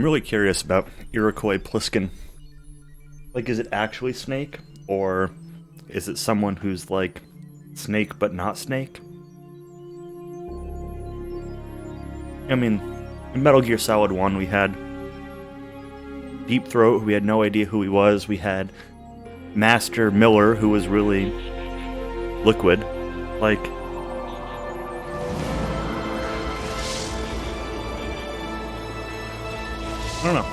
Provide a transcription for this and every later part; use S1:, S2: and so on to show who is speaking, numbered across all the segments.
S1: I'm really curious about Iroquois Pliskin. Like, is it actually Snake? Or is it someone who's like Snake but not Snake? I mean, in Metal Gear Solid 1 we had Deep Throat, who we had no idea who he was. We had Master Miller, who was really Liquid. Like, I don't know.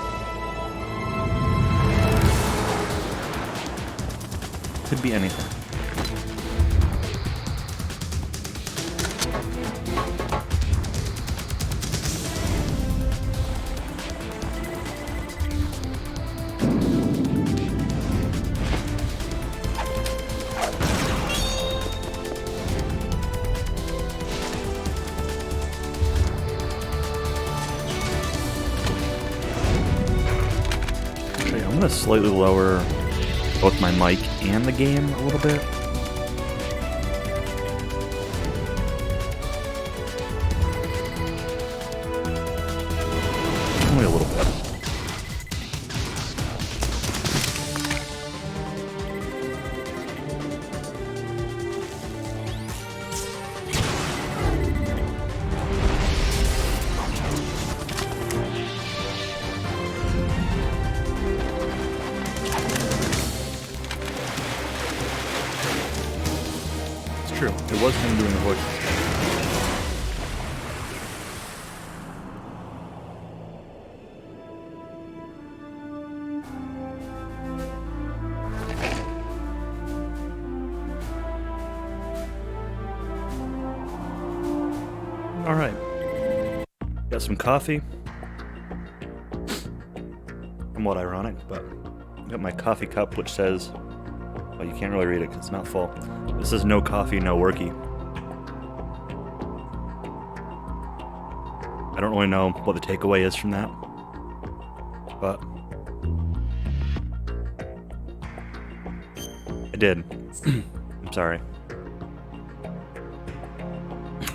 S1: Could be anything. Actually, I'm gonna slightly lower both my mic and the game a little bit. Only a little bit. True. It was him doing the voice. Alright. Got some coffee. Somewhat ironic, but got my coffee cup which says, well, you can't really read it because it's not full. This is no coffee, no worky. I don't really know what the takeaway is from that, but I did. I'm sorry.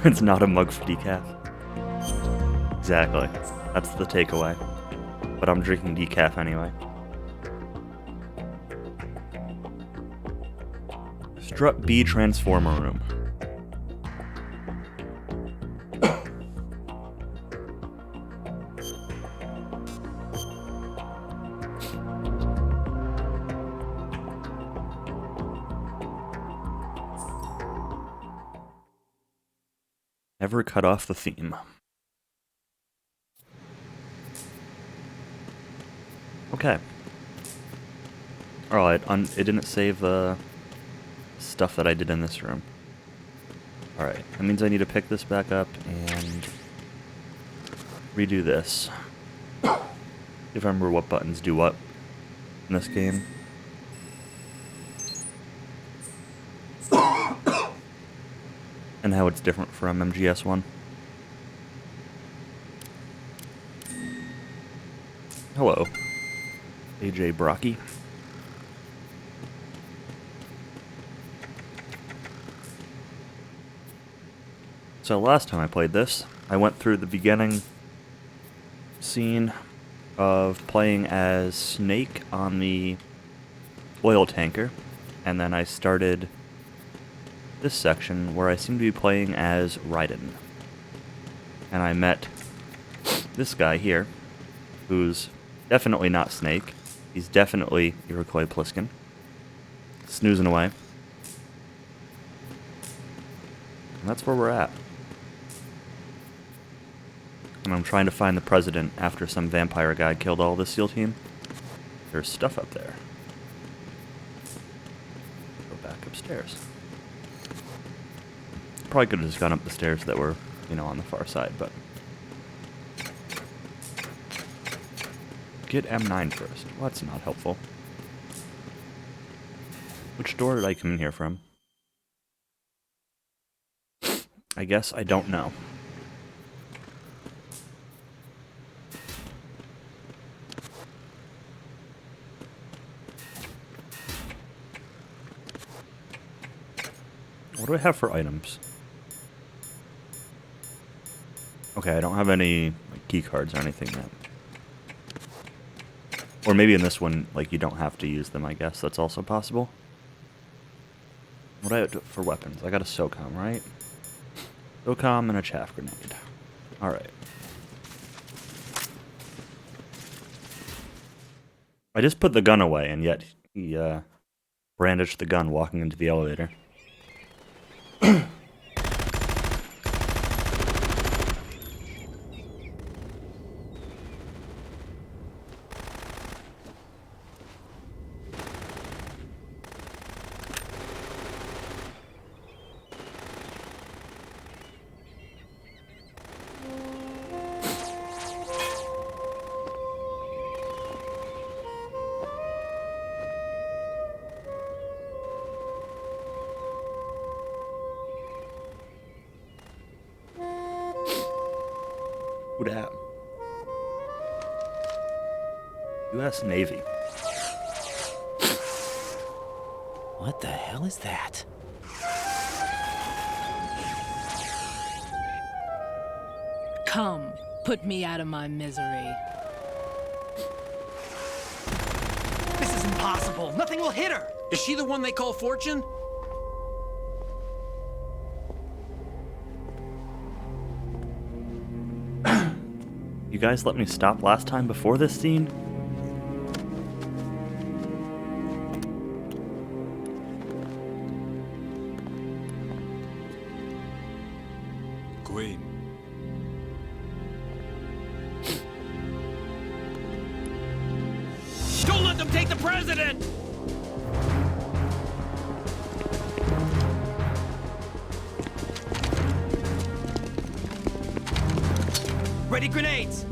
S1: It's not a mug for decaf. Exactly. That's the takeaway. But I'm drinking decaf anyway. Strut B Transformer Room. Never cut off the theme. Okay. Alright, it didn't save the stuff that I did in this room. Alright, that means I need to pick this back up and redo this. If I remember what buttons do what in this game. And how it's different from MGS1. Hello, AJ Brocky. So last time I played this, I went through the beginning scene of playing as Snake on the oil tanker, and then I started this section where I seem to be playing as Raiden. And I met this guy here, who's definitely not Snake. He's definitely Iroquois Pliskin. Snoozing away. And that's where we're at. And I'm trying to find the president after some vampire guy killed all the SEAL team. There's stuff up there. Go back upstairs. Probably could have just gone up the stairs that were, you know, on the far side, but... Get M9 first. Well, that's not helpful. Which door did I come in here from? I guess I don't know. What do I have for items? Okay, I don't have any like, key cards or anything yet. Or maybe in this one, like, you don't have to use them, I guess. That's also possible. What do I do for weapons? I got a SOCOM, right? SOCOM and a chaff grenade. Alright. I just put the gun away, and yet he brandished the gun walking into the elevator. Who dat? U.S. Navy.
S2: What the hell is that?
S3: Come, put me out of my misery.
S4: This is impossible. Nothing will hit her.
S2: Is she the one they call Fortune?
S1: You guys let me stop last time before this scene?
S5: Queen.
S2: Don't let them take the president!
S4: Ready grenades.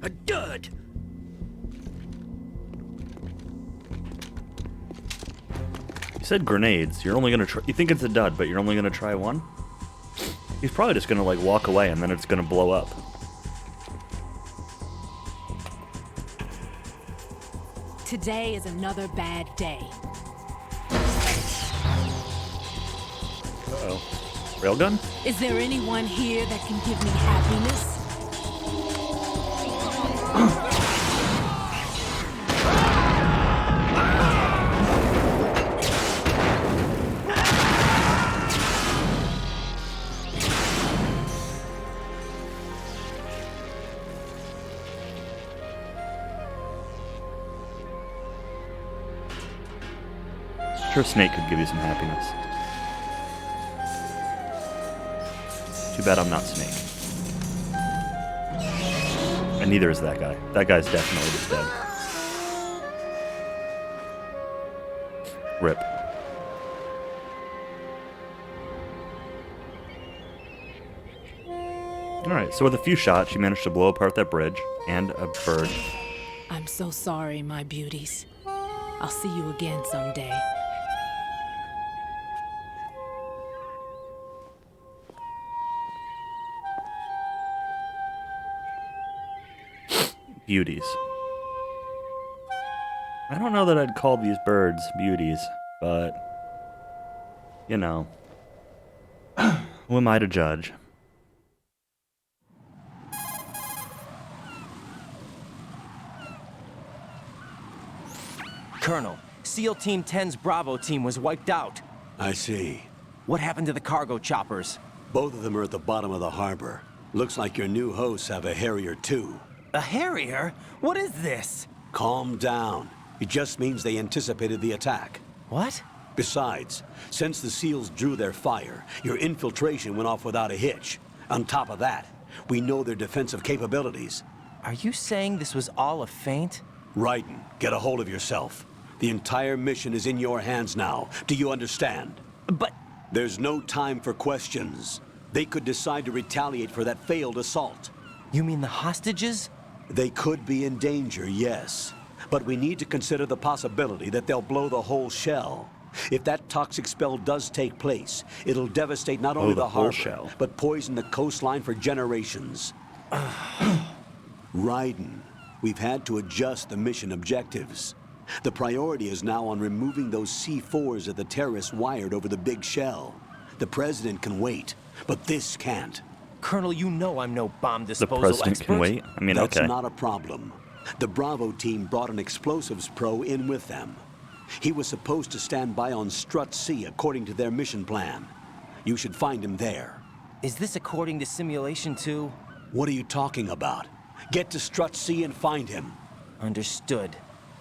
S2: A dud!
S1: You said grenades. You're only gonna try. You think it's a dud, but you're only gonna try one? He's probably just gonna, like, walk away and then it's gonna blow up.
S3: Today is another bad day.
S1: Uh-oh. Railgun?
S3: Is there anyone here that can give me happiness?
S1: Sure, Snake could give you some happiness. Too bad I'm not Snake. And neither is that guy. That guy's definitely just dead. Rip. Alright, so with a few shots, she managed to blow apart that bridge and a bird.
S3: I'm so sorry, my beauties. I'll see you again someday.
S1: Beauties. I don't know that I'd call these birds beauties, but, you know, who am I to judge?
S4: Colonel, SEAL Team 10's Bravo team was wiped out.
S5: I see.
S4: What happened to the cargo choppers?
S5: Both of them are at the bottom of the harbor. Looks like your new hosts have a Harrier too.
S4: A Harrier? What is this?
S5: Calm down. It just means they anticipated the attack.
S4: What?
S5: Besides, since the SEALs drew their fire, your infiltration went off without a hitch. On top of that, we know their defensive capabilities.
S4: Are you saying this was all a feint?
S5: Raiden, get a hold of yourself. The entire mission is in your hands now. Do you understand?
S4: But...
S5: There's no time for questions. They could decide to retaliate for that failed assault.
S4: You mean the hostages?
S5: They could be in danger, yes. But we need to consider the possibility that they'll blow the whole shell. If that toxic spell does take place, it'll devastate not only
S1: the
S5: the
S1: whole
S5: harbor,
S1: shell.
S5: but poison the coastline for generations. Raiden, we've had to adjust the mission objectives. The priority is now on removing those C4s that the terrorists wired over the big shell. The president can wait. but this can't.
S2: Colonel, you know I'm no bomb
S1: The
S2: disposal
S1: president
S2: expert.
S1: can wait. I mean,
S5: That's
S1: okay.
S5: not a problem. The Bravo team brought an explosives pro in with them. He was supposed to stand by on Strut C according to their mission plan. You should find him there.
S2: Is this according to simulation 2?
S5: What are you talking about? Get to Strut C and find him.
S2: Understood.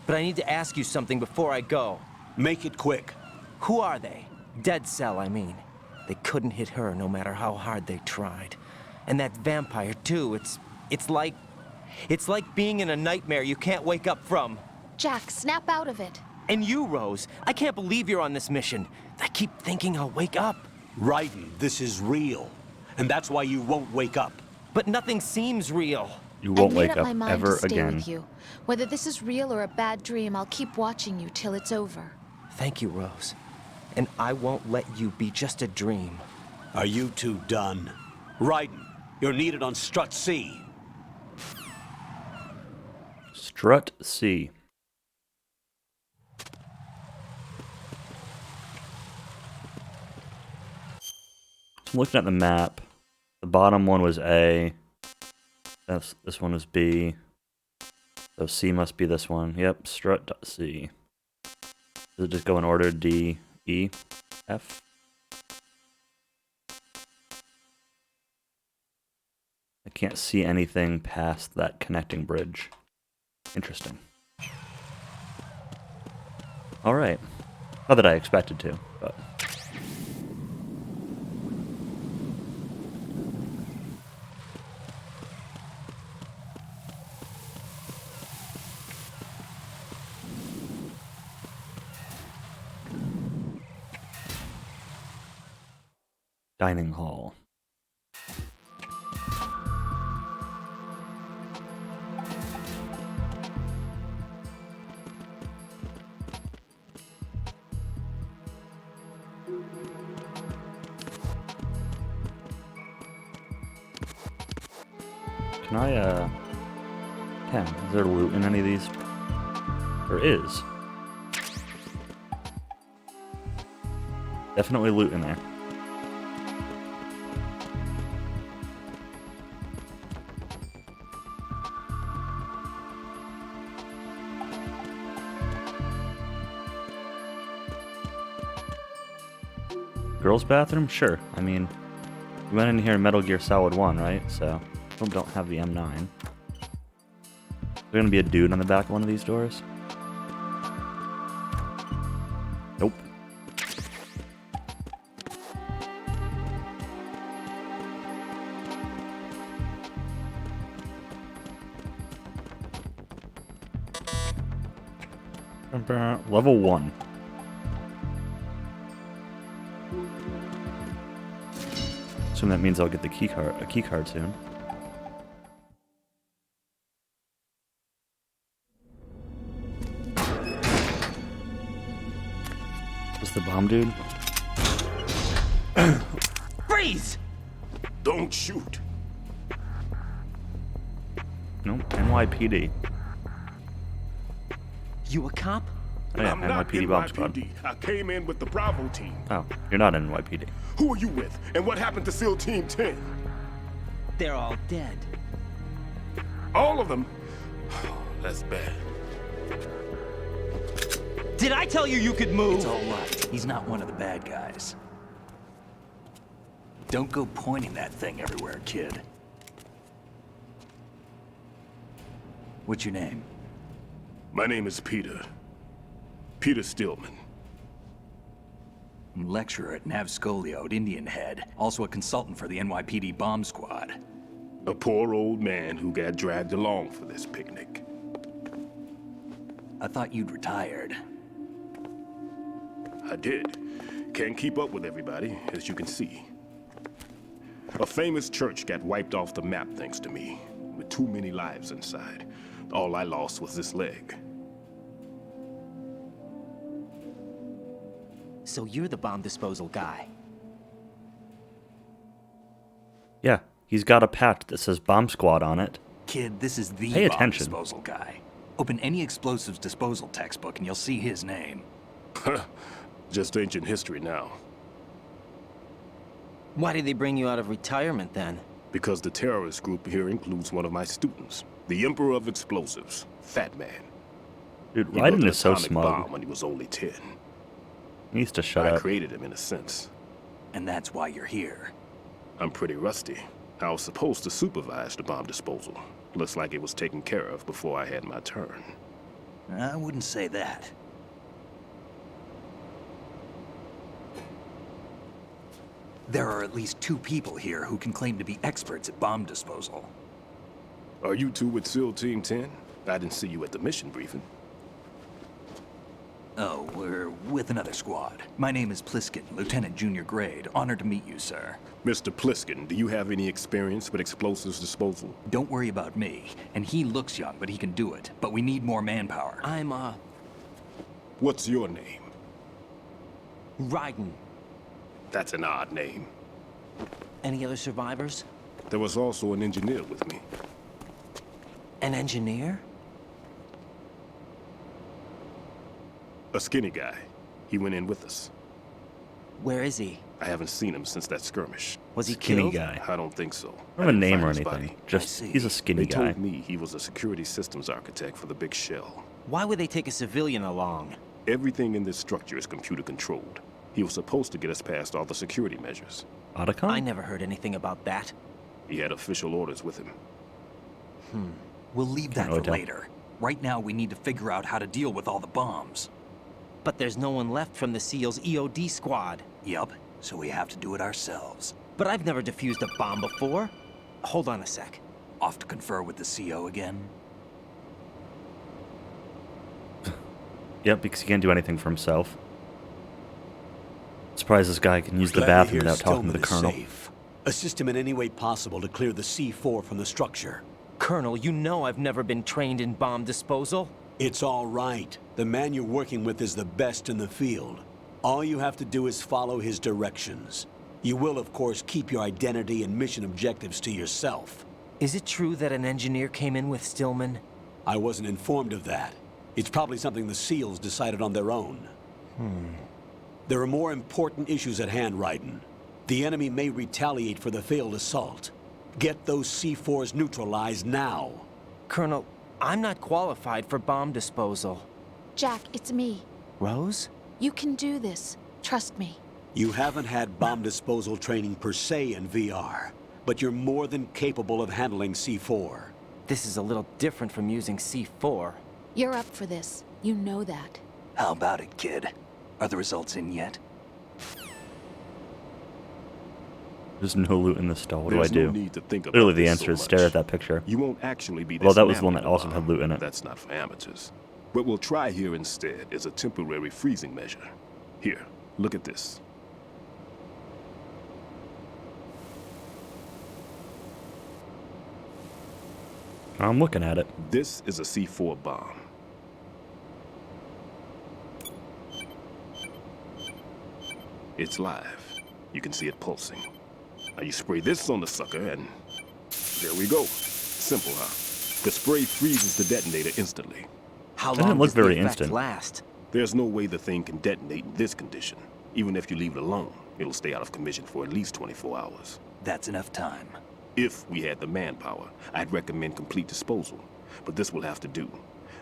S2: But I need to ask you something before I go.
S5: Make it quick.
S2: Who are they? Dead Cell, I mean. They couldn't hit her no matter how hard they tried. And that vampire, too, it's like being in a nightmare you can't wake up from.
S6: Jack, snap out of it.
S2: And you, Rose, I can't believe you're on this mission. I keep thinking I'll wake up.
S5: Raiden, this is real. And that's why you won't wake up.
S2: But nothing seems real.
S1: You won't
S6: I made
S1: wake
S6: up
S1: up
S6: my mind
S1: ever
S6: to stay
S1: again.
S6: with you. Whether this is real or a bad dream, I'll keep watching you till it's over.
S2: Thank you, Rose. And I won't let you be just a dream.
S5: Are you two done? Raiden, you're needed on Strut C.
S1: Strut C. I'm looking at the map. The bottom one was A. This one was B. So C must be this one. Yep, strut.C. Does it just go in order? D, E, F? I can't see anything past that connecting bridge. Interesting. Alright. Not that I expected to, but... Dining hall. Can I, is there loot in any of these? There is. Definitely loot in there. Girls' bathroom? Sure. I mean, we went in here in Metal Gear Solid 1, right? So, don't have the M9. Is there gonna be a dude on the back of one of these doors? Nope. Level 1. Assume that means I'll get the a key card soon. Was the bomb dude?
S2: Freeze!
S7: Don't shoot.
S1: Nope, NYPD.
S2: You a cop?
S1: Oh yeah,
S7: I'm not
S1: NYPD bomb squad.
S7: NYPD. I came in with the Bravo team.
S1: Oh, you're not NYPD.
S7: Who are you with? And what happened to SEAL Team 10?
S2: They're all dead.
S7: All of them? That's bad.
S2: Did I tell you you could move?
S4: It's all right. He's not one of the bad guys. Don't go pointing that thing everywhere, kid. What's your name?
S7: My name is Peter. Peter Stillman.
S4: I'm a lecturer at Navscolio at Indian Head. Also a consultant for the NYPD bomb squad.
S7: A poor old man who got dragged along for this picnic.
S4: I thought you'd retired.
S7: I did. Can't keep up with everybody, as you can see. A famous church got wiped off the map thanks to me, with too many lives inside. All I lost was this leg.
S2: So you're the bomb disposal guy.
S1: Yeah, he's got a patch that says Bomb Squad on it.
S4: Kid, this is the
S1: Pay
S4: bomb
S1: attention.
S4: disposal guy. Open any explosives disposal textbook and you'll see his name.
S7: Just ancient history now.
S2: Why did they bring you out of retirement then?
S7: Because the terrorist group here includes one of my students, the Emperor of Explosives, Fat Man.
S1: Dude,
S7: He built
S1: Raiden
S7: an
S1: is so
S7: atomic
S1: smug.
S7: bomb when he was only 10.
S1: He needs to shut
S7: I
S1: up.
S7: created him in a sense.
S4: And that's why you're here.
S7: I'm pretty rusty. I was supposed to supervise the bomb disposal. Looks like it was taken care of before I had my turn.
S4: I wouldn't say that. There are at least 2 people here who can claim to be experts at bomb disposal.
S7: Are you two with SEAL Team 10? I didn't see you at the mission briefing.
S4: Oh, we're with another squad. My name is Pliskin, Lieutenant Junior Grade. Honored to meet you, sir.
S7: Mr. Pliskin, do you have any experience with explosives disposal?
S4: Don't worry about me. And he looks young, but he can do it. But we need more manpower.
S2: I'm,
S7: What's your name?
S2: Raiden.
S7: That's an odd name.
S2: Any other survivors?
S7: There was also an engineer with me.
S2: An engineer?
S7: A skinny guy. He went in with us.
S2: Where is he?
S7: I haven't seen him since that skirmish.
S2: Was he
S1: Skinny
S2: killed?
S1: guy.
S7: I don't think so.
S1: I don't have a
S7: didn't
S1: name
S7: find
S1: or
S7: his
S1: anything.
S7: body.
S1: Just,
S4: see.
S1: he's a skinny
S7: They
S1: guy.
S7: told me he was a security systems architect for the big shell.
S2: Why would they take a civilian along?
S7: Everything in this structure is computer controlled. He was supposed to get us past all the security measures.
S1: Otacon?
S2: I never heard anything about that.
S7: He had official orders with him.
S4: We'll leave that for
S1: Oda.
S4: later. Right now, we need to figure out how to deal with all the bombs.
S2: But there's no one left from the SEAL's EOD squad.
S4: Yup, so we have to do it ourselves.
S2: But I've never defused a bomb before. Hold on a sec.
S4: Off to confer with the CO again?
S1: Yep, because he can't do anything for himself. Surprised this guy can use the
S5: Glad to
S1: bathroom
S5: hear
S1: without talking to the
S5: Stillman is
S1: colonel.
S5: safe. Assist him in any way possible to clear the C4 from the structure.
S2: Colonel, you know I've never been trained in bomb disposal.
S5: It's all right. The man you're working with is the best in the field. All you have to do is follow his directions. You will, of course, keep your identity and mission objectives to yourself.
S2: Is it true that an engineer came in with Stillman?
S5: I wasn't informed of that. It's probably something the SEALs decided on their own. There are more important issues at hand, Raiden. The enemy may retaliate for the failed assault. Get those C4s neutralized now.
S2: Colonel, I'm not qualified for bomb disposal.
S6: Jack, it's me.
S2: Rose?
S6: You can do this. Trust me.
S5: You haven't had bomb disposal training per se in VR, but you're more than capable of handling C4.
S2: This is a little different from using C4.
S6: You're up for this. You know that.
S4: How about it, kid? Are the results in yet?
S1: There's no loot in the stall. What
S7: There's
S1: do I
S7: no
S1: do?
S7: need to think about
S1: Literally, the
S7: this
S1: answer
S7: so
S1: is stare
S7: much.
S1: at that picture.
S7: You won't actually be
S1: Well, that was the one
S7: dismantling
S1: that also
S7: the
S1: had
S7: bomb.
S1: loot in it.
S7: That's not for amateurs. What we'll try here instead is a temporary freezing measure. Here, look at this.
S1: I'm looking at it.
S7: This is a C4 bomb. It's live. You can see it pulsing. Now you spray this on the sucker and there we go. Simple, huh? The spray freezes the detonator instantly.
S2: How
S1: Doesn't
S2: long
S1: look
S2: does the
S1: very
S2: effect
S1: instant.
S2: last?
S7: There's no way the thing can detonate in this condition. Even if you leave it alone, it'll stay out of commission for at least 24 hours.
S4: That's enough time.
S7: If we had the manpower, I'd recommend complete disposal. But this will have to do.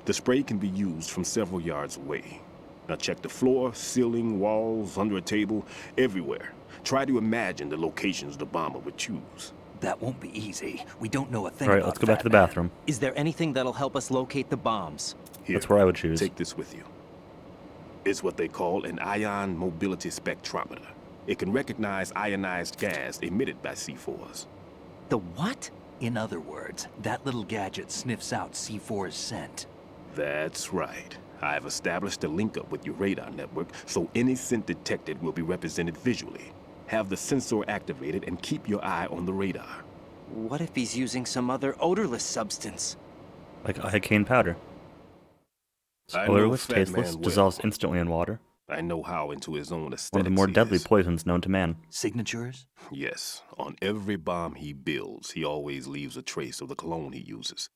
S7: The spray can be used from several yards away. Now check the floor, ceiling, walls, under a table, everywhere. Try to imagine the locations the bomber would choose.
S4: That won't be easy. We don't know a thing
S1: All right,
S4: about
S1: let's go back to the
S4: Fat Man.
S1: bathroom.
S2: Is there anything that'll help us locate the bombs?
S7: Here,
S1: That's where I would choose.
S7: Take this with you. It's what they call an ion mobility spectrometer. It can recognize ionized gas emitted by C4s.
S2: The what?
S4: In other words, that little gadget sniffs out C4's scent.
S7: That's right. I've established a link up with your radar network, so any scent detected will be represented visually. Have the sensor activated and keep your eye on the radar.
S2: What if he's using some other odorless substance?
S1: Like iocane powder. It's
S7: I know
S1: odorless,
S7: Fat
S1: tasteless,
S7: Man well.
S1: dissolves instantly in water.
S7: I know how into his own aesthetics
S1: One of the more
S7: he
S1: deadly
S7: is.
S1: poisons known to man.
S4: Signatures?
S7: Yes, on every bomb he builds, he always leaves a trace of the cologne he uses.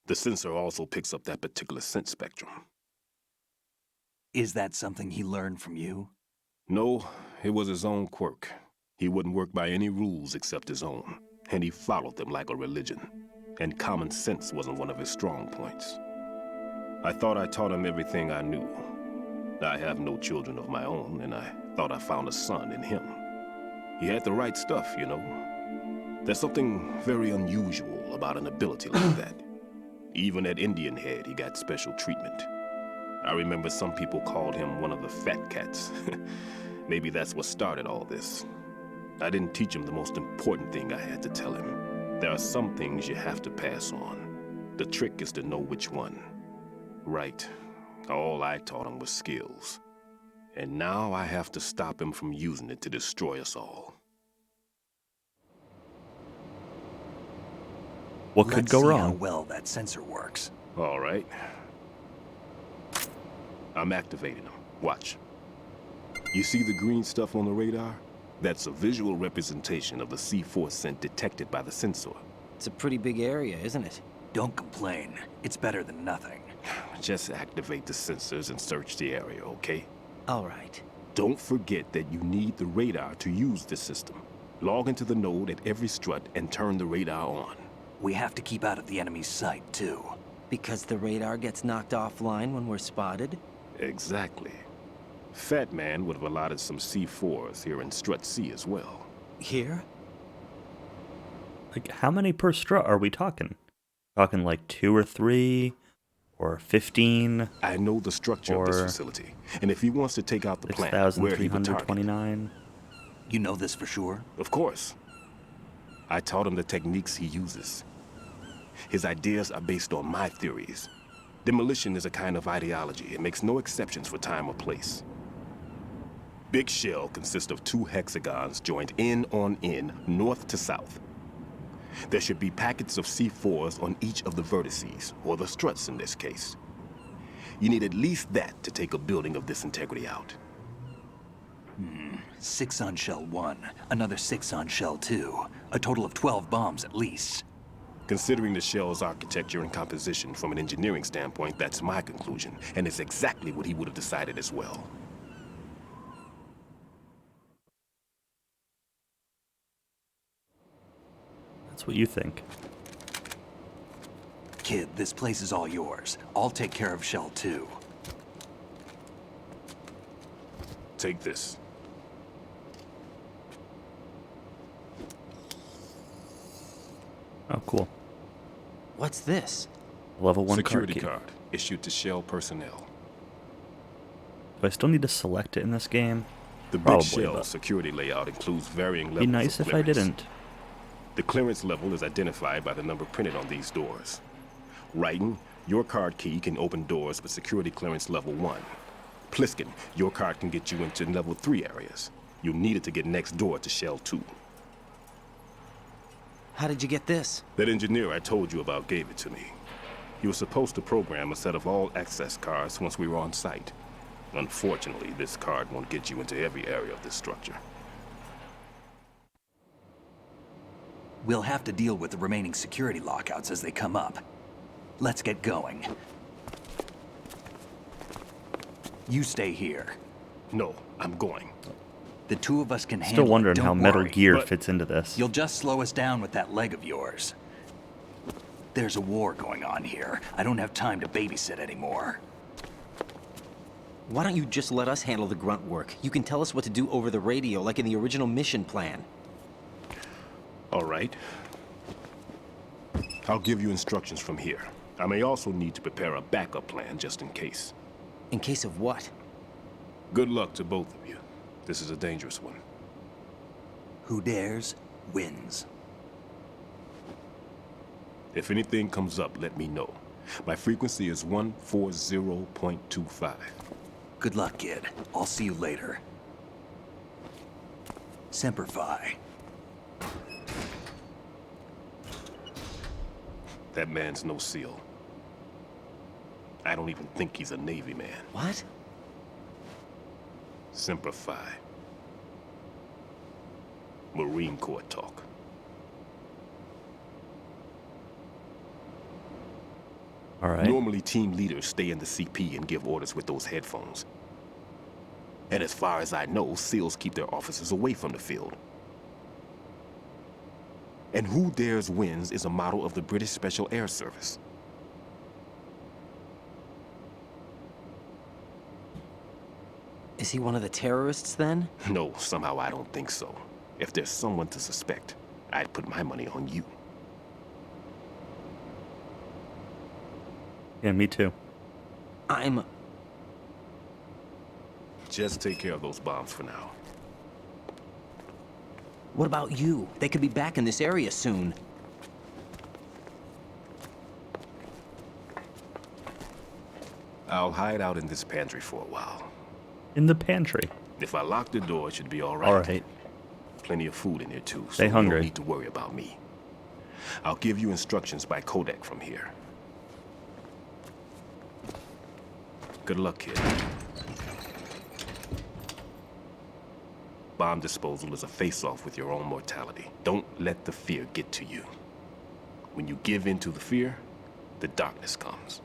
S7: The sensor also picks up that particular scent spectrum.
S4: Is that something he learned from you?
S7: No, it was his own quirk. He wouldn't work by any rules except his own, and he followed them like a religion. And common sense wasn't one of his strong points. I thought I taught him everything I knew. I have no children of my own, and I thought I found a son in him. He had the right stuff, you know. There's something very unusual about an ability like that. Even at Indian Head, he got special treatment. I remember some people called him one of the fat cats. Maybe that's what started all this. I didn't teach him the most important thing I had to tell him. There are some things you have to pass on. The trick is to know which one. Right. All I taught him was skills. And now I have to stop him from using it to destroy us all.
S1: What could go
S4: Let's see how
S1: wrong?
S4: well that sensor works.
S7: All right. I'm activating them. Watch. You see the green stuff on the radar? That's a visual representation of the C4 scent detected by the sensor.
S2: It's a pretty big area, isn't it?
S4: Don't complain. It's better than nothing.
S7: Just activate the sensors and search the area, okay?
S2: All right.
S7: Don't forget that you need the radar to use this system. Log into the node at every strut and turn the radar on.
S4: We have to keep out of the enemy's sight, too.
S2: Because the radar gets knocked offline when we're spotted?
S7: Exactly. Fat Man would have allotted some C4s here in Strut C as well.
S2: Here?
S1: Like, how many per strut are we talking? Talking like 2 or 3? Or 15?
S7: I know the structure of this
S1: Or
S7: facility, and if he wants to take out the plant, where he would target.
S1: 6,329?
S4: You know this for sure?
S7: Of course. I taught him the techniques he uses. His ideas are based on my theories. Demolition is a kind of ideology. It makes no exceptions for time or place. Big shell consists of 2 hexagons joined end on end, north to south. There should be packets of C4s on each of the vertices, or the struts in this case. You need at least that to take a building of this integrity out.
S4: 6 on shell 1, another 6 on shell 2. A total of 12 bombs at least.
S7: Considering the shell's architecture and composition from an engineering standpoint, that's my conclusion, and it's exactly what he would have decided as well.
S1: That's what you think.
S4: Kid, this place is all yours. I'll take care of shell 2.
S7: Take this.
S1: Oh, cool.
S2: What's this?
S1: Level 1
S7: Security
S1: card
S7: card issued to shell personnel.
S1: key. Do I still need to select it in this game?
S7: The big
S1: Probably,
S7: shell
S1: but
S7: security layout includes varying levels
S1: it'd be nice
S7: of
S1: if I
S7: clearance.
S1: didn't.
S7: The clearance level is identified by the number printed on these doors. Writing, your card key can open doors with security clearance level 1. Pliskin, your card can get you into level 3 areas. You'll need it to get next door to shell 2.
S2: How did you get this?
S7: That engineer I told you about gave it to me. He was supposed to program a set of all access cards once we were on site. Unfortunately, this card won't get you into every area of this structure.
S4: We'll have to deal with the remaining security lockouts as they come up. Let's get going. You stay here.
S7: No, I'm going.
S4: The 2 of us can handle
S1: Still
S4: it,
S1: wondering
S4: don't
S1: how Metal
S4: worry.
S1: Gear
S7: but
S1: fits into this.
S4: You'll just slow us down with that leg of yours. There's a war going on here. I don't have time to babysit anymore.
S2: Why don't you just let us handle the grunt work? You can tell us what to do over the radio, like in the original mission plan.
S7: All right. I'll give you instructions from here. I may also need to prepare a backup plan just in case.
S2: In case of what?
S7: Good luck to both of you. This is a dangerous one.
S4: Who dares, wins.
S7: If anything comes up, let me know. My frequency is 140.25.
S4: Good luck, kid. I'll see you later. Semper Fi.
S7: That man's no SEAL. I don't even think he's a Navy man.
S2: What?
S7: Semper Fi. Marine Corps talk.
S1: All right.
S7: Normally, team leaders stay in the CP and give orders with those headphones. And as far as I know, SEALs keep their officers away from the field. And who dares wins is a model of the British Special Air Service.
S2: Is he one of the terrorists then?
S7: No, somehow I don't think so. If there's someone to suspect, I'd put my money on you.
S1: Yeah, me too.
S7: Just take care of those bombs for now.
S2: What about you? They could be back in this area soon.
S7: I'll hide out in this pantry for a while.
S1: In the pantry.
S7: If I lock the door, it should be all right.
S1: All right.
S7: Plenty of food in here too, so
S1: Stay
S7: you
S1: hungry.
S7: don't need to worry about me. I'll give you instructions by codec from here. Good luck, kid. Bomb disposal is a face-off with your own mortality. Don't let the fear get to you. When you give in to the fear, the darkness comes.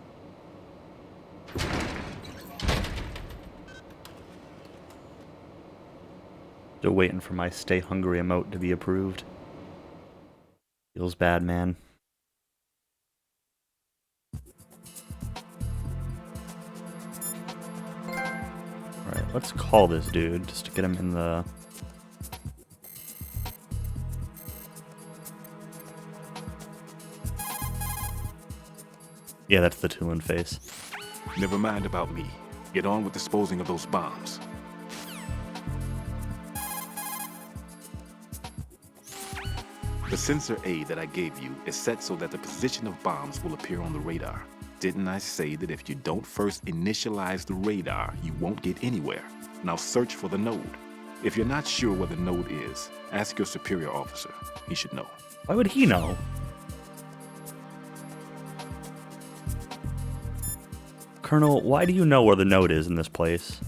S1: Still waiting for my stay hungry emote to be approved. Feels bad, man. Alright, let's call this dude just to get him in the... Yeah, that's the Tulin face.
S7: Never mind about me. Get on with disposing of those bombs. The sensor A that I gave you is set so that the position of bombs will appear on the radar. Didn't I say that if you don't first initialize the radar, you won't get anywhere? Now search for the node. If you're not sure where the node is, ask your superior officer. He should know.
S1: Why would he know? Colonel, why do you know where the node is in this place?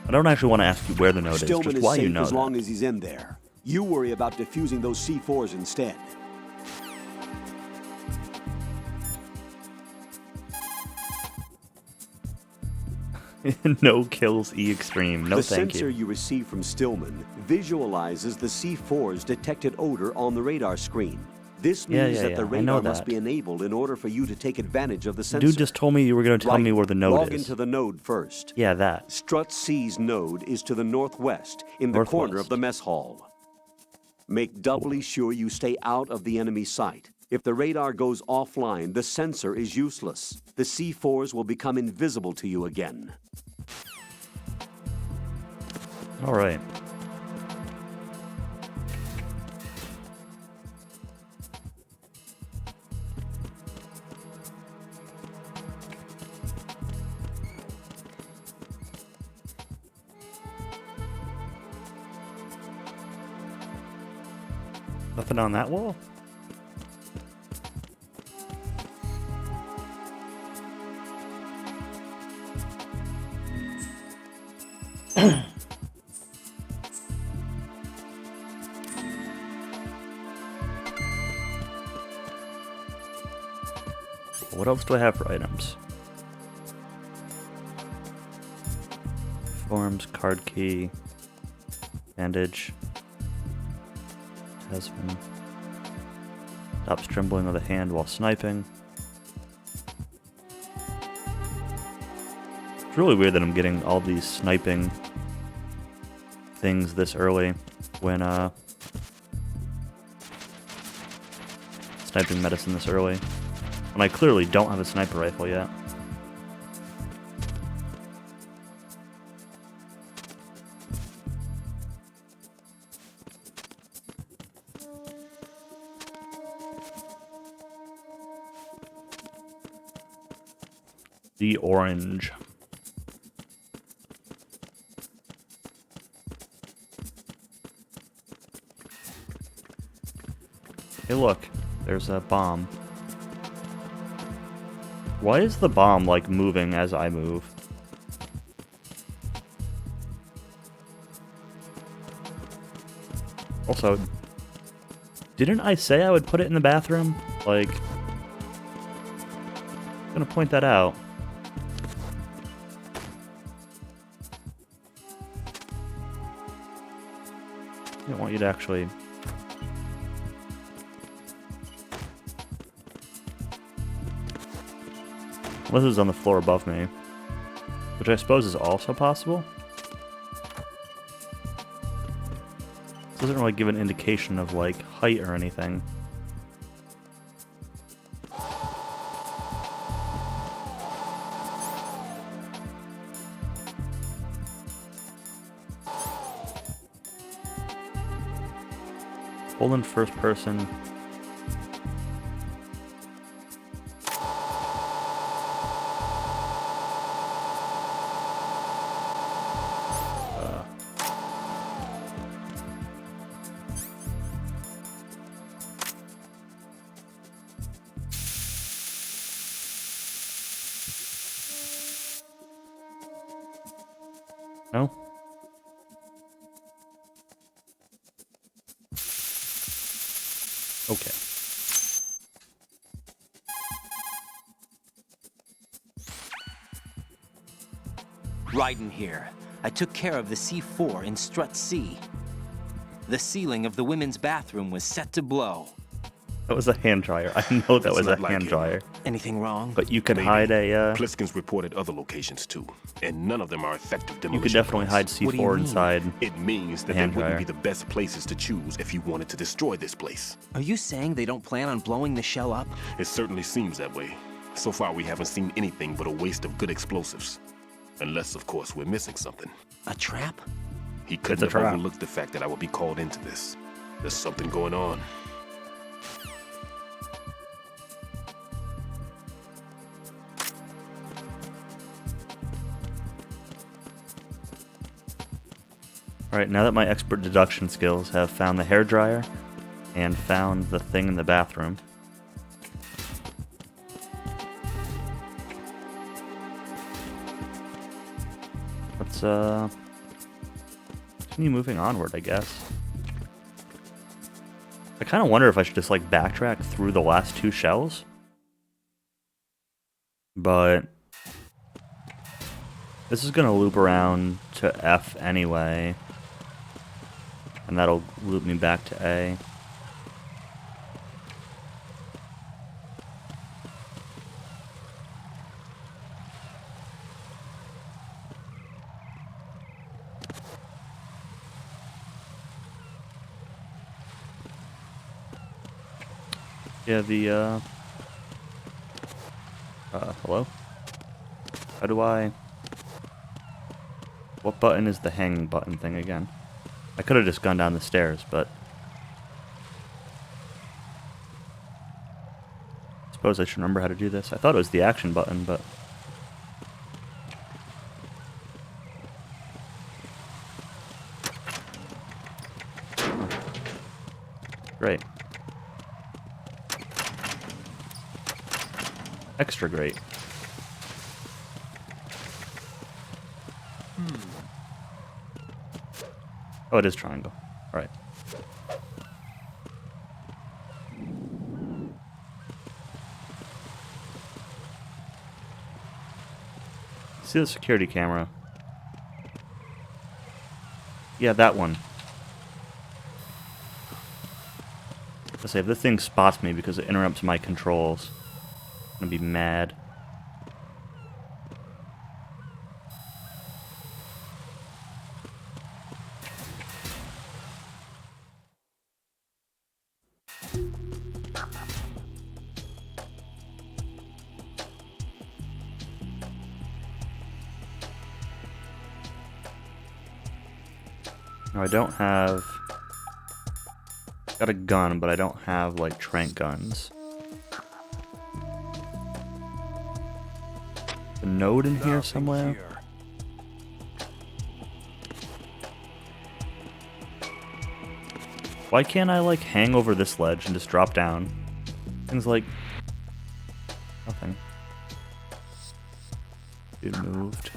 S1: I don't actually want to ask you where the node is,
S5: Stillman
S1: just why
S5: is
S1: you
S5: safe
S1: know
S5: as
S1: that.
S5: long as he's in there. You worry about defusing those C4s instead.
S1: No kills E Extreme. No
S5: The
S1: thank
S5: sensor
S1: you.
S5: you receive from Stillman visualizes the C4's detected odor on the radar screen. This means that the
S1: I know
S5: radar must
S1: that.
S5: be enabled in order for you to take advantage of the sensor.
S1: Dude just told me you were going to tell
S5: Right.
S1: me where the node
S5: Log
S1: is.
S5: into the node first.
S1: Yeah, that.
S5: Strut C's node is to the northwest, in the corner of
S1: Northwest.
S5: the mess hall. Make doubly sure you stay out of the enemy sight. If the radar goes offline, the sensor is useless. The C4s will become invisible to you again.
S1: All right. Nothing on that wall? What else do I have for items? Forms, card key, bandage, Tasman. Stops trembling of the hand while sniping. It's really weird that I'm getting all these sniping things this early when sniping medicine this early. And I clearly don't have a sniper rifle yet. The orange. Hey look, there's a bomb. Why is the bomb, like, moving as I move? Also, didn't I say I would put it in the bathroom? Like, I'm gonna point that out. want you to actually... Unless it's on the floor above me. Which I suppose is also possible. It doesn't really give an indication of, like, height or anything. Hold in first person. No? Okay.
S2: Raiden here. I took care of the C4 in Strut C. The ceiling of the women's bathroom was set to blow.
S1: That was a hand dryer. I know that
S7: It's
S1: was a
S7: not like
S1: hand
S7: him.
S1: dryer.
S2: Anything wrong?
S1: But you can
S7: Maybe.
S1: hide a,
S7: Pliskin's reported other locations too, and none of them are effective
S1: you
S7: demolition
S1: could definitely
S7: points.
S1: hide
S2: What do you
S1: C4
S2: mean?
S1: inside.
S7: It means that they
S1: hand
S7: wouldn't
S1: dryer.
S7: be the best places to choose if you wanted to destroy this place.
S2: Are you saying they don't plan on blowing the shell up?
S7: It certainly seems that way. So far, we haven't seen anything but a waste of good explosives. Unless, of course, we're missing something.
S2: A trap?
S7: He couldn't
S1: a
S7: have
S1: trap.
S7: overlooked the fact that I would be called into this. There's something going on.
S1: Alright, now that my expert deduction skills have found the hairdryer and found the thing in the bathroom. Let's continue moving onward, I guess. I kind of wonder if I should just like backtrack through the last two shells. But this is gonna loop around to F anyway. And that'll loop me back to A. Yeah, the, hello? How do I... What button is the hang button thing again? I could have just gone down the stairs, but... I suppose I should remember how to do this. I thought it was the action button, but... Great. Extra great. Oh, it is triangle. Alright. See the security camera? Yeah, that one. Let's say if this thing spots me because it interrupts my controls, I'm gonna be mad. No, I don't have... Got a gun, but I don't have, like, trank guns. A node in here somewhere? Why can't I, like, hang over this ledge and just drop down? Things like... Nothing. Dude moved.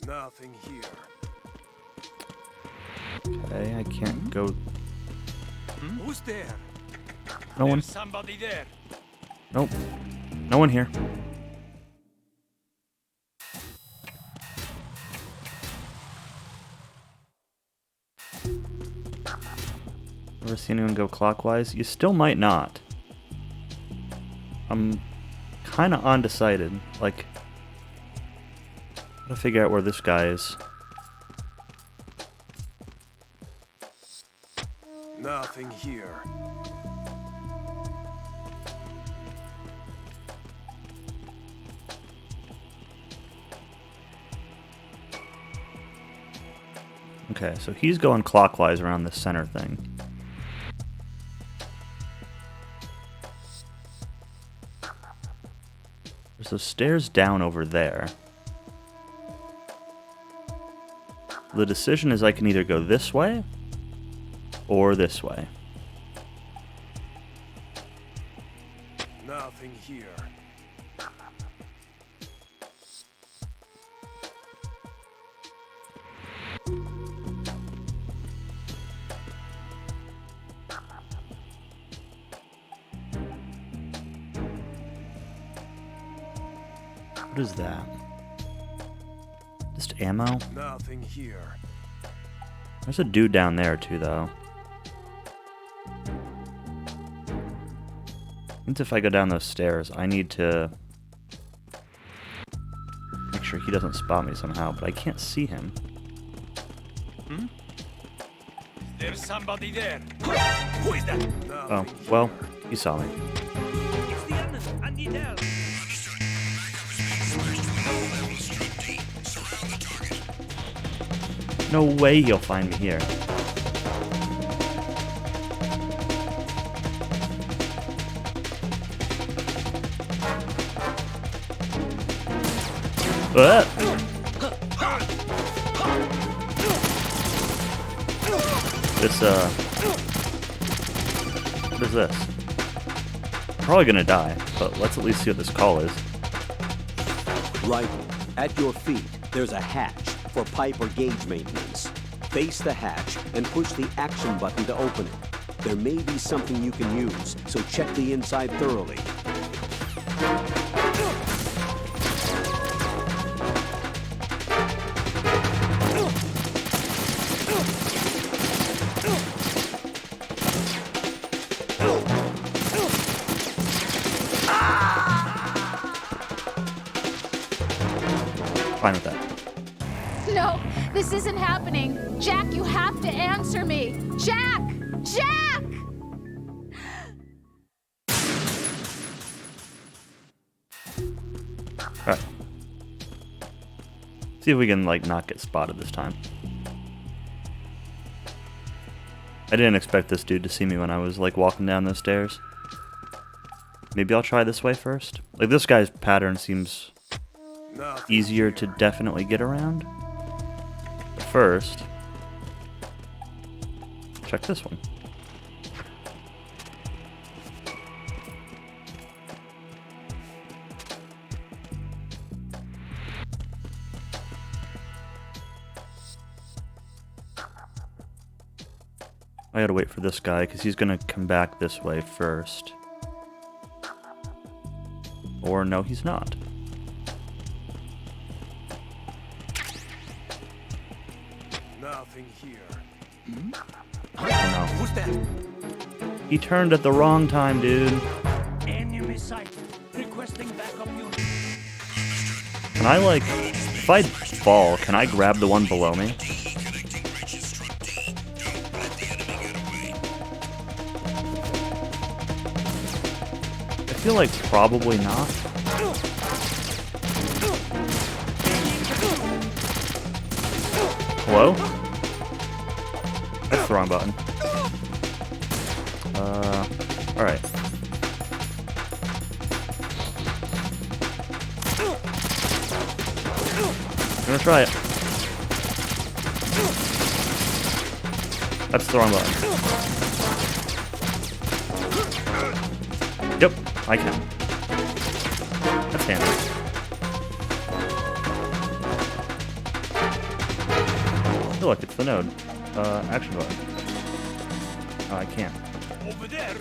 S8: Nothing here.
S1: Okay, I can't go.
S2: Who's there?
S1: No one.
S2: Somebody there.
S1: Nope. No one here. Ever seen anyone go clockwise? You still might not. I'm kind of undecided. Like, gotta figure out where this guy is.
S2: Nothing here.
S1: Okay, so he's going clockwise around this center thing. There's those stairs down over there. The decision is I can either go this way or this way.
S2: Nothing here.
S1: What is that? Just ammo?
S2: Nothing here.
S1: There's a dude down there too, though. Means if I go down those stairs, I need to make sure he doesn't spot me somehow, but I can't see him.
S2: There's somebody there. Who is that?
S1: Oh, well, he saw me.
S2: It's the enemy. I need help.
S1: No way he'll find me here. What is this? Probably gonna die, but let's at least see what this call is.
S5: Right. At your feet, there's a hatch for pipe or gauge maintenance. Face the hatch and push the action button to open it. There may be something you can use, so check the inside thoroughly.
S1: Fine with that.
S6: No, this isn't happening. Jack, you have to answer me. Jack! Jack!
S1: Alright. See if we can, like, not get spotted this time. I didn't expect this dude to see me when I was, like, walking down those stairs. Maybe I'll try this way first. Like, this guy's pattern seems easier to definitely get around. But first, check this one. I gotta wait for this guy because he's gonna come back this way first. Or no, he's not.
S2: Nothing here.
S1: Oh no.
S2: Who's that?
S1: He turned at the wrong time, dude.
S2: Enemy sighted. Requesting backup unit.
S1: Can I, like, if I fall, can I grab the one below me? I feel like probably not. Hello? That's the wrong button. Alright. I'm gonna try it. That's the wrong button. Yep, I can. That's handy. Oh, look, it's the node. Action button. Oh, I can't.
S5: Over there!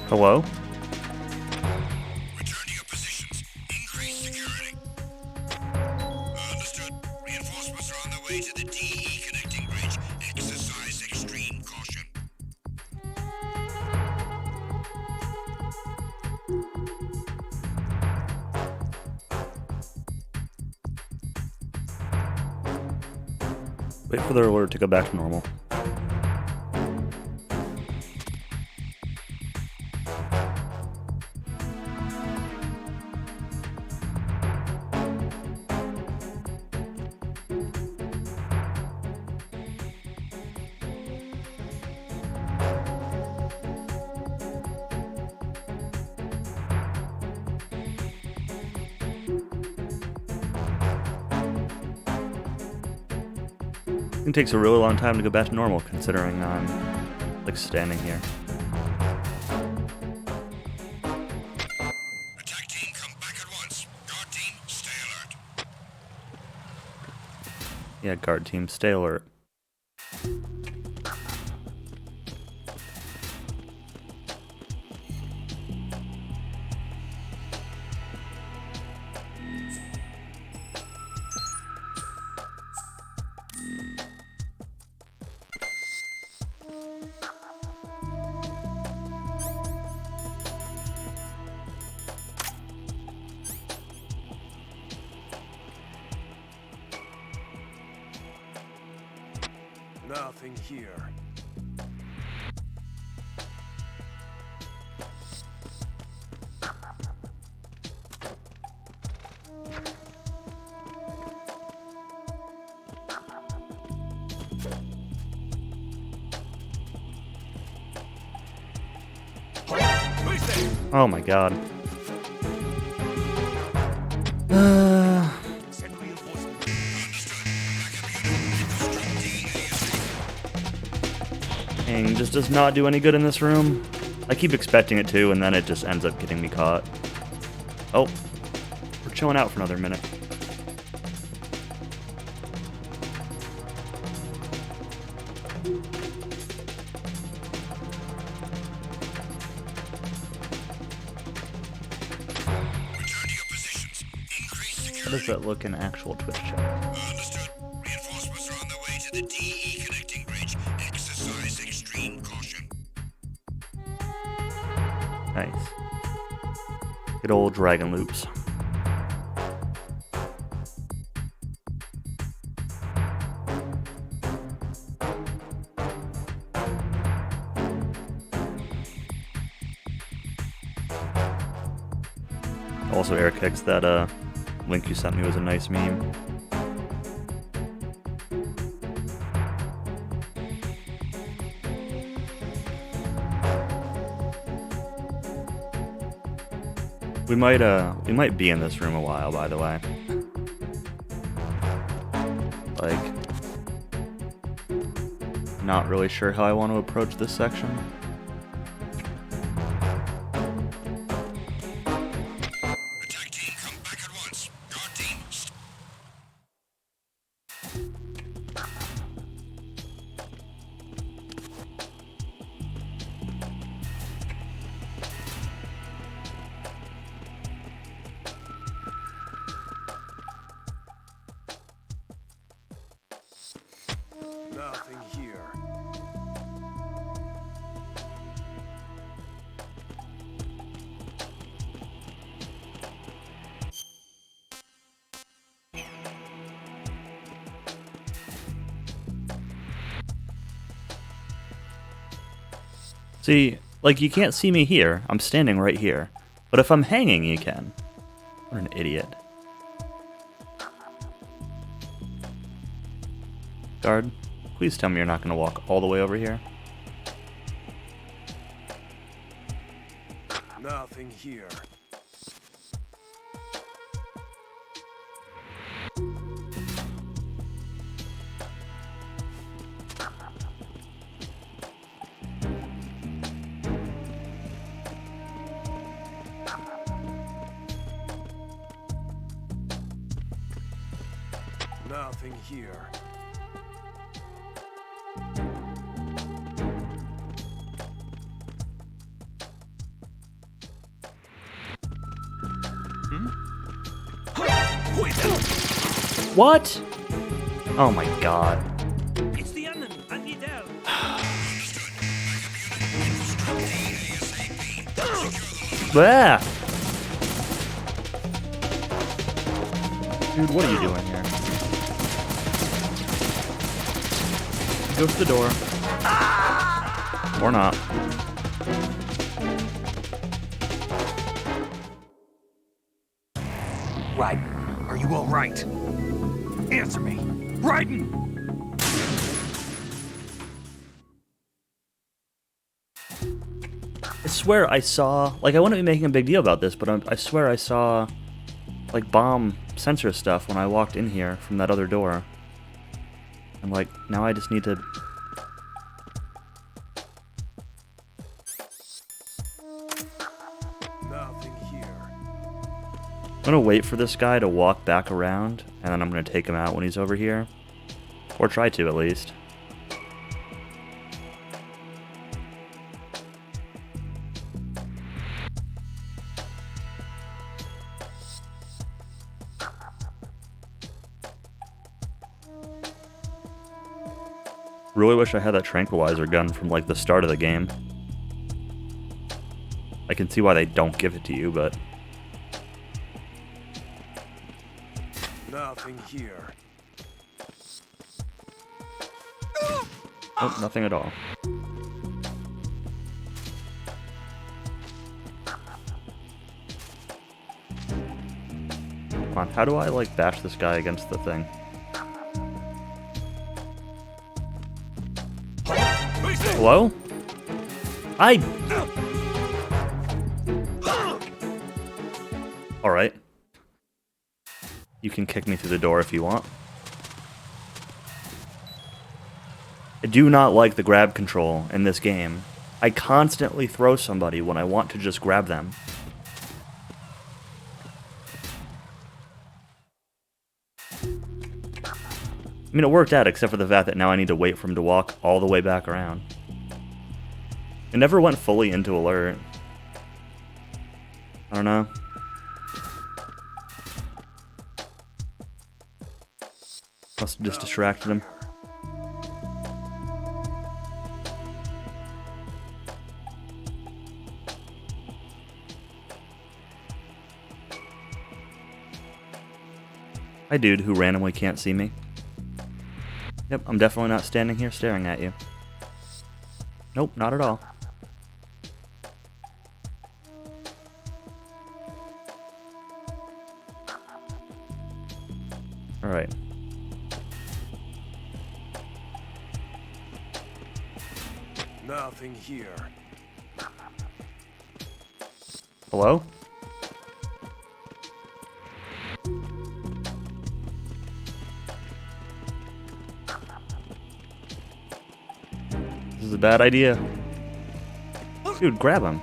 S1: Hello?
S8: Return to your positions. Increase security. Understood. Reinforcements are on their way to the DE connecting bridge. Exercise extreme caution.
S1: Wait for the alert to go back to normal. It takes a really long time to go back to normal, considering I'm, like, standing here.
S8: Attack team, come back at once. Guard team, stay alert.
S1: Yeah, guard team, stay alert.
S8: Nothing here.
S1: Oh my god. Dang, just does not do any good in this room. I keep expecting it to, and then it just ends up getting me caught. Oh, we're chilling out for another minute.
S8: Return to your positions. Increase security.
S1: How does that look in actual Twitch chat?
S8: Understood. Reinforcements are on their way to the DE connecting bridge. Exercise extreme caution.
S1: Nice. Good old dragon loops. Also, Eric Hicks, that link you sent me was a nice meme. We might be in this room a while, by the way. Like, not really sure how I want to approach this section.
S8: Attack team, come back at once. Guard team, nothing here.
S1: See, like, you can't see me here. I'm standing right here. But if I'm hanging, you can. What an idiot. Guard, please tell me you're not going to walk all the way over here.
S9: Nothing here. Nothing here.
S1: What? Oh my god.
S9: It's the enemy. I need help.
S1: Blah! Dude, what are you doing here? Go to the door. Or not.
S4: Raiden, are you all right? Answer me. Raiden!
S1: I swear I saw... Like, I wouldn't be making a big deal about this, but I swear I saw, like, bomb sensor stuff when I walked in here from that other door. And, like, now I just need to...
S9: Nothing here.
S1: I'm gonna wait for this guy to walk back around, and then I'm gonna take him out when he's over here. Or try to, at least. Really wish I had that tranquilizer gun from, like, the start of the game. I can see why they don't give it to you, but...
S9: Nothing here.
S1: Oh, nothing at all. Come on, how do I, like, bash this guy against the thing? Hello? Alright. You can kick me through the door if you want. I do not like the grab control in this game. I constantly throw somebody when I want to just grab them. I mean, it worked out, except for the fact that now I need to wait for him to walk all the way back around. It never went fully into alert. I don't know. Must have just distracted him. Hi, dude who randomly can't see me. Yep, I'm definitely not standing here staring at you. Nope, not at all. Alright.
S9: Nothing here.
S1: Hello? This is a bad idea. Dude, grab him.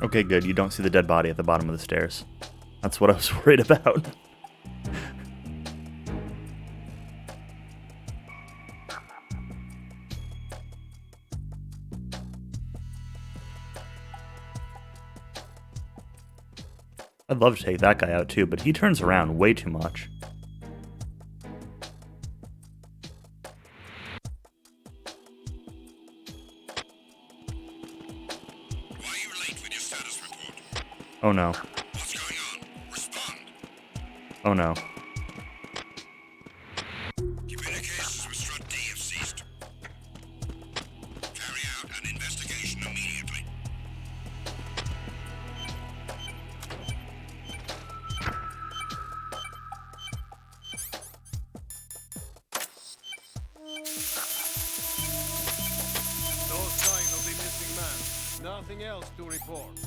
S1: Okay, good. You don't see the dead body at the bottom of the stairs. That's what I was worried about. I'd love to take that guy out too, but he turns around way too much.
S8: Why are you late with your status report?
S1: Oh no.
S8: What's going on? Respond.
S1: Oh no.
S8: Communications with Strut D have ceased. Carry out an investigation immediately.
S9: Nothing else to report.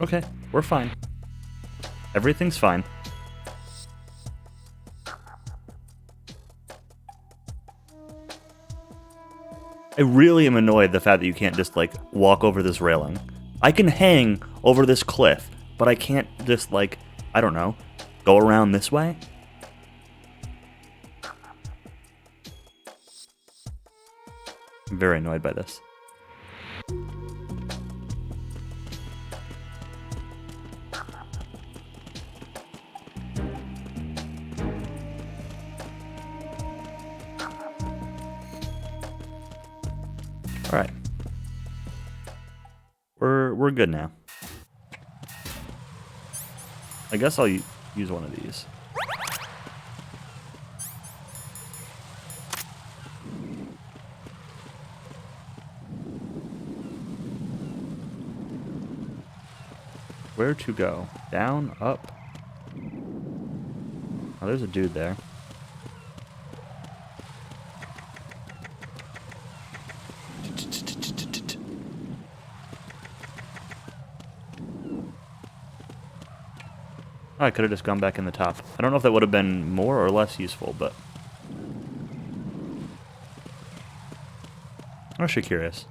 S1: Okay, we're fine. Everything's fine. I really am annoyed the fact that you can't just, like, walk over this railing. I can hang over this cliff, but I can't just, like, I don't know, go around this way? I'm very annoyed by this. All right. We're good now. I guess I'll use one of these. Where to go? Down, up. Oh, there's a dude there. Oh, I could have just gone back in the top. I don't know if that would have been more or less useful, but I'm actually curious.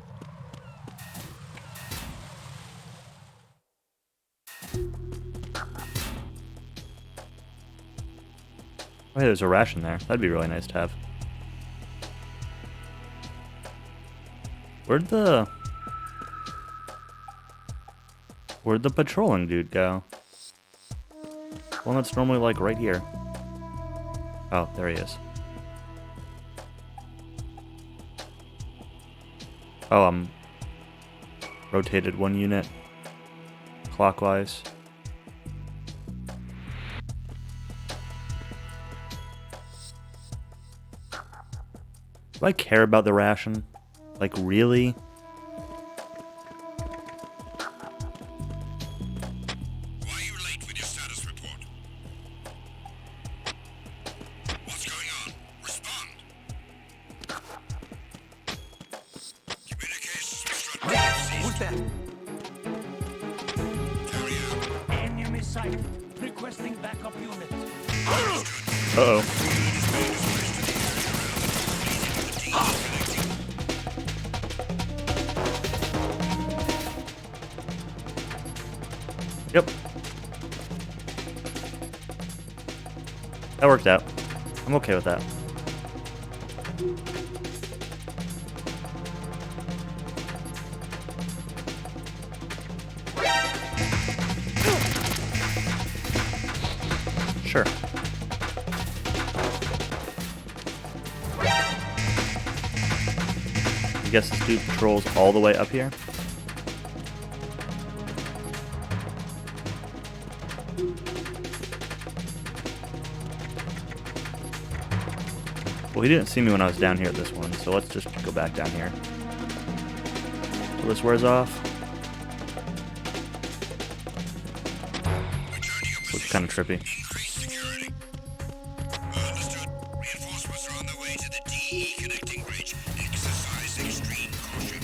S1: Oh, hey, there's a ration there. That'd be really nice to have. Where'd the patrolling dude go? One that's normally, like, right here. Oh, there he is. Oh, rotated one unit clockwise. Do I care about the ration? Like, really?
S8: Why are you late with your status report? What's going on? Respond. Communications with
S2: Who's that?
S8: Carry out.
S9: Enemy sighted. Requesting backup unit.
S1: Uh-oh. Yep. That worked out. I'm okay with that. Sure. I guess this dude patrols all the way up here. Well, he didn't see me when I was down here at this one, so let's just go back down here. So this wears off. Looks kind of trippy.
S8: Increase security. Understood. Reinforcements are on their way to the DE connecting bridge. Exercise extreme caution.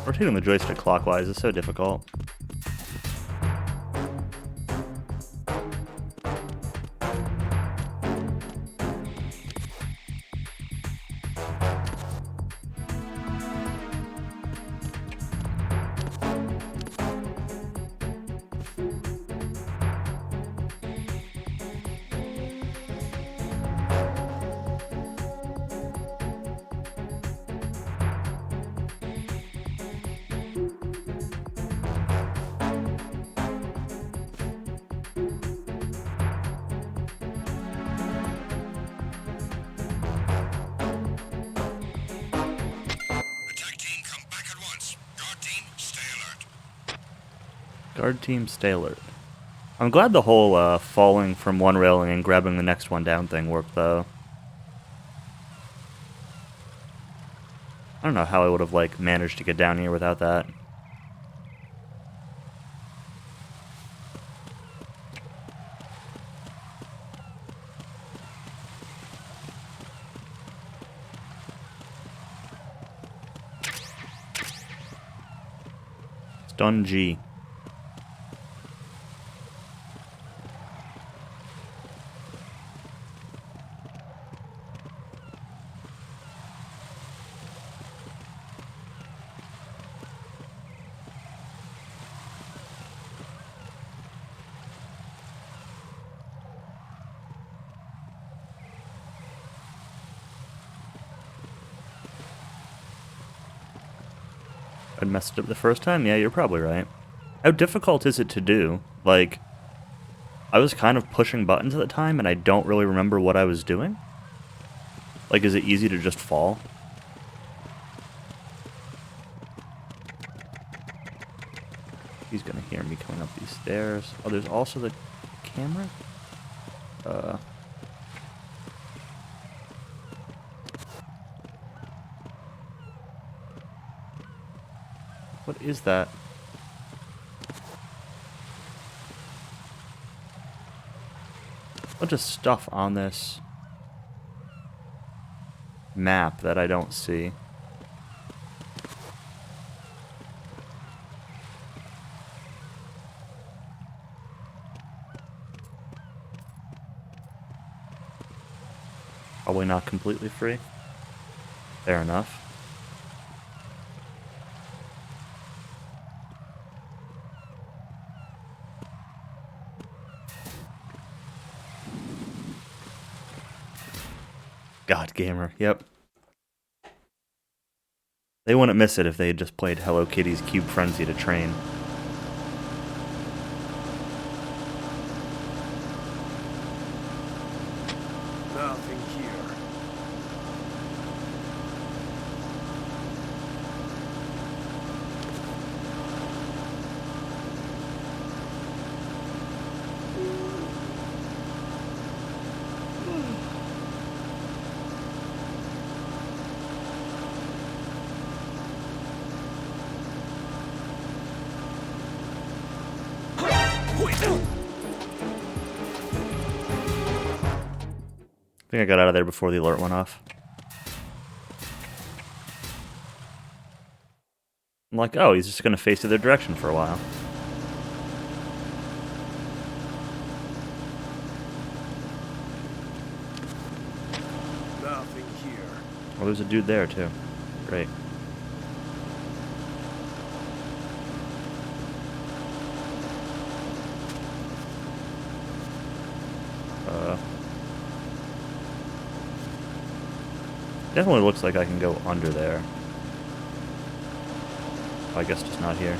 S1: Rotating the joystick clockwise is so difficult.
S8: Attack team, come back at once. Guard team, stay alert.
S1: Guard team, stay alert. I'm glad the whole falling from one railing and grabbing the next one down thing worked, though. I don't know how I would have, like, managed to get down here without that. Stun G. I messed up the first time? Yeah, you're probably right. How difficult is it to do? Like, I was kind of pushing buttons at the time, and I don't really remember what I was doing. Like, is it easy to just fall? He's gonna hear me coming up these stairs. Oh, there's also the camera? What is that? Bunch of stuff on this map that I don't see. Probably not completely free. Fair enough. God, gamer. Yep. They wouldn't miss it if they had just played Hello Kitty's Cube Frenzy to train.
S9: Nothing here.
S1: I think I got out of there before the alert went off. I'm like, oh, he's just gonna face the other direction for a while.
S9: Nothing here.
S1: Oh, there's a dude there too. Great. Definitely looks like I can go under there. I guess just not here.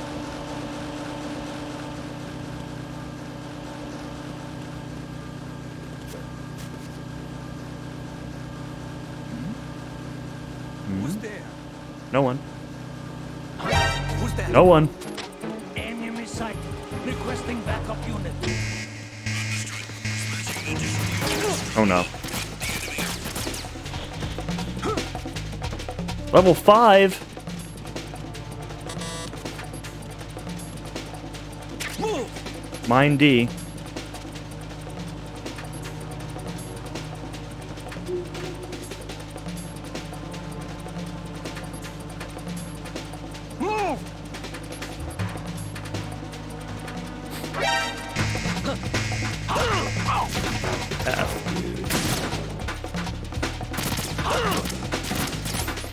S9: Who's there?
S1: No one.
S9: Who's that?
S1: No one.
S9: Enemy sighted. Requesting backup unit.
S1: Oh no. Level 5?
S9: Move!
S1: Mine D.
S9: Move!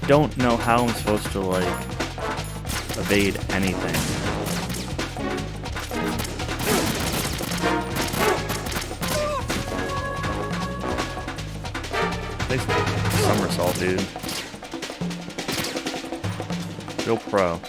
S1: Don't know how I'm supposed to, like, evade anything. Nice somersault, dude. Real pro.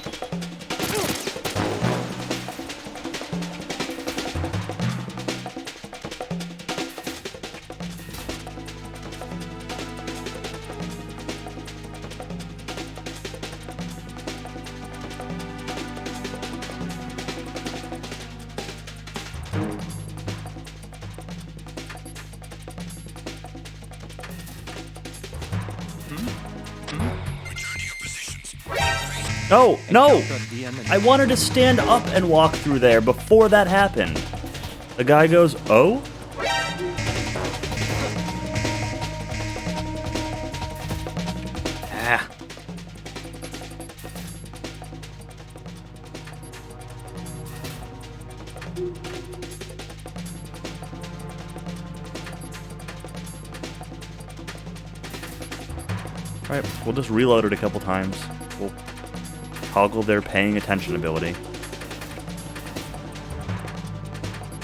S1: No, no! I wanted to stand up and walk through there before that happened. The guy goes, oh? Ah. Alright, we'll just reload it a couple times. We'll toggle their paying attention ability.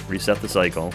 S1: Reset the cycle.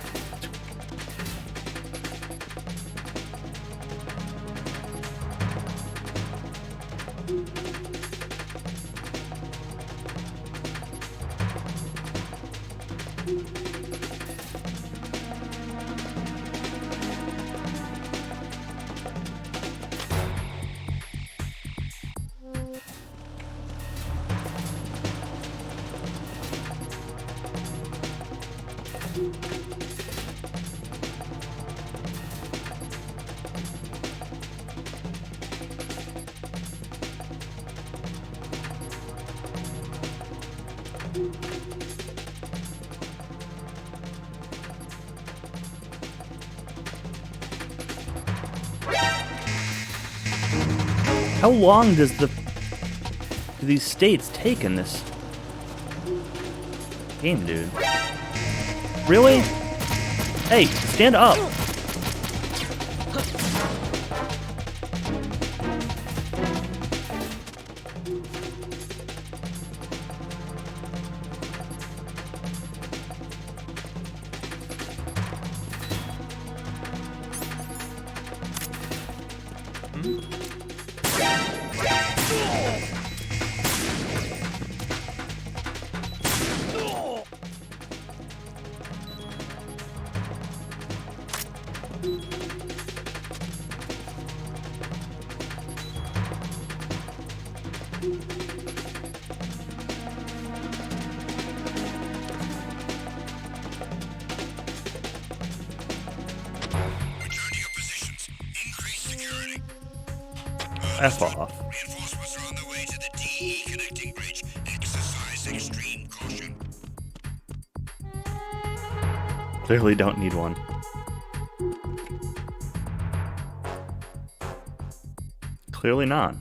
S1: How long do these states take in this game, dude? Really? Hey, stand up!
S8: Return to your positions. Increase security.
S1: F off.
S8: Reinforcements are on their way to the DE connecting bridge. Exercise extreme caution.
S1: Clearly don't need one. Clearly not.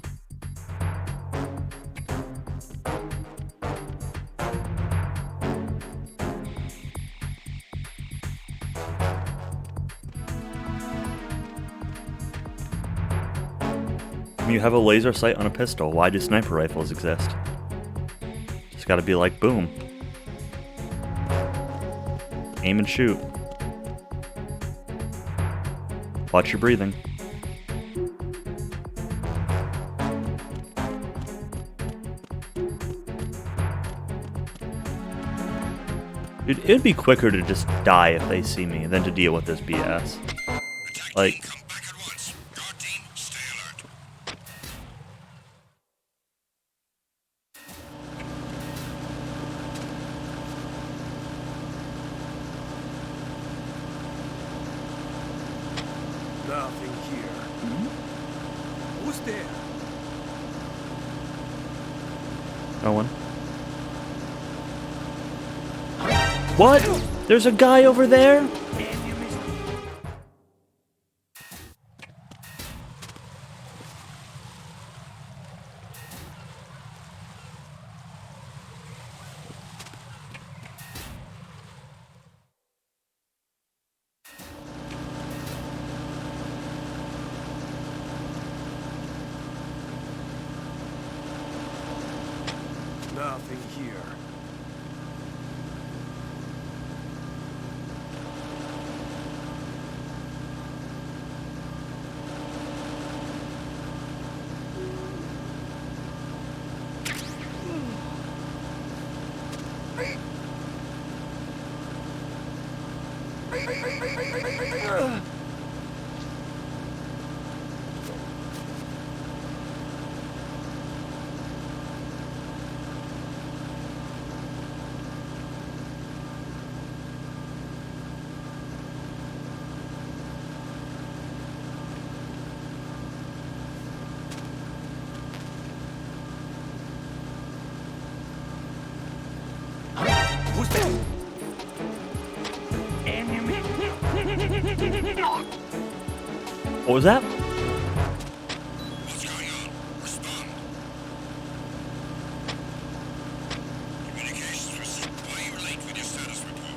S1: You have a laser sight on a pistol. Why do sniper rifles exist? Just gotta be like, boom. Aim and shoot. Watch your breathing. Dude, it'd be quicker to just die if they see me than to deal with this BS. Like,
S8: Come back at once. Guard team, stay alert.
S9: Nothing here. Who's there?
S1: no one. What? There's a guy over there?
S9: Nothing here. Who's there? Enemy.
S1: What was that?
S8: What's going on? Respond. Communications received. Why are you late with your status report?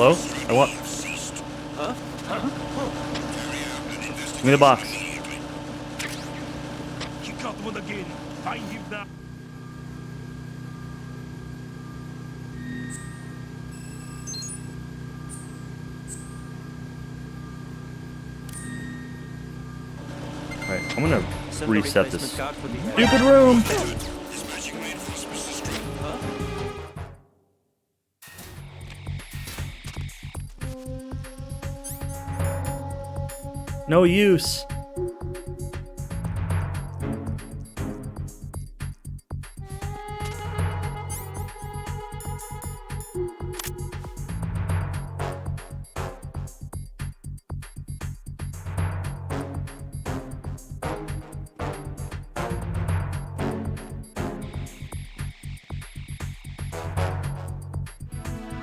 S1: Hello? I want... Give me the box.
S9: He got one again. Find him now.
S1: Alright, I'm gonna
S2: Send a
S1: reset this
S2: replacement card for the
S1: stupid room.
S8: Dispatching reinforcements to street.
S1: No use.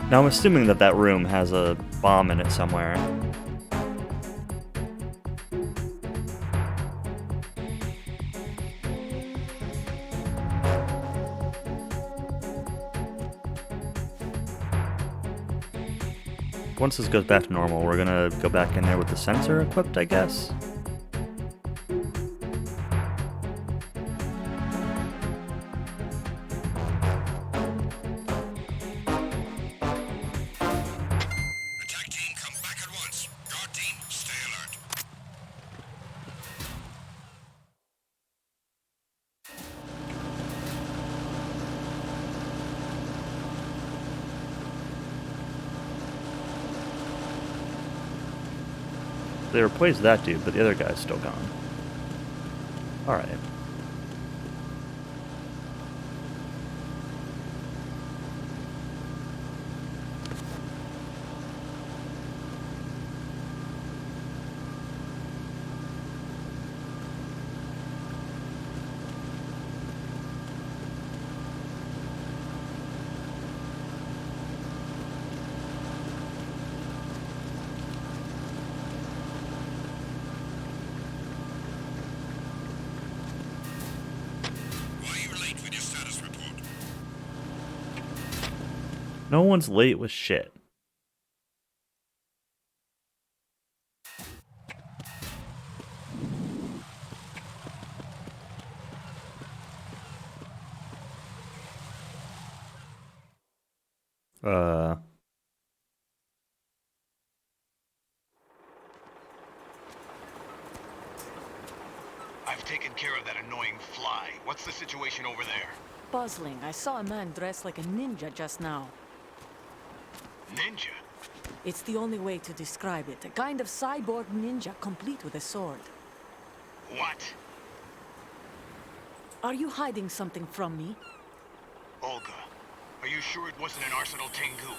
S1: Now I'm assuming that that room has a bomb in it somewhere. Once this goes back to normal, we're gonna go back in there with the sensor equipped, I guess.
S8: Attack team, come back at once. Guard team, stay alert.
S1: They replaced that dude, but the other guy's still gone. Alright.
S8: Why are you late with your status report?
S1: No one's late with shit.
S8: I've taken care of that annoying fly. What's the situation over there?
S3: Puzzling. I saw a man dressed like a ninja just now.
S8: Ninja?
S3: It's the only way to describe it. A kind of cyborg ninja complete with a sword.
S8: What?
S3: Are you hiding something from me?
S8: Olga, are you sure it wasn't an Arsenal Tengu?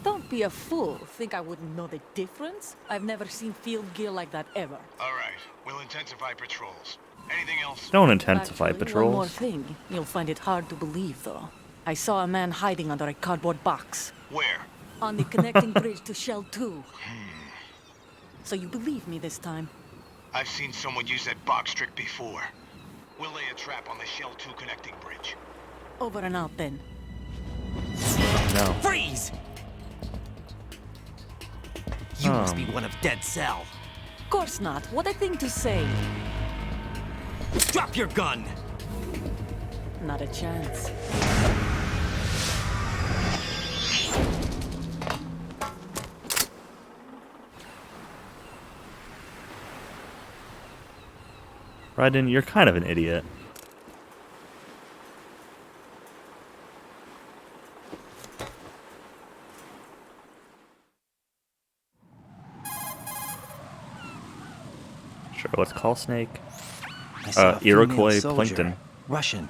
S3: Don't be a fool. Think I wouldn't know the difference? I've never seen field gear like that ever.
S8: All right, we'll intensify patrols. Anything else?
S1: Don't intensify
S3: Actually, one more
S1: patrols.
S3: thing. You'll find it hard to believe, though. I saw a man hiding under a cardboard box.
S8: Where?
S3: On the connecting bridge to Shell 2. So you believe me this time?
S8: I've seen someone use that box trick before. We'll lay a trap on the Shell 2 connecting bridge.
S3: Over and out, then.
S1: No.
S2: Freeze! You must be one of Dead Cell.
S3: Of course not. What a thing to say.
S2: Drop your gun!
S3: Not a chance.
S1: Raiden, you're kind of an idiot. Sure, let's call Snake.
S4: I saw a female
S1: Iroquois
S4: soldier.
S1: Plankton.
S4: Russian.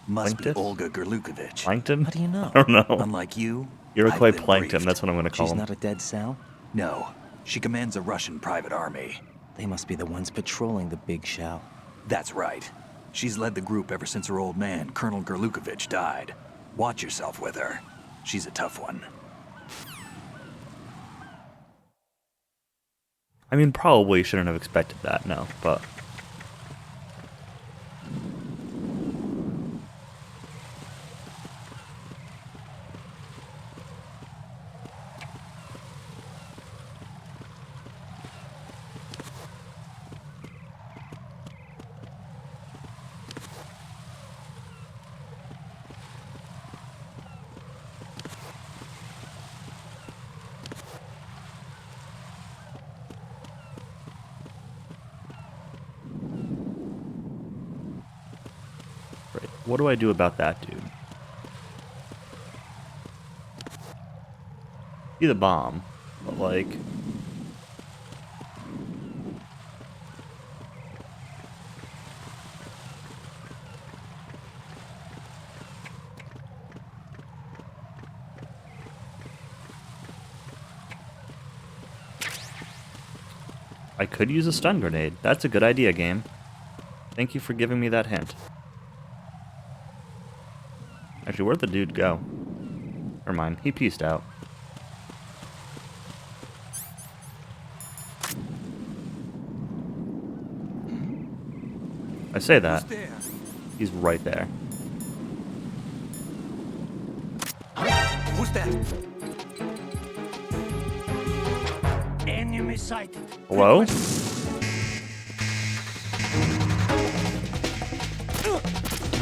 S4: Must be
S1: Plankton?
S4: Olga Gerlukovich.
S1: Plankton?
S2: How do you know?
S1: I don't know.
S4: Unlike you,
S1: Iroquois
S4: I've been
S1: Plankton,
S4: briefed.
S1: that's what I'm gonna call
S2: She's
S1: him.
S2: not a Dead Cell?
S4: No, she commands a Russian private army.
S2: They must be the ones patrolling the big shell.
S4: That's right. She's led the group ever since her old man, Colonel Gerlukovich, died. Watch yourself with her. She's a tough one.
S1: I mean, probably shouldn't have expected that, no, but... What do I do about that dude? See the bomb, but like... I could use a stun grenade. That's a good idea, game. Thank you for giving me that hint. Actually, where'd the dude go? Never mind, he peaced out. I say that. He's right there.
S9: Who's that? Enemy sighted.
S1: Hello?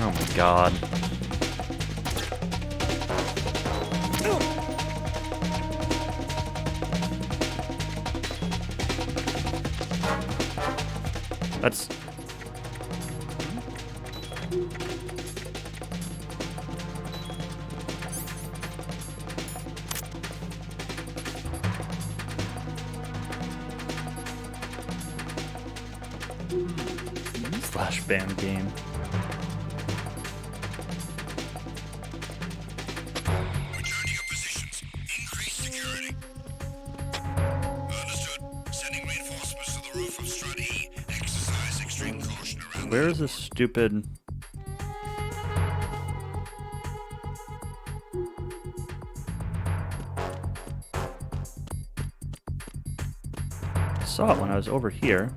S1: Oh my god. That's... Flash band game.
S8: Return to your positions. Increase security. Understood. Sending reinforcements to the roof of Strut E. Exercise extreme caution around
S1: Where is this stupid... I saw it when I was over here.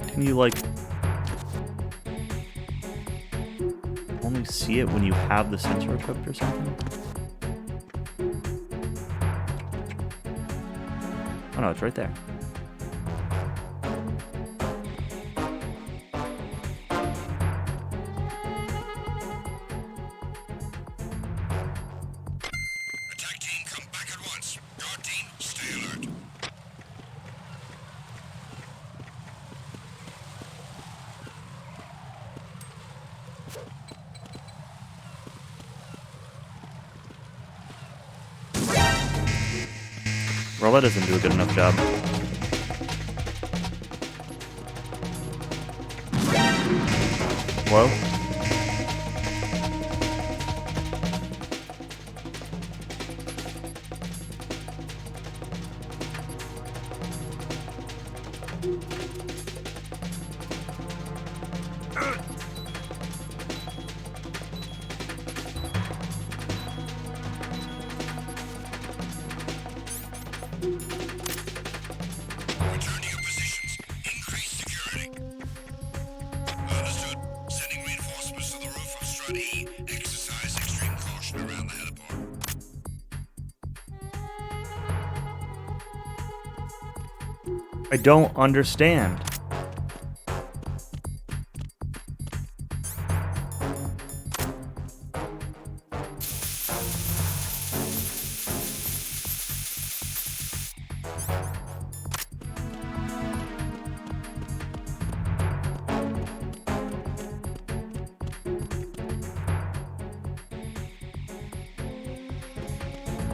S1: Can you, like, only see it when you have the sensor equipped or something? Oh no, it's right there.
S8: Attack team, come back at once. Guard team, stay alert.
S1: Well, that doesn't do a good enough job. Whoa.
S8: Return to your positions. Increase security. Understood. Sending reinforcements to the roof of Strut E. Exercise extreme caution around the heliport.
S1: I don't understand.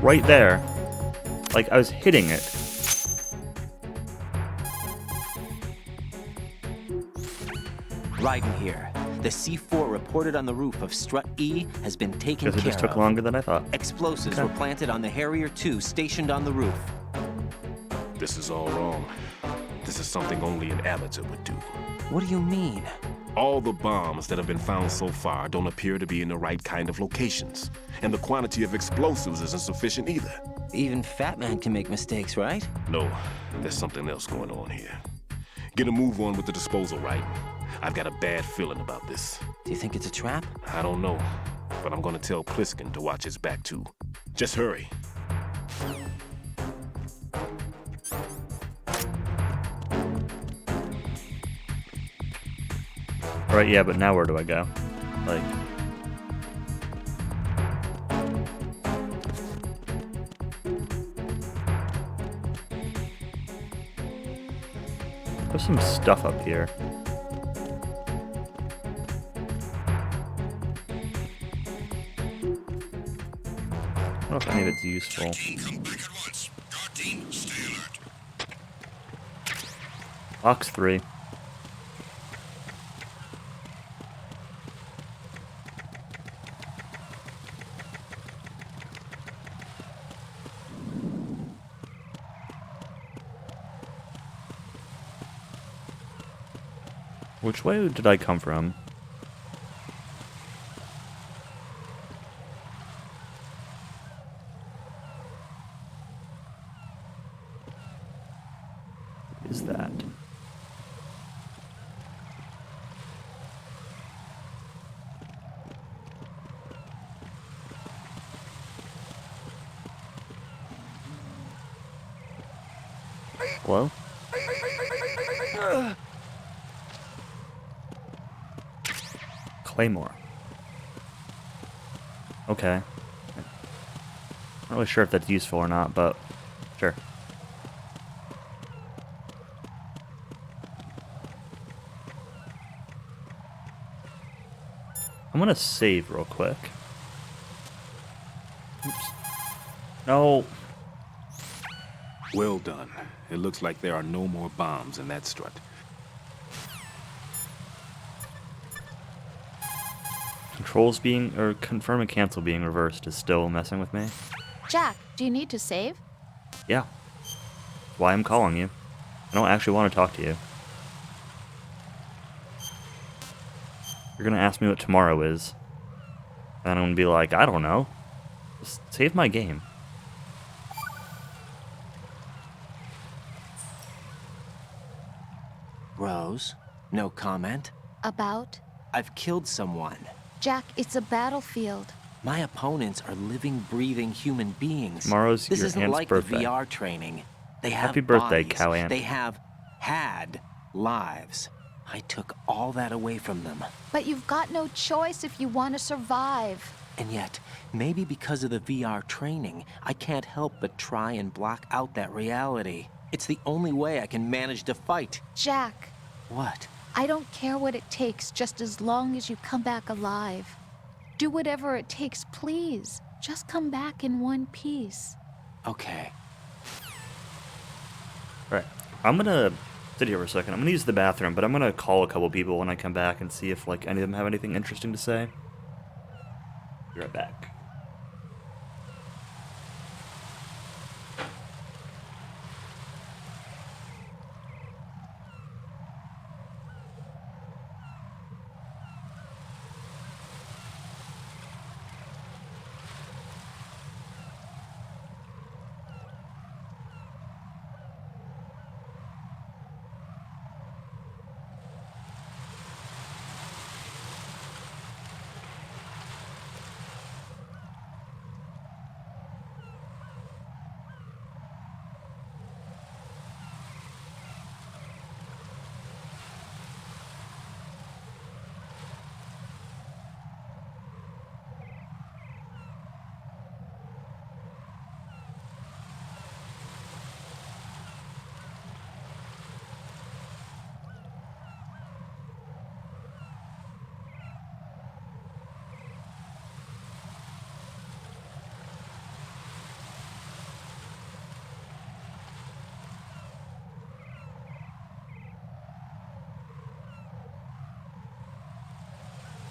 S1: Right there. Like, I was hitting it.
S2: Raiden here. The C4 reported on the roof of Strut E has been taken
S1: Guess it
S2: care
S1: just took
S2: of.
S1: longer than I thought.
S2: Explosives
S1: Okay.
S2: were planted on the Harrier 2 stationed on the roof.
S7: This is all wrong. This is something only an amateur would do.
S2: What do you mean?
S7: All the bombs that have been found so far don't appear to be in the right kind of locations. And the quantity of explosives isn't sufficient either.
S2: Even Fat Man can make mistakes, right?
S7: No, there's something else going on here. Get a move on with the disposal, right? I've got a bad feeling about this.
S2: Do you think it's a trap?
S7: I don't know, but I'm gonna tell Pliskin to watch his back too. Just hurry.
S1: Right, yeah, but now where do I go? Like... There's some stuff up here. I don't know if any of it's useful.
S8: Come back at once. Guard team, stay alert.
S1: Box 3. Which way did I come from? Is that? Hello? Claymore. Okay. Not really sure if that's useful or not, but sure. I'm gonna save real quick. Oops. No.
S7: Well done. It looks like there are no more bombs in that strut.
S1: Controls being, or confirm and cancel being reversed is still messing with me.
S6: Jack, do you need to save?
S1: Yeah. Why I'm calling you. I don't actually want to talk to you. You're gonna ask me what tomorrow is. And I'm gonna be like, I don't know. Just save my game.
S2: Rose, no comment?
S6: About?
S2: I've killed someone.
S6: Jack, it's a battlefield.
S2: My opponents are living, breathing human beings.
S1: Tomorrow's
S2: This
S1: your
S2: isn't
S1: aunt's
S2: like
S1: birthday.
S2: the VR training. They have
S1: Happy birthday,
S2: bodies.
S1: cow aunt.
S2: They have had lives. I took all that away from them.
S6: But you've got no choice if you want to survive.
S2: And yet, maybe because of the VR training, I can't help but try and block out that reality. It's the only way I can manage to fight.
S6: Jack,
S2: What?
S6: I don't care what it takes, just as long as you come back alive. Do whatever it takes, please. Just come back in one piece.
S2: Okay.
S1: Alright. I'm gonna sit here for a second. I'm gonna use the bathroom, but I'm gonna call a couple people when I come back and see if like any of them have anything interesting to say. Be right back.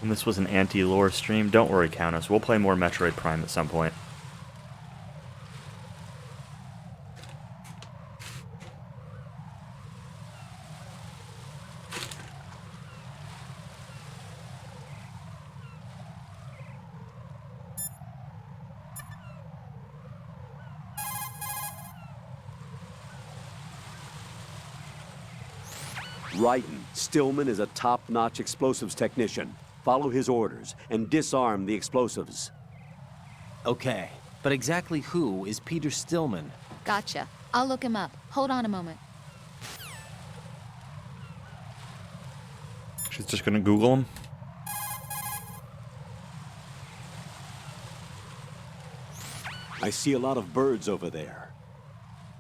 S1: And this was an anti-lore stream. Don't worry, Countess. We'll play more Metroid Prime at some point.
S5: Ryden, Stillman is a top-notch explosives technician. Follow his orders and disarm the explosives.
S2: Okay. But exactly who is Peter Stillman?
S6: Gotcha. I'll look him up. Hold on a moment.
S1: She's just gonna Google him.
S5: I see a lot of birds over there.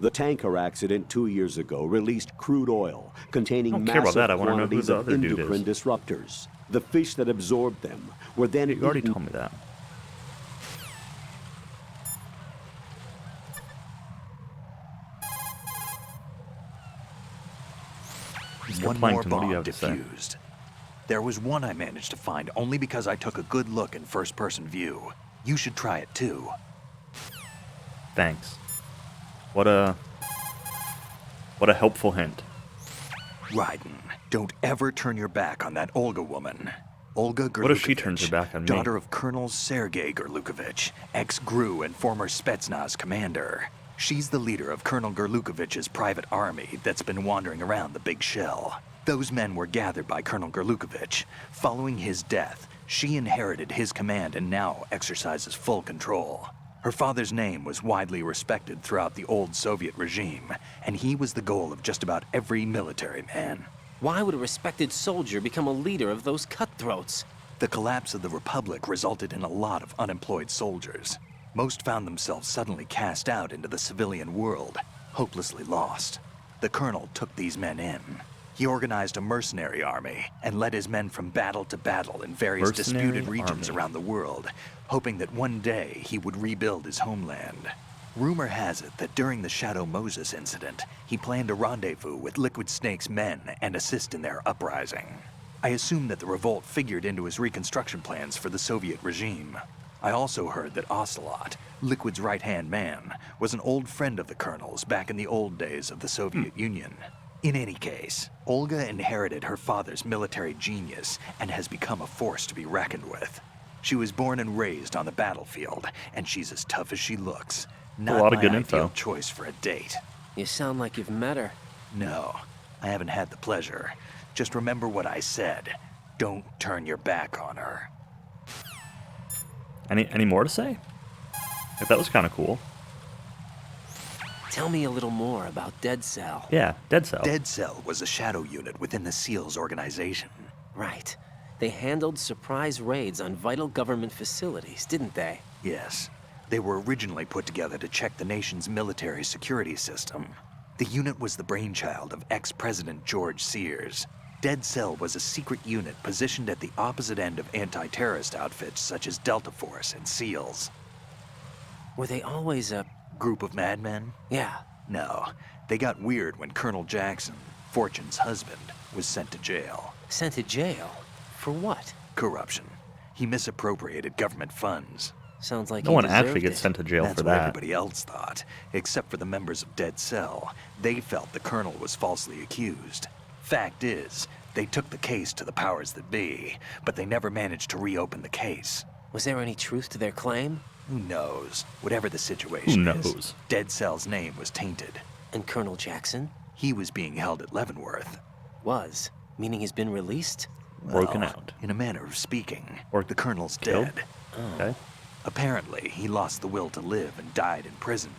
S5: The tanker accident 2 years ago released crude oil containing
S1: I don't care about
S5: massive
S1: that. I wanna know who
S5: quantities
S1: the
S5: of
S1: other dude
S5: endocrine
S1: is.
S5: disruptors. The fish that absorbed them were then
S1: You already
S5: eaten.
S1: told me that. Mr.
S4: One more
S1: Plankton, what do you
S4: bomb
S1: have to say?
S4: defused. There was one I managed to find only because I took a good look in first-person view. You should try it too.
S1: Thanks. What a helpful hint.
S4: Raiden, don't ever turn your back on that Olga woman. Olga Gerlukovich,
S1: What if she turns her back on me?
S4: daughter of Colonel Sergei Gerlukovich, ex-GRU and former Spetsnaz commander. She's the leader of Colonel Gerlukovich's private army that's been wandering around the Big Shell. Those men were gathered by Colonel Gerlukovich. Following his death, she inherited his command and now exercises full control. Her father's name was widely respected throughout the old Soviet regime, and he was the goal of just about every military man.
S2: Why would a respected soldier become a leader of those cutthroats?
S4: The collapse of the Republic resulted in a lot of unemployed soldiers. Most found themselves suddenly cast out into the civilian world, hopelessly lost. The colonel took these men in. He organized a mercenary army and led his men from battle to battle in various
S1: Mercenary
S4: disputed regions
S1: army.
S4: around the world, hoping that one day he would rebuild his homeland. Rumor has it that during the Shadow Moses incident, he planned a rendezvous with Liquid Snake's men and assist in their uprising. I assume that the revolt figured into his reconstruction plans for the Soviet regime. I also heard that Ocelot, Liquid's right-hand man, was an old friend of the colonel's back in the old days of the Soviet Union. In any case, Olga inherited her father's military genius and has become a force to be reckoned with. She was born and raised on the battlefield, and she's as tough as she looks. Not
S1: lot of
S4: my
S1: good
S4: ideal
S1: info.
S4: choice for a date.
S2: You sound like you've met her.
S4: No, I haven't had the pleasure. Just remember what I said. Don't turn your back on her.
S1: Any more to say? Like, that was kind of cool.
S2: Tell me a little more about Dead Cell.
S1: Yeah, Dead Cell.
S4: Dead Cell was a shadow unit within the SEALs organization.
S2: Right. They handled surprise raids on vital government facilities, didn't they?
S4: Yes. They were originally put together to check the nation's military security system. The unit was the brainchild of ex-President George Sears. Dead Cell was a secret unit positioned at the opposite end of anti-terrorist outfits such as Delta Force and SEALs.
S2: Were they always a...
S4: Group of madmen?
S2: Yeah.
S4: No. They got weird when Colonel Jackson, Fortune's husband, was sent to jail.
S2: Sent to jail? For what?
S4: Corruption. He misappropriated government funds.
S2: Sounds like
S1: No
S2: he
S1: one actually
S2: deserved
S1: gets
S2: it.
S1: sent to jail
S4: That's
S1: for
S4: what
S1: that.
S4: everybody else thought, except for the members of Dead Cell. They felt the colonel was falsely accused. Fact is, they took the case to the powers that be, but they never managed to reopen the case.
S2: Was there any truth to their claim?
S4: Who knows? Whatever the situation
S1: Who
S4: is,
S1: knows?
S4: Dead Cell's name was tainted.
S2: And Colonel Jackson?
S4: He was being held at Leavenworth.
S2: Was. Meaning he's been released?
S1: Broken
S4: Well,
S1: out.
S4: In a manner of speaking.
S1: Or
S4: the colonel's
S1: killed?
S4: dead.
S1: Okay.
S4: Apparently, he lost the will to live and died in prison.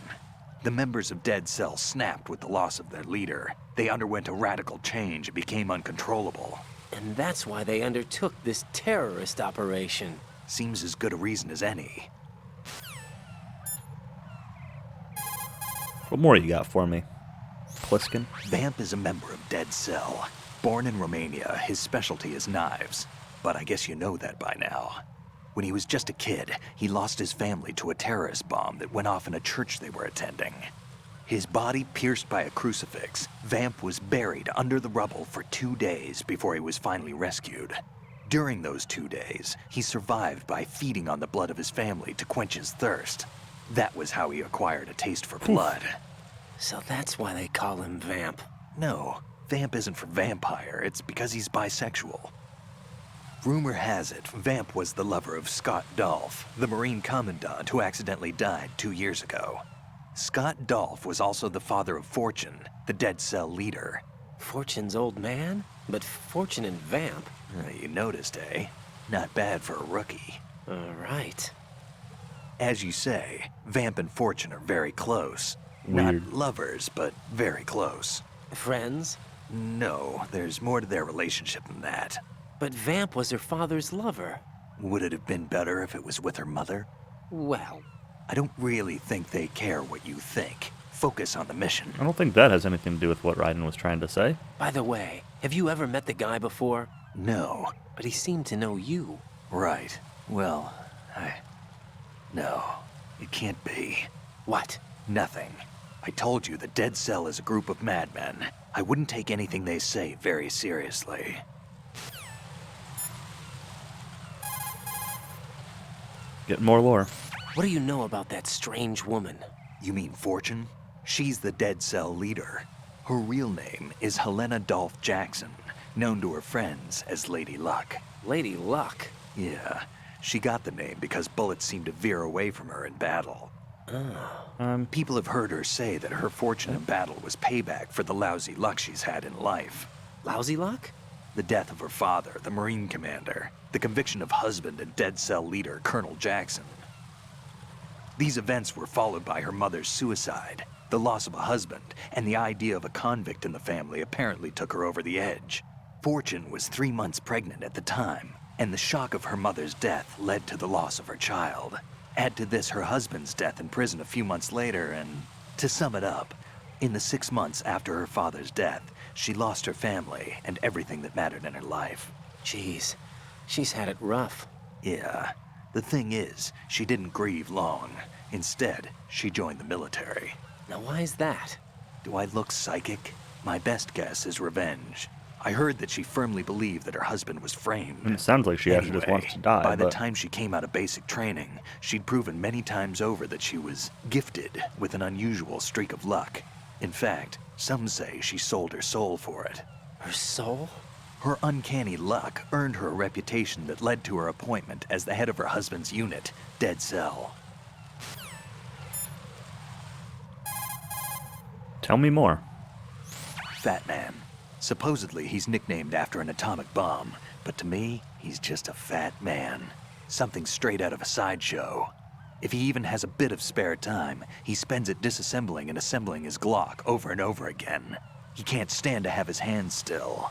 S4: The members of Dead Cell snapped with the loss of their leader. They underwent a radical change and became uncontrollable.
S2: And that's why they undertook this terrorist operation.
S4: Seems as good a reason as any.
S1: What more you got for me, Pliskin?
S4: Vamp is a member of Dead Cell. Born in Romania, his specialty is knives. But I guess you know that by now. When he was just a kid, he lost his family to a terrorist bomb that went off in a church they were attending. His body pierced by a crucifix, Vamp was buried under the rubble for 2 days before he was finally rescued. During those 2 days, he survived by feeding on the blood of his family to quench his thirst. That was how he acquired a taste for blood.
S2: So that's why they call him Vamp.
S4: No, Vamp isn't for vampire, it's because he's bisexual. Rumor has it, Vamp was the lover of Scott Dolph, the Marine Commandant who accidentally died 2 years ago. Scott Dolph was also the father of Fortune, the Dead Cell leader.
S2: Fortune's old man? But Fortune and Vamp?
S4: You noticed, eh? Not bad for a rookie.
S2: All right.
S4: As you say, Vamp and Fortune are very close.
S1: Weird.
S4: Not lovers, but very close.
S2: Friends?
S4: No, there's more to their relationship than that.
S2: But Vamp was her father's lover.
S4: Would it have been better if it was with her mother?
S2: Well,
S4: I don't really think they care what you think. Focus on the mission.
S1: I don't think that has anything to do with what Raiden was trying to say.
S2: by the way, have you ever met the guy before?
S4: No.
S2: But he seemed to know you.
S4: Right. Well, No, it can't be.
S2: What?
S4: Nothing. I told you the Dead Cell is a group of madmen. I wouldn't take anything they say very seriously.
S1: Getting more lore.
S2: What do you know about that strange woman?
S4: You mean Fortune? She's the Dead Cell leader. Her real name is Helena Dolph Jackson, known to her friends as Lady Luck.
S2: Lady Luck?
S4: Yeah, she got the name because bullets seemed to veer away from her in battle. People have heard her say that her fortune in battle was payback for the lousy luck she's had in life.
S2: Lousy Luck?
S4: The death of her father, the Marine commander, the conviction of husband and Dead Cell leader Colonel Jackson. These events were followed by her mother's suicide, the loss of a husband, and the idea of a convict in the family apparently took her over the edge. Fortune was 3 months pregnant at the time, and the shock of her mother's death led to the loss of her child. Add to this her husband's death in prison a few months later, and to sum it up, in the 6 months after her father's death, she lost her family and everything that mattered in her life.
S2: Jeez, she's had it rough.
S4: Yeah. The thing is, she didn't grieve long. Instead, she joined the military.
S2: Now why is that?
S4: Do I look psychic? My best guess is revenge. I heard that she firmly believed that her husband was framed.
S1: And it sounds like she actually just wants to die.
S4: By the
S1: but
S4: time she came out of basic training, she'd proven many times over that she was gifted with an unusual streak of luck. In fact, some say she sold her soul for it.
S2: Her soul?
S4: Her uncanny luck earned her a reputation that led to her appointment as the head of her husband's unit, Dead Cell.
S1: Tell me more.
S4: Fat Man. Supposedly, he's nicknamed after an atomic bomb, but to me, he's just a fat man. Something straight out of a sideshow. If he even has a bit of spare time, he spends it disassembling and assembling his Glock over and over again. He can't stand to have his hands still.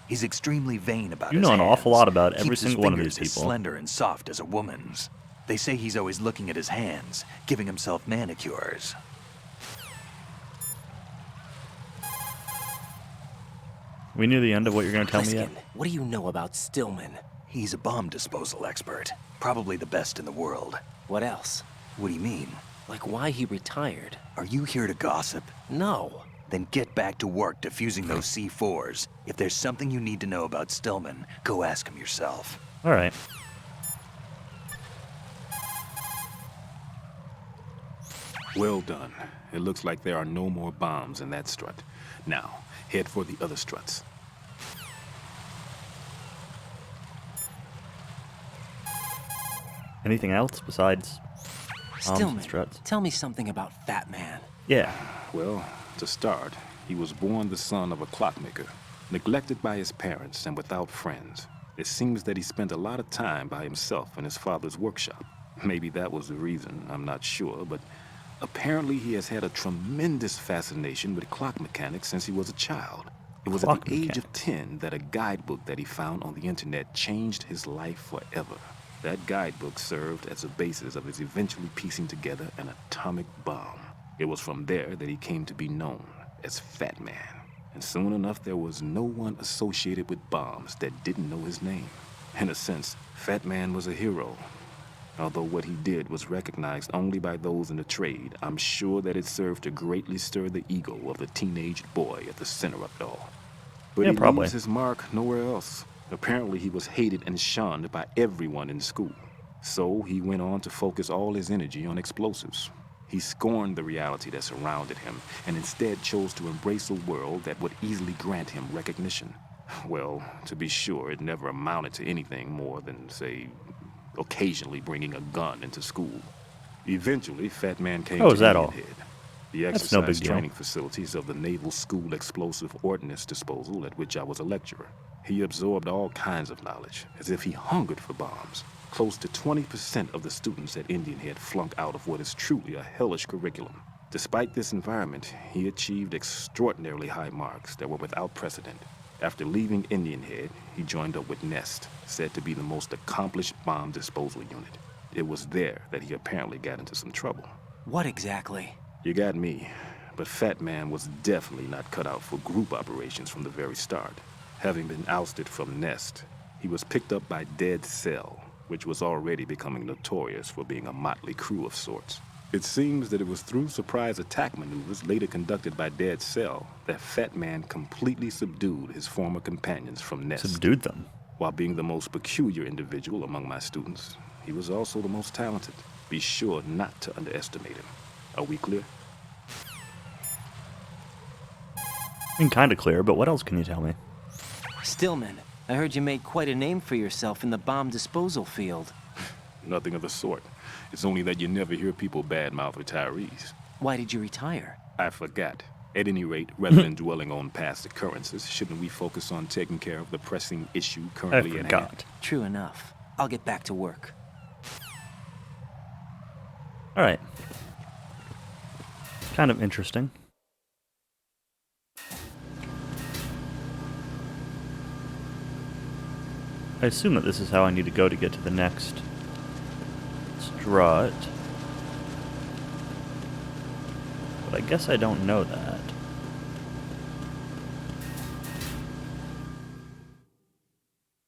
S4: He's extremely vain about
S1: You
S4: his
S1: know an
S4: hands.
S1: awful lot about every
S4: Keeps his
S1: single one of
S4: fingers
S1: these
S4: as
S1: people.
S4: slender and soft as a woman's. They say he's always looking at his hands, giving himself manicures.
S1: We knew the end of what you're going to tell me yet.
S2: Pliskin, what do you know about Stillman?
S4: He's a bomb disposal expert. Probably the best in the world.
S2: What else?
S4: What do you mean?
S2: Like why he retired?
S4: Are you here to gossip?
S2: No.
S4: Then get back to work defusing those C4s. If there's something you need to know about Stillman, go ask him yourself.
S1: All right.
S7: Well done. It looks like there are no more bombs in that strut. Now, head for the other struts.
S1: Anything else besides
S2: Stillman,
S1: struts?
S2: tell me something about Fat Man.
S1: Yeah.
S7: Well, to start, he was born the son of a clockmaker, neglected by his parents and without friends. It seems that he spent a lot of time by himself in his father's workshop. Maybe that was the reason, I'm not sure, but apparently he has had a tremendous fascination with clock mechanics since he was a child. It was at the age of 10 that a guidebook that he found on the internet changed his life forever. That guidebook served as a basis of his eventually piecing together an atomic bomb. It was from there that he came to be known as Fat Man. And soon enough, there was no one associated with bombs that didn't know his name. In a sense, Fat Man was a hero. Although what he did was recognized only by those in the trade, I'm sure that it served to greatly stir the ego of the teenage boy at the center of it all. But
S1: Yeah,
S7: he
S1: probably.
S7: leaves his mark nowhere else. Apparently, he was hated and shunned by everyone in school. So he went on to focus all his energy on explosives. He scorned the reality that surrounded him and instead chose to embrace a world that would easily grant him recognition. Well, to be sure, it never amounted to anything more than, say, occasionally bringing a gun into school. Eventually, Fat Man came
S1: Oh,
S7: to
S1: is that
S7: Indian
S1: all?
S7: Head, the
S1: That's no big
S7: exercise
S1: deal.
S7: training facilities of the Naval School Explosive Ordnance Disposal, at which I was a lecturer. He absorbed all kinds of knowledge, as if he hungered for bombs. Close to 20% of the students at Indian Head flunk out of what is truly a hellish curriculum. Despite this environment, he achieved extraordinarily high marks that were without precedent. After leaving Indian Head, he joined up with Nest, said to be the most accomplished bomb disposal unit. It was there that he apparently got into some trouble.
S2: What exactly?
S7: You got me, but Fat Man was definitely not cut out for group operations from the very start. Having been ousted from Nest, he was picked up by Dead Cell, which was already becoming notorious for being a motley crew of sorts. It seems that it was through surprise attack maneuvers later conducted by Dead Cell that Fat Man completely subdued his former companions from Nest.
S1: Subdued them.
S7: While being the most peculiar individual among my students, he was also the most talented. Be sure not to underestimate him. Are we clear?
S1: I mean, kind of clear, but what else can you tell me?
S2: Stillman, I heard you made quite a name for yourself in the bomb disposal field.
S7: Nothing of the sort. It's only that you never hear people badmouth retirees.
S2: Why did you retire?
S7: I forgot. At any rate, rather than dwelling on past occurrences, shouldn't we focus on taking care of the pressing issue
S1: I
S7: currently at hand?
S1: forgot.
S2: True enough. I'll get back to work.
S1: Alright. Kind of interesting. I assume that this is how I need to go to get to the next strut. But I guess I don't know that.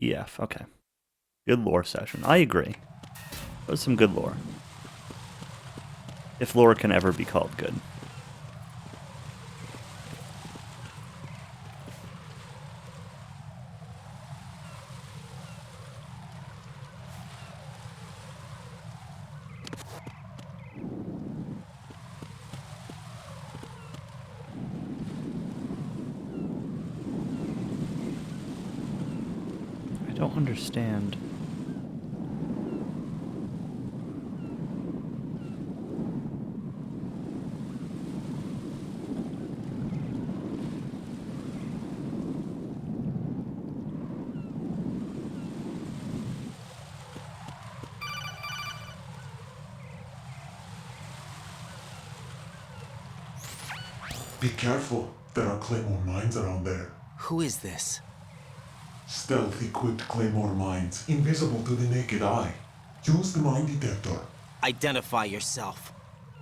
S1: EF, okay. Good lore session. I agree. That was some good lore. If lore can ever be called good. I don't understand.
S10: Be careful, there are Claymore mines around there.
S2: Who is this?
S10: Stealth equipped Claymore mines, invisible to the naked eye. Use the mine detector.
S2: Identify yourself.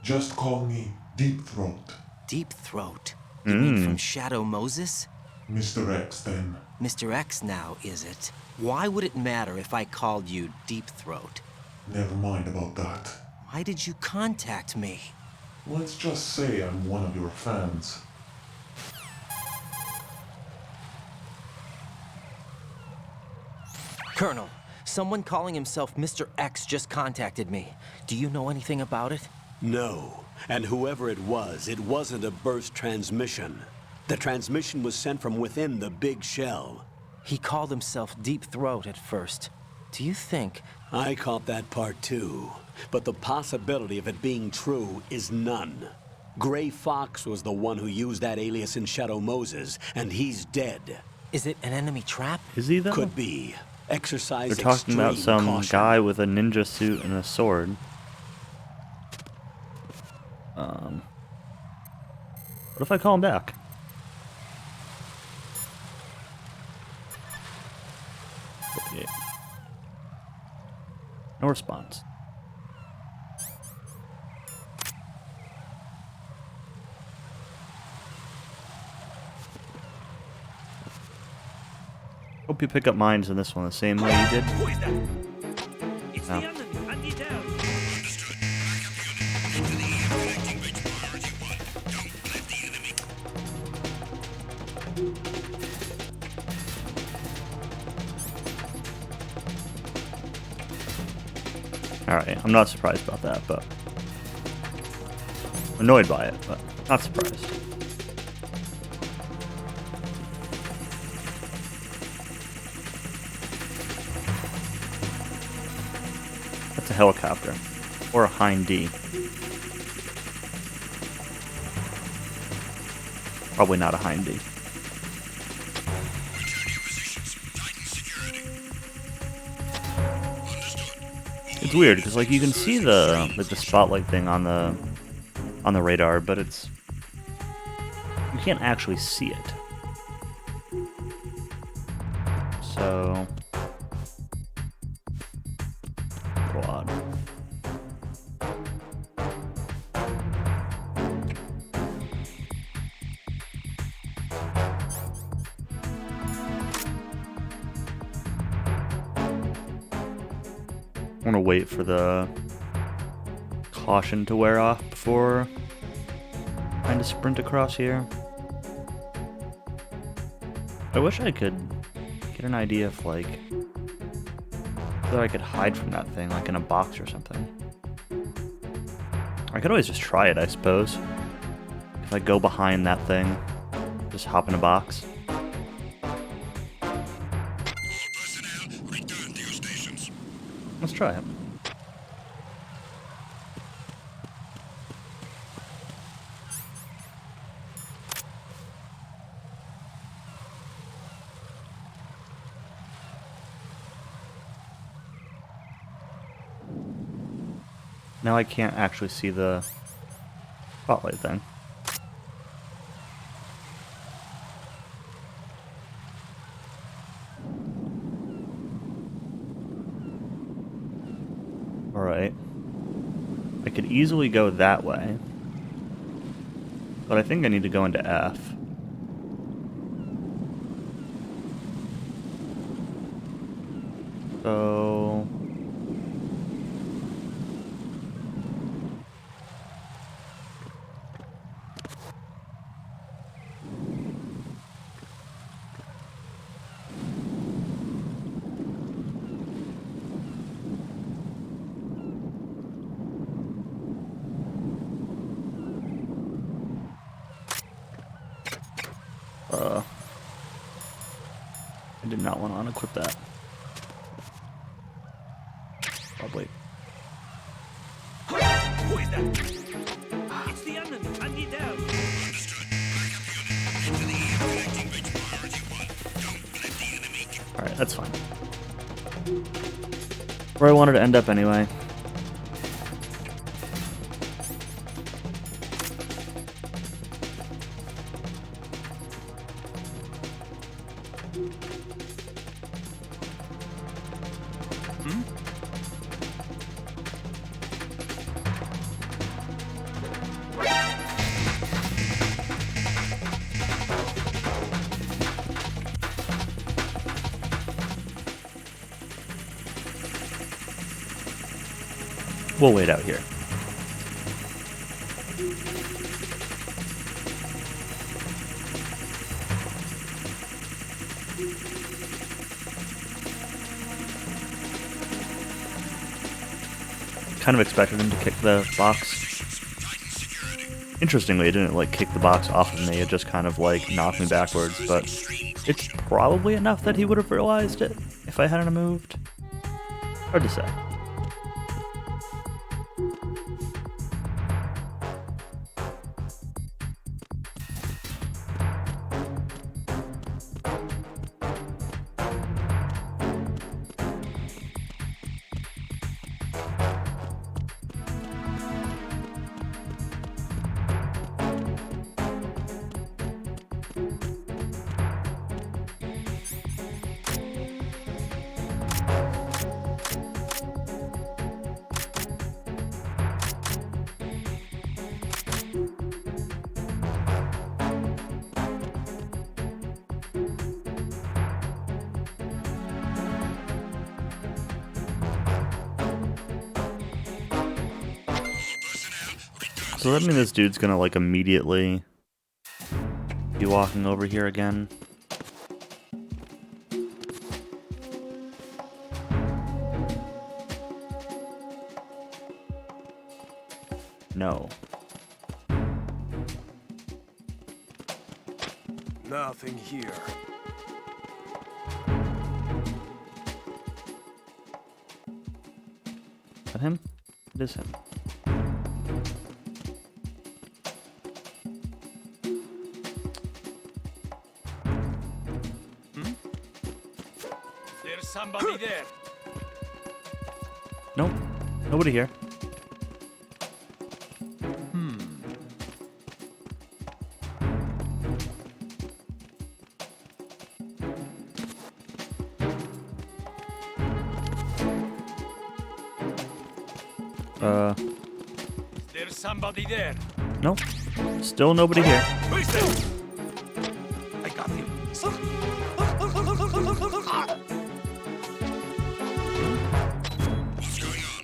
S10: Just call me Deep Throat.
S2: Deep Throat? You mean from Shadow Moses?
S10: Mr. X, then.
S2: Mr. X now, is it? Why would it matter if I called you Deep Throat?
S10: Never mind about that.
S2: Why did you contact me?
S10: Let's just say I'm one of your fans.
S2: Colonel, someone calling himself Mr. X just contacted me. Do you know anything about it?
S5: No. And whoever it wasn't a burst transmission. The transmission was sent from within the big shell.
S2: He called himself Deep Throat at first. Do you think...
S5: I caught that part too. But the possibility of it being true is none. Gray Fox was the one who used that alias in Shadow Moses, and he's dead.
S2: Is it an enemy trap?
S1: Is he though?
S5: Could be. Exercise
S1: They're talking about
S5: extreme
S1: some
S5: caution.
S1: guy with a ninja suit and a sword. What if I call him back? Okay. No response. Hope you pick up mines in this one the same way you did.
S9: Who is that? It's
S1: No.
S9: the enemy. Hunt it down.
S8: Understood. Backup unit into the EM connecting bridge priority 1. Don't let the enemy...
S1: Alright, I'm not surprised about that, but... annoyed by it, but not surprised. That's a helicopter. Or a Hind D. Probably not a Hind D.
S8: Return to your positions. Tighten security. Understood.
S1: It's weird because like you can see the spotlight thing on the radar, but it's you can't actually see it. So, a little odd. I want to wait for the caution to wear off before trying to sprint across here. I wish I could get an idea of, like, whether I could hide from that thing, like in a box or something. I could always just try it, I suppose. If I go behind that thing, just hop in a box.
S8: Personnel, return to your stations.
S1: Let's try it. Now I can't actually see the spotlight thing. Alright. I could easily go that way. But I think I need to go into F. So... I did not want to unequip that. Oh, wait.
S9: Who is that? It's the enemy. Hunt it down.
S8: Understood. Backup unit. Enter the air connecting bridge priority 1. Don't let the enemy get...
S1: Alright, that's fine. Where I wanted to end up anyway. We'll wait out here. Kind of expected him to kick the box. Interestingly, it didn't like kick the box off of me, it just kind of like knocked me backwards, but it's probably enough that he would have realized it if I hadn't moved. Hard to say. So that means this dude's gonna like immediately be walking over here again. No.
S11: Nothing here.
S1: Is that him? It is him.
S11: There's somebody there.
S1: Nope. Nobody here.
S11: There's somebody there.
S1: Nope. Still nobody here.
S11: Who's there? I got him.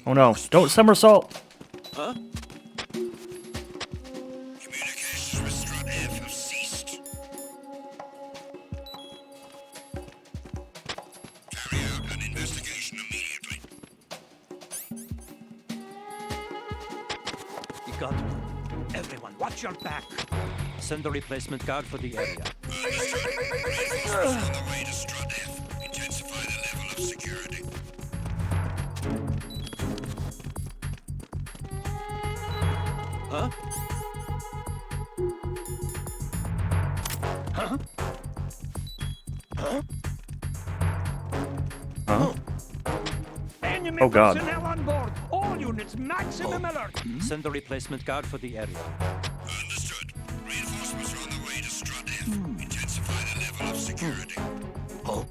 S1: Oh no, don't somersault!
S8: Huh? Communications with Strut F have ceased. Carry out an investigation immediately.
S9: You got me. Everyone, watch your back. Send a replacement guard for the area.
S8: Reinforcements on the way to Strut F. Intensify the level of security.
S9: Huh?
S11: Huh? Huh?
S1: Huh?
S9: Enemy
S1: Oh, God.
S9: personnel on board. All units, maximum alert. Send a replacement guard for the area.
S8: Understood. Reinforcements are on the way to Strut F. Intensify the level of security.
S11: Oh.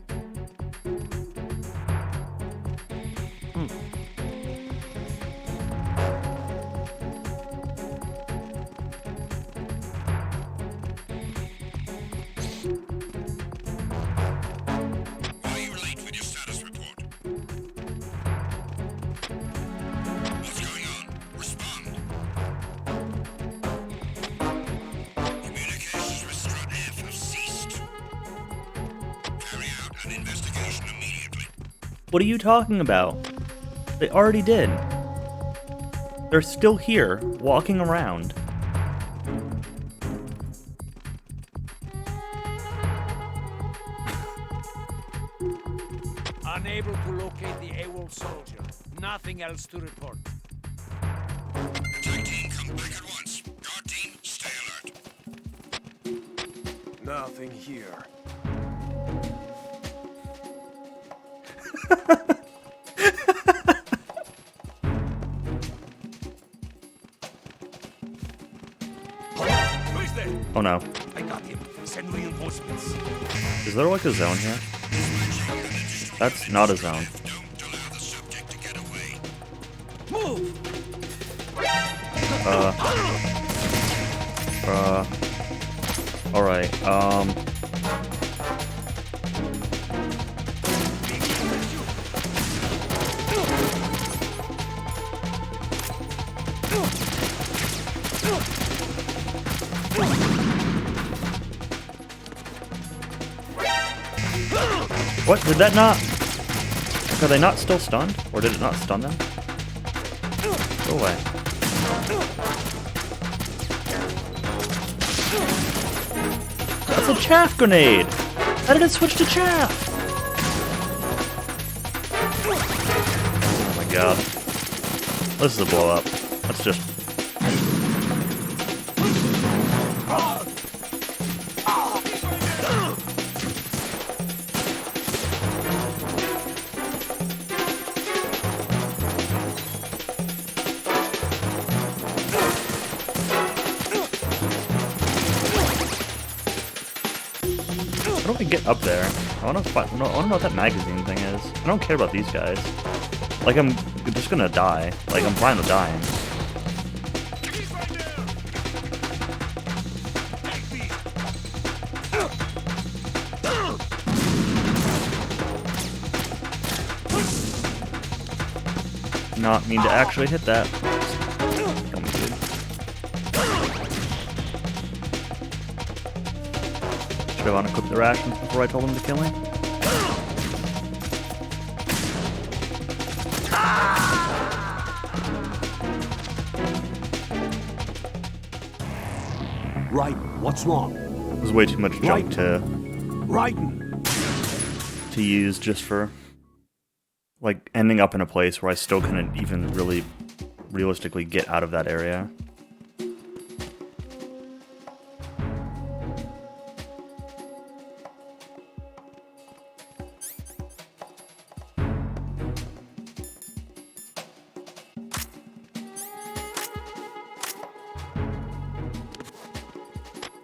S8: Why are you late with your status report? What's going on? Respond. Communications with Strut F have ceased. Carry out an investigation immediately.
S1: What are you talking about? They already did. They're still here, walking around.
S9: Unable to locate the AWOL soldier. Nothing else to report.
S8: Attack team, come back at once. Guard team, stay alert.
S11: Nothing here.
S9: Who's there?
S1: Oh no.
S9: I got him. Send reinforcements.
S1: Is there like a zone here? That's not a zone.
S8: Don't allow the subject to get away.
S9: Move!
S1: Alright, what? Did that not... Are they not still stunned? Or did it not stun them? Go away. That's a chaff grenade! How did it switch to chaff? Oh my god. This is a blow up. Let's just... How do I get up there? I want to know what that magazine thing is. I don't care about these guys. Like, I'm just gonna die. Like, I'm fine with dying. Not mean to actually hit that. Kill me, dude. Should have unequipped the rations before I told him to kill me.
S5: Right, what's wrong?
S1: There's way too much junk to use just for, like, ending up in a place where I still couldn't even really realistically get out of that area.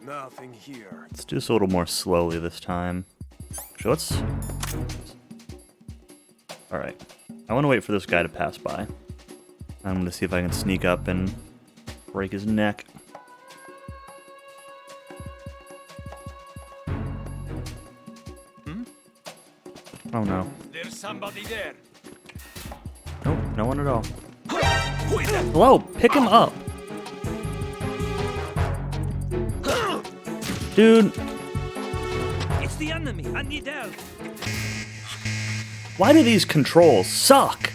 S11: Nothing here.
S1: Let's do this a little more slowly this time. So let's... Alright. I want to wait for this guy to pass by. I'm gonna see if I can sneak up and break his neck. Oh no.
S11: There's somebody there.
S1: Nope, no one at all. Hello, pick him up. Dude,
S9: It's the enemy. I need help.
S1: why do these controls suck?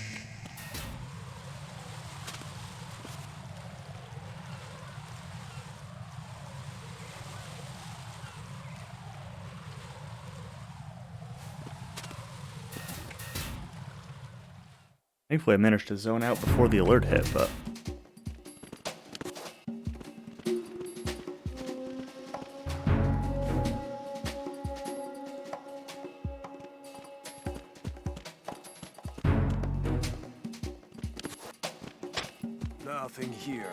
S1: Thankfully I managed to zone out before the alert hit, but...
S11: Nothing here.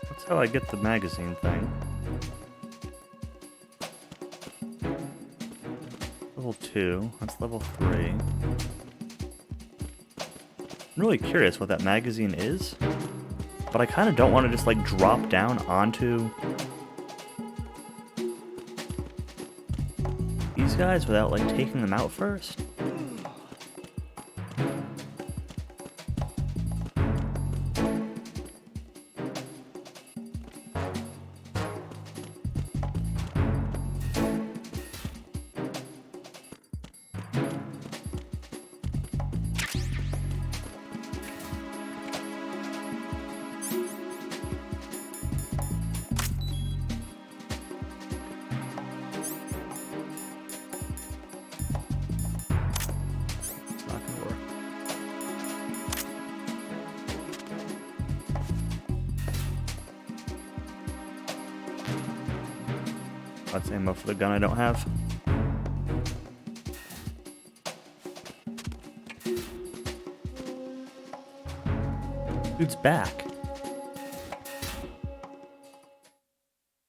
S1: That's how I get the magazine thing. Level 2, that's level 3. I'm really curious what that magazine is, but I kind of don't want to just like drop down onto these guys without like taking them out first. Not gonna work. That's ammo for the gun I don't have. Dude's back.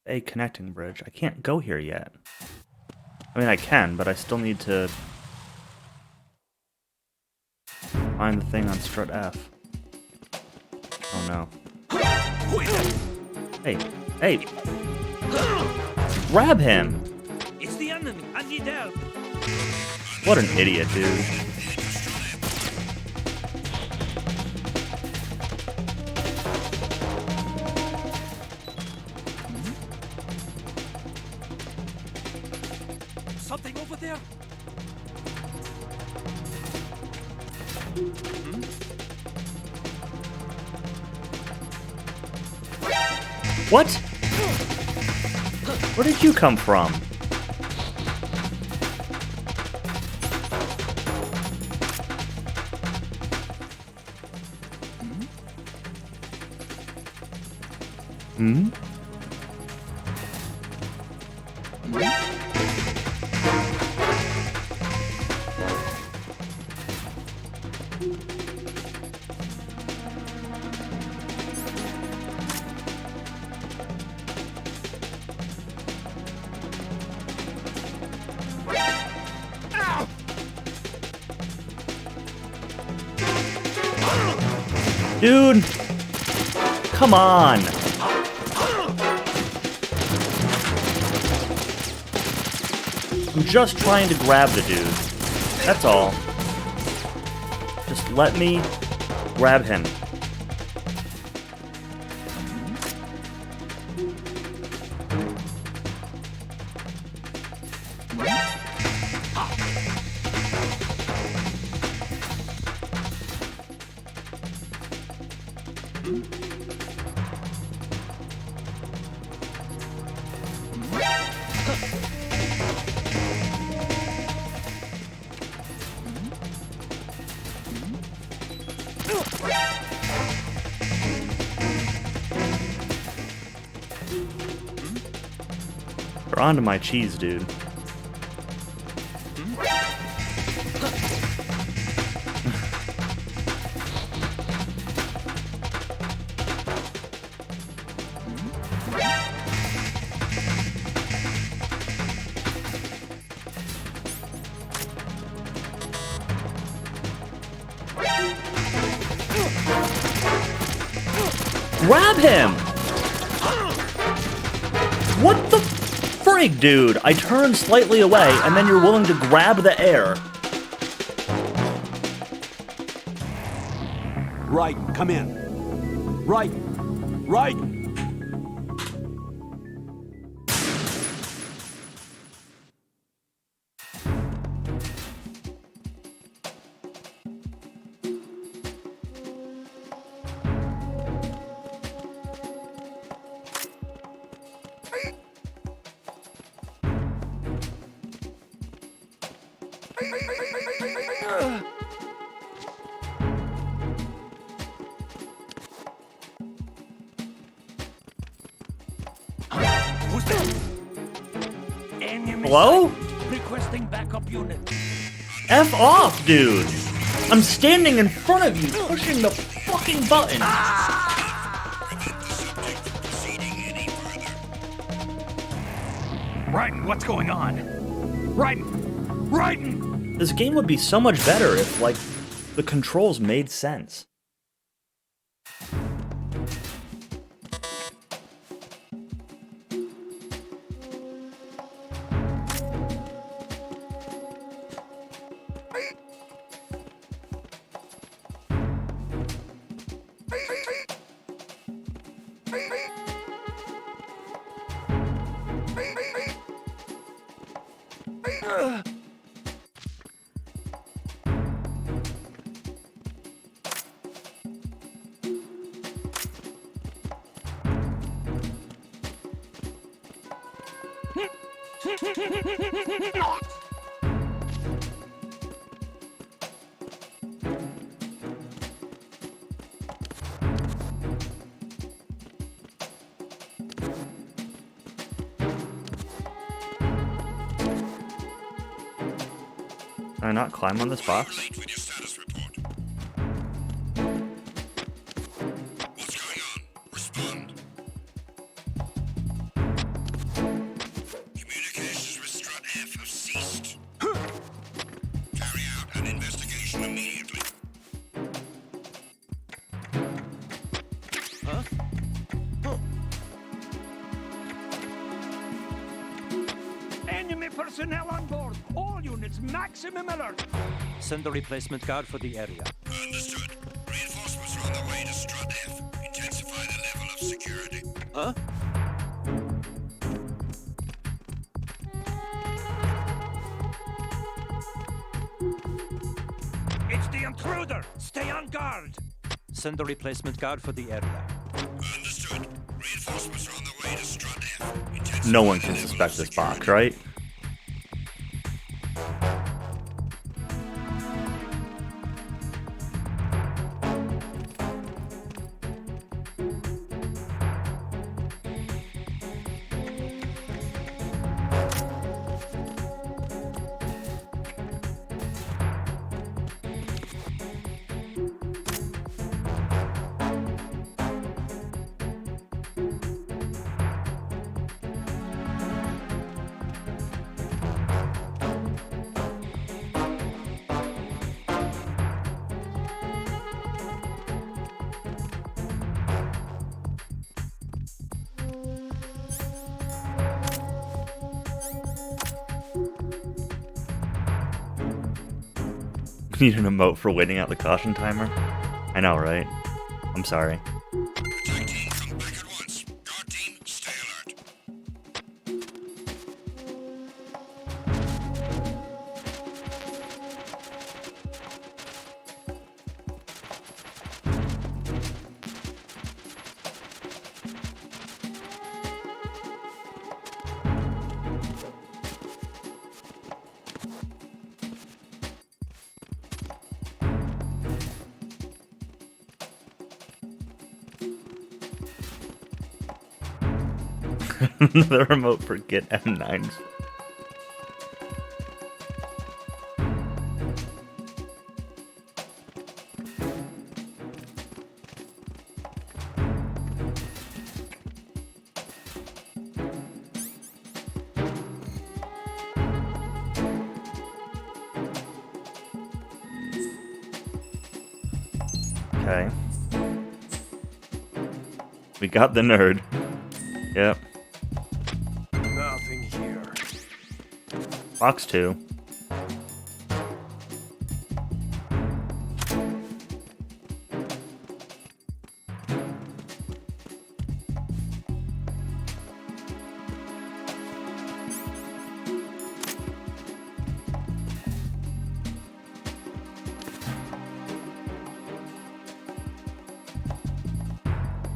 S1: A connecting bridge. I can't go here yet. I mean, I can, but I still need to find the thing on strut F. Oh no. Hey, hey! Grab him!
S9: It's the enemy. I need help.
S1: What an idiot, dude.
S9: Something over there.
S1: What? Where did you come from? Hmm? Dude! Come on! I'm just trying to grab the dude. That's all. Just let me grab him. You're onto my cheese, dude. Grab him! What the frig, dude? I turned slightly away, and then you're willing to grab the air.
S5: Right, come in. Right, right.
S11: Who's that? Enemy
S1: Hello?
S11: sight. Requesting backup unit.
S1: F off, dude! I'm standing in front of you, pushing the fucking button!
S11: Raiden, what's going on? Raiden!
S1: This game would be so much better if, like, the controls made sense. Can I not climb on this box?
S8: Late with your status report. What's going on? Respond. Communications with Strut F have ceased. Carry out an investigation immediately.
S11: Enemy personnel on board. All units, maximum alert.
S9: Send a replacement guard for the area.
S8: Understood. Reinforcements are on the way to Strut F. Intensify the level of security.
S9: Huh?
S11: It's the intruder. Stay on guard.
S9: Send a replacement guard for the area.
S8: Understood. Reinforcements are on the way to Strut F. Intensify
S1: No one
S8: the
S1: can
S8: level
S1: suspect
S8: of
S1: this
S8: security.
S1: box, right? Need an emote for waiting out the caution timer? I know, right? I'm sorry.
S8: Attack team, come back at once. Guard team, stay alert.
S1: The remote for get M9s. Okay. We got the nerd. Yep.
S11: Nothing here.
S1: Box 2.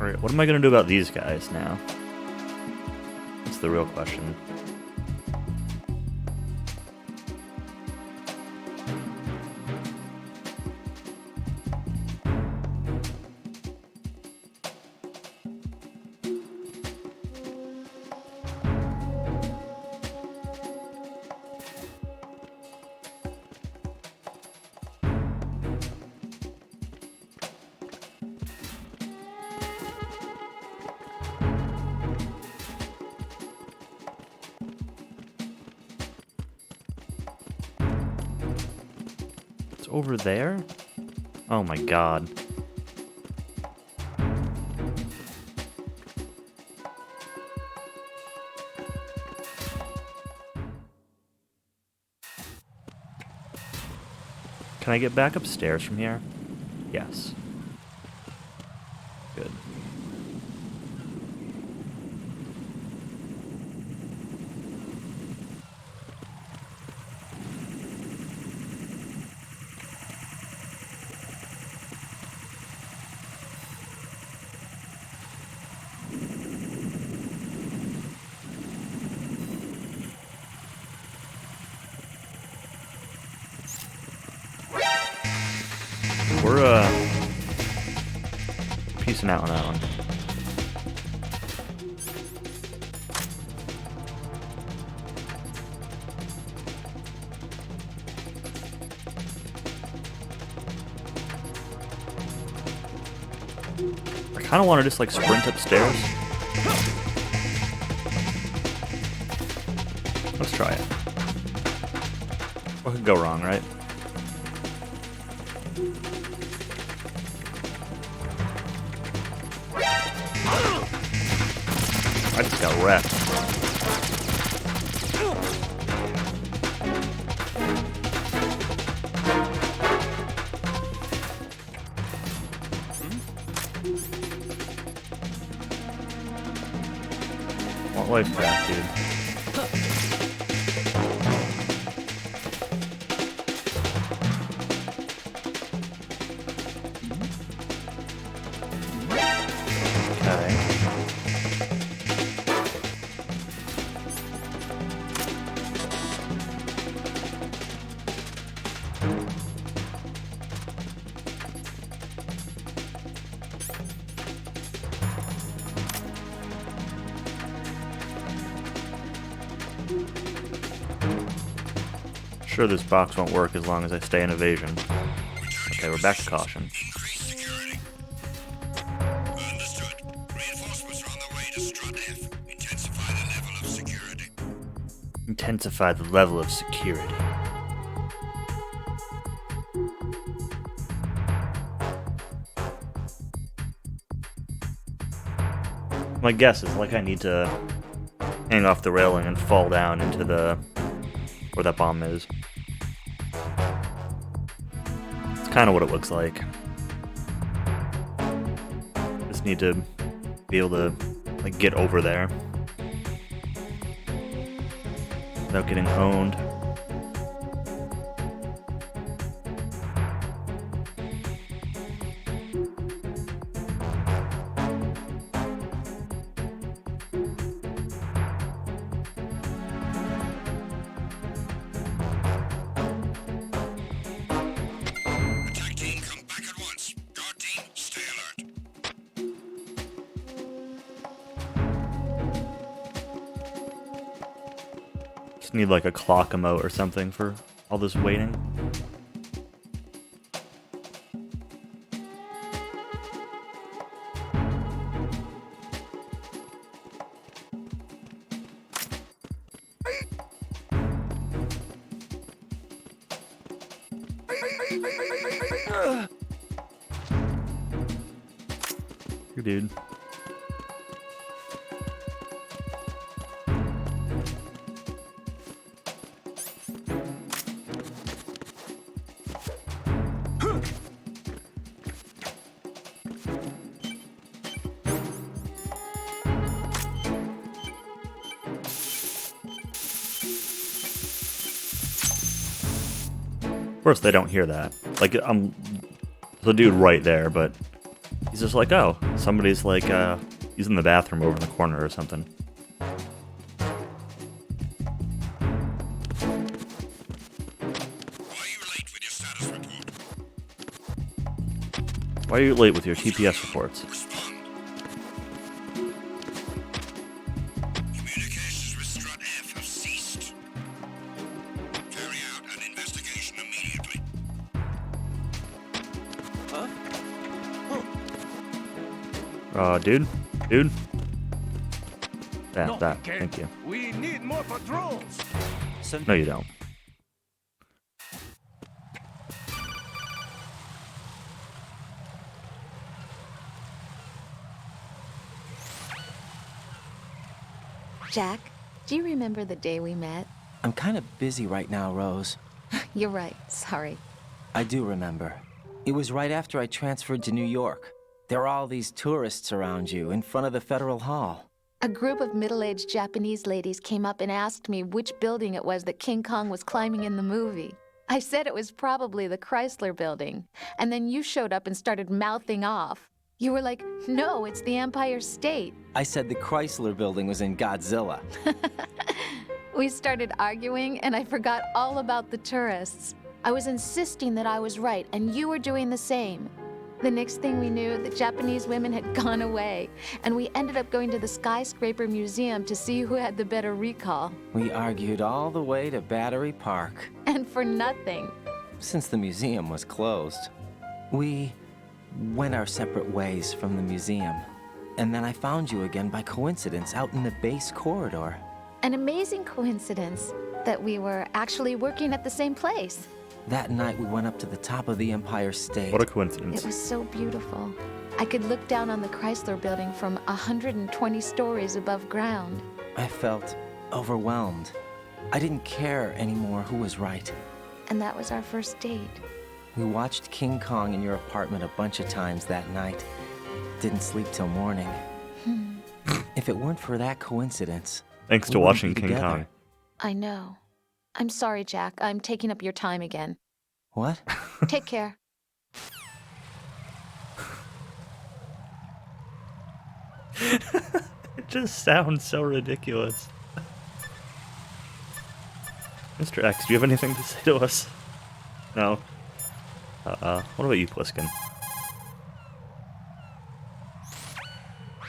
S1: Alright, what am I gonna do about these guys now? That's the real question. Over there? Oh my god. Can I get back upstairs from here? Yes. Good. We're, piecing out on that one. I kind of want to just, like, sprint upstairs. Let's try it. What could go wrong, right? I just got wrecked. What life craft, dude? Sure, this box won't work as long as I stay in evasion. Okay, we're back to caution.
S8: Understood. Reinforcements are on their way to Strut F. Intensify the level of security.
S1: Intensify the level of security. My guess is like I need to hang off the railing and fall down into the where that bomb is. It's kind of what it looks like. Just need to be able to like get over there without getting owned. Need like a clock emote or something for all this waiting. Here, dude. course, they don't hear that. Like, I'm the dude right there, but he's just like, oh, somebody's like, he's in the bathroom over in the corner or something. Why are you late with your TPS reports?
S8: Communications with Strut F have ceased. Carry out an investigation immediately.
S1: Dude? Dude?
S11: No,
S1: That.
S11: we can't.
S1: Thank you.
S11: We need more patrols.
S1: No, you don't.
S6: Jack, do you remember the day we met?
S2: I'm kind of busy right now, Rose.
S6: You're right. Sorry.
S2: I do remember. It was right after I transferred to New York. There are all these tourists around you in front of the Federal Hall.
S6: A group of middle-aged Japanese ladies came up and asked me which building it was that King Kong was climbing in the movie. I said it was probably the Chrysler Building. And then you showed up and started mouthing off. You were like, no, it's the Empire State.
S2: I said the Chrysler Building was in Godzilla.
S6: We started arguing, and I forgot all about the tourists. I was insisting that I was right, and you were doing the same. The next thing we knew, the Japanese women had gone away, and we ended up going to the Skyscraper Museum to see who had the better recall.
S2: We argued all the way to Battery Park.
S6: And for nothing.
S2: Since the museum was closed, we went our separate ways from the museum. And then I found you again by coincidence out in the base corridor.
S6: An amazing coincidence that we were actually working at the same place.
S2: That night we went up to the top of the Empire State.
S1: What a coincidence.
S6: It was so beautiful. I could look down on the Chrysler Building from 120 stories above ground.
S2: I felt overwhelmed. I didn't care anymore who was right.
S6: And that was our first date.
S2: We watched King Kong in your apartment a bunch of times that night. Didn't sleep till morning. If it weren't for that coincidence...
S1: Thanks to watching King Kong.
S6: I know. I'm sorry, Jack. I'm taking up your time again.
S2: What?
S6: Take care.
S1: It just sounds so ridiculous. Mr. X, do you have anything to say to us? No. What about you, Pliskin?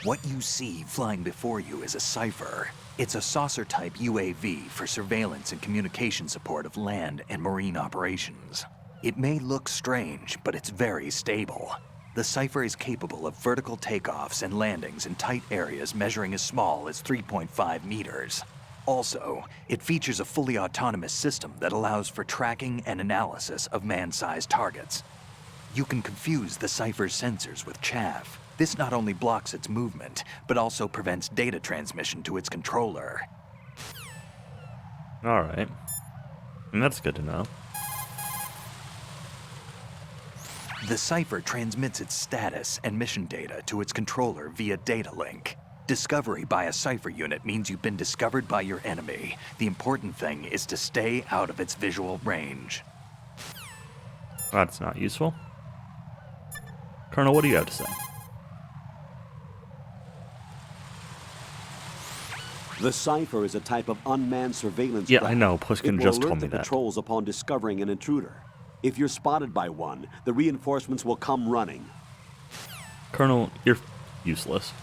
S4: What you see flying before you is a Cypher. It's a saucer-type UAV for surveillance and communication support of land and marine operations. It may look strange, but it's very stable. The Cypher is capable of vertical takeoffs and landings in tight areas measuring as small as 3.5 meters. Also, it features a fully autonomous system that allows for tracking and analysis of man-sized targets. You can confuse the Cypher's sensors with chaff. This not only blocks its movement, but also prevents data transmission to its controller.
S1: Alright. And that's good to know.
S4: The Cypher transmits its status and mission data to its controller via data link. Discovery by a Cypher unit means you've been discovered by your enemy. The important thing is to stay out of its visual range.
S1: That's not useful. Colonel, what do you have to say?
S5: The Cypher is a type of unmanned surveillance
S1: Yeah,
S5: craft.
S1: I know. Pliskin just told me
S5: the
S1: that.
S5: patrols upon discovering an intruder. If you're spotted by one, the reinforcements will come running.
S1: Colonel, you're useless.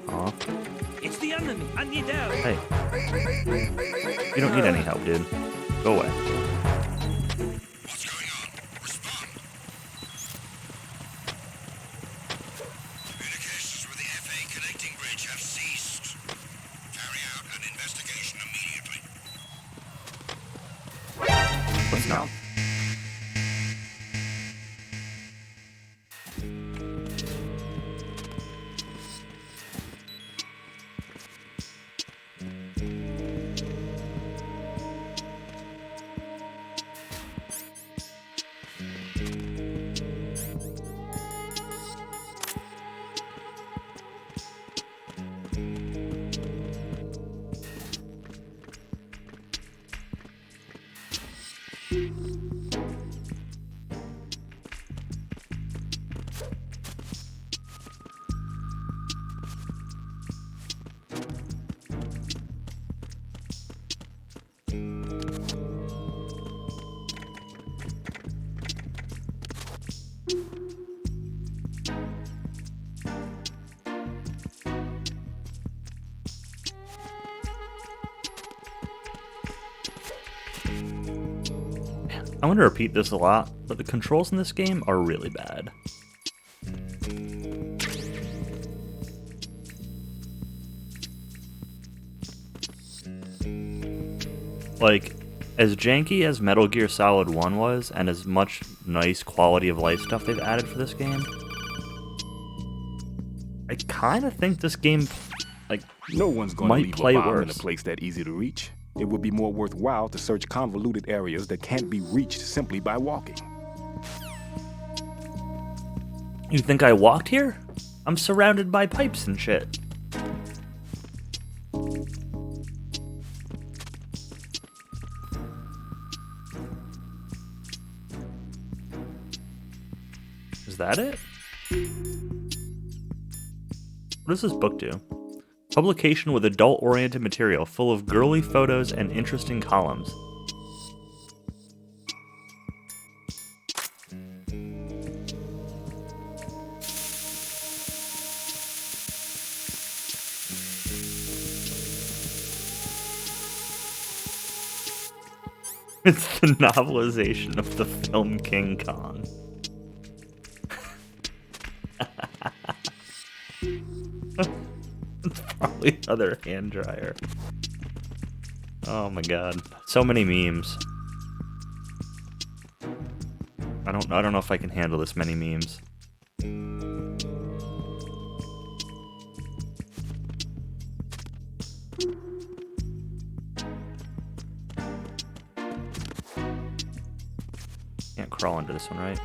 S1: Aw.
S11: It's the enemy. I need help.
S1: Hey. You don't need any help, dude. Go away.
S8: What's going on? Respond. Communications with the FA connecting bridge have ceased. Carry out an investigation immediately.
S1: Let's not. I'm going to repeat this a lot, but the controls in this game are really bad. Like, as janky as Metal Gear Solid 1 was, and as much nice quality of life stuff they've added for this game, I kind of think this game, like,
S7: No one's going to
S1: might
S7: leave
S1: play
S7: a bomb in a
S1: worse.
S7: place that easy to reach. It would be more worthwhile to search convoluted areas that can't be reached simply by walking.
S1: You think I walked here? I'm surrounded by pipes and shit. Is that it? What does this book do? Publication with adult-oriented material full of girly photos and interesting columns. It's the novelization of the film King Kong. It's probably another hand dryer. Oh my god. So many memes. I don't know if I can handle this many memes. Can't crawl into this one, right?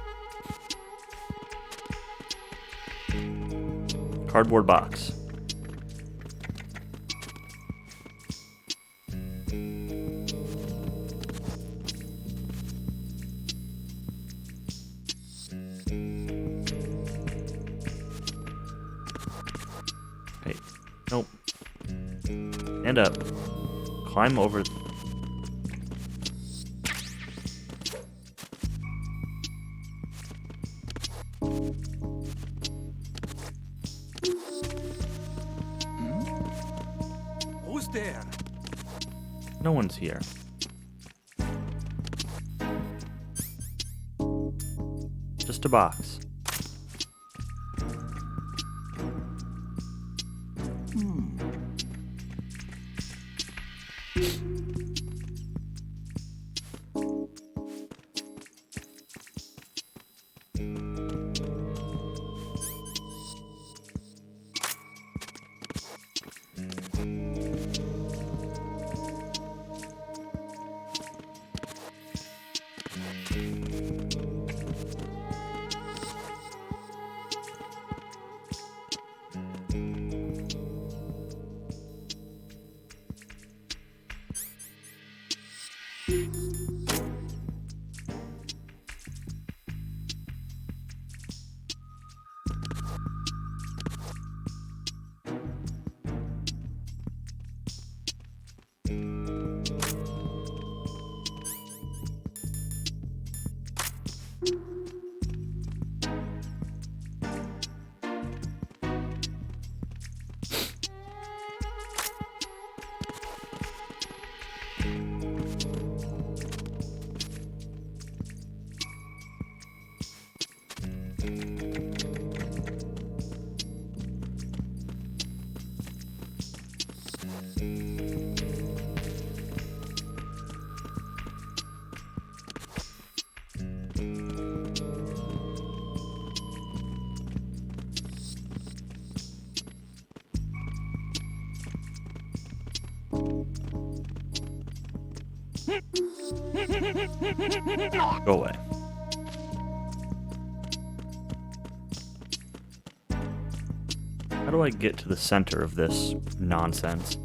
S1: Cardboard box. Hey, nope. Stand up. Climb over.
S11: Who's there?
S1: No one's here. Just a box. Go away. How do I get to the center of this nonsense?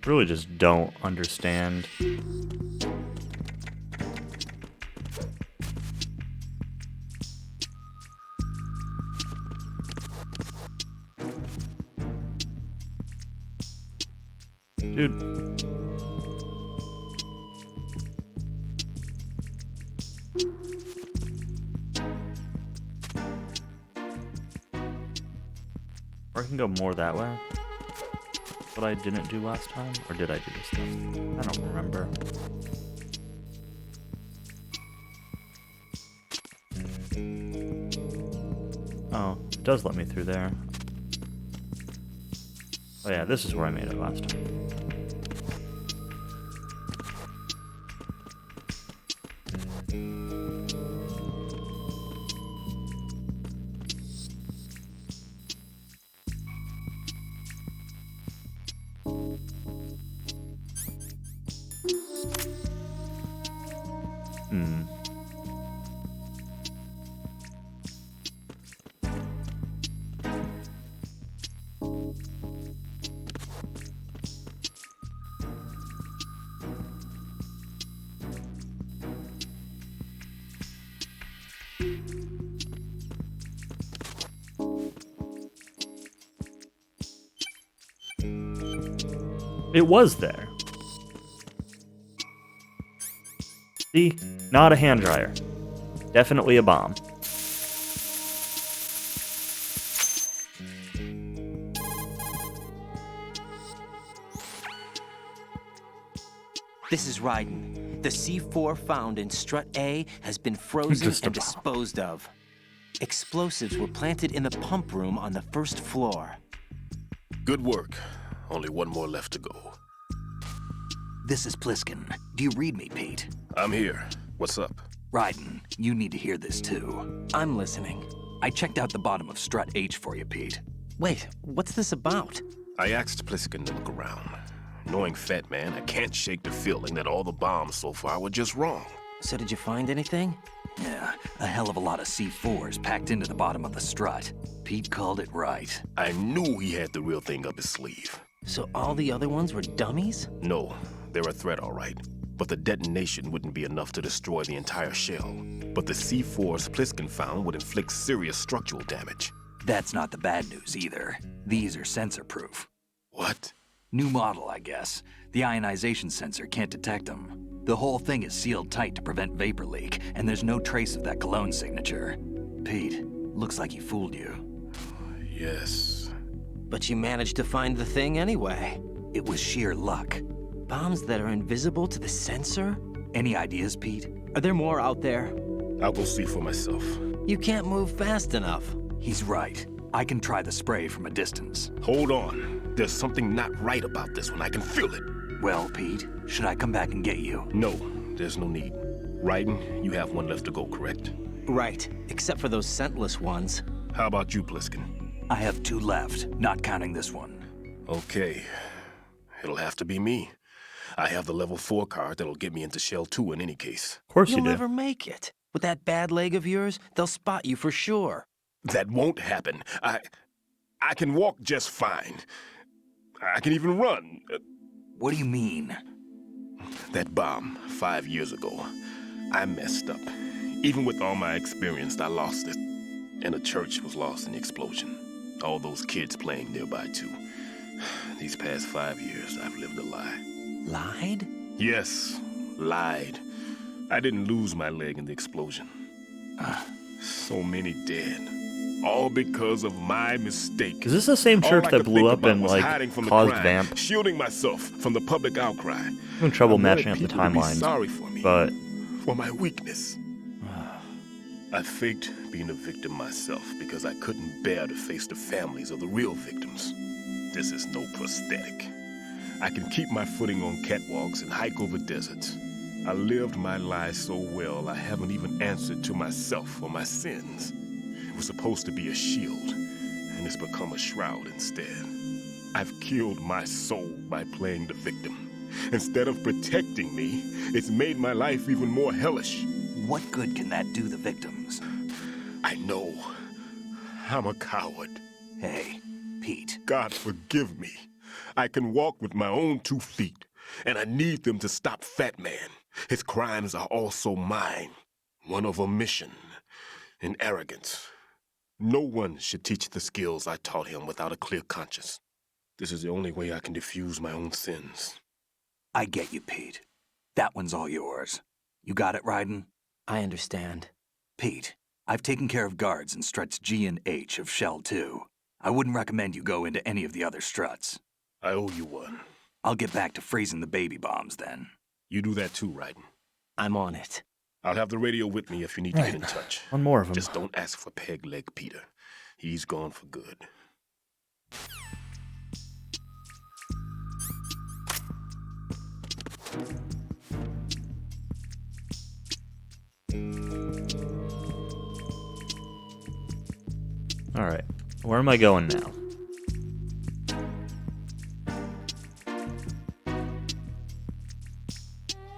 S1: Really just don't understand. Dude. Or I can go more that way. What I didn't do last time? Or did I do this time? I don't remember. Oh, it does let me through there. Oh yeah, this is where I made it last time. It was there. See? Not a hand dryer. Definitely a bomb.
S2: This is Raiden. The C4 found in strut A has been frozen and disposed of. Explosives were planted in the pump room on the first floor.
S7: Good work. Only one more left to go.
S4: This is Pliskin. Do you read me, Pete?
S7: I'm here. What's up?
S4: Raiden, you need to hear this too.
S2: I'm listening.
S4: I checked out the bottom of strut H for you, Pete.
S2: Wait, what's this about?
S7: I asked Pliskin to look around. Knowing Fat Man, I can't shake the feeling that all the bombs so far were just wrong.
S2: So did you find anything?
S4: Yeah, a hell of a lot of C4s packed into the bottom of the strut. Pete called it right.
S7: I knew he had the real thing up his sleeve.
S2: So all the other ones were dummies?
S7: No, they're a threat, all right. But the detonation wouldn't be enough to destroy the entire shell. But the C4s Pliskin found would inflict serious structural damage.
S4: That's not the bad news either. These are sensor-proof.
S7: What?
S4: New model, I guess. The ionization sensor can't detect them. The whole thing is sealed tight to prevent vapor leak, and there's no trace of that cologne signature. Pete, looks like he fooled you.
S7: Yes.
S2: But you managed to find the thing anyway.
S4: It was sheer luck.
S2: Bombs that are invisible to the sensor?
S4: Any ideas, Pete?
S2: Are there more out there?
S7: I'll go see for myself.
S2: You can't move fast enough.
S4: He's right. I can try the spray from a distance.
S7: Hold on. There's something not right about this one. I can feel it.
S4: Well, Pete, should I come back and get you?
S7: No, there's no need. Raiden, you have one left to go, correct?
S2: Right, except for those scentless ones.
S7: How about you, Pliskin?
S4: I have 2 left, not counting this one.
S7: Okay. It'll have to be me. I have the level 4 card that'll get me into Shell 2 in any case.
S1: Of course
S2: You'll
S1: you do.
S2: never make it. With that bad leg of yours, they'll spot you for sure.
S7: That won't happen. I can walk just fine. I can even run.
S4: What do you mean?
S7: That bomb 5 years ago, I messed up. Even with all my experience, I lost it. And the church was lost in the explosion. All those kids playing nearby, too. These past 5 years, I've lived a lie.
S2: Lied?
S7: Yes, lied. I didn't lose my leg in the explosion. So many dead. All because of my mistake.
S1: Is this the same church that blew up and, like, caused vamp?
S7: Shielding myself from the public outcry.
S1: I'm having trouble matching up the timelines,
S7: Sorry for me,
S1: but
S7: for my weakness. I faked being a victim myself because I couldn't bear to face the families of the real victims. This is no prosthetic. I can keep my footing on catwalks and hike over deserts. I lived my life so well I haven't even answered to myself for my sins. It was supposed to be a shield, and it's become a shroud instead. I've killed my soul by playing the victim. Instead of protecting me, it's made my life even more hellish.
S4: What good can that do the victims?
S7: I know. I'm a coward.
S4: Hey, Pete.
S7: God forgive me. I can walk with my own 2 feet, and I need them to stop Fat Man. His crimes are also mine. One of omission and arrogance. No one should teach the skills I taught him without a clear conscience. This is the only way I can diffuse my own sins.
S4: I get you, Pete. That one's all yours. You got it, Raiden?
S2: I understand.
S4: Pete, I've taken care of guards in struts G and H of Shell 2. I wouldn't recommend you go into any of the other struts.
S7: I owe you one.
S4: I'll get back to freezing the baby bombs then.
S7: You do that too, Raiden.
S2: I'm on it.
S7: I'll have the radio with me if you need to get in touch.
S1: One more of them.
S7: Just don't ask for Peg Leg Peter. He's gone for good.
S1: Alright. Where am I going now?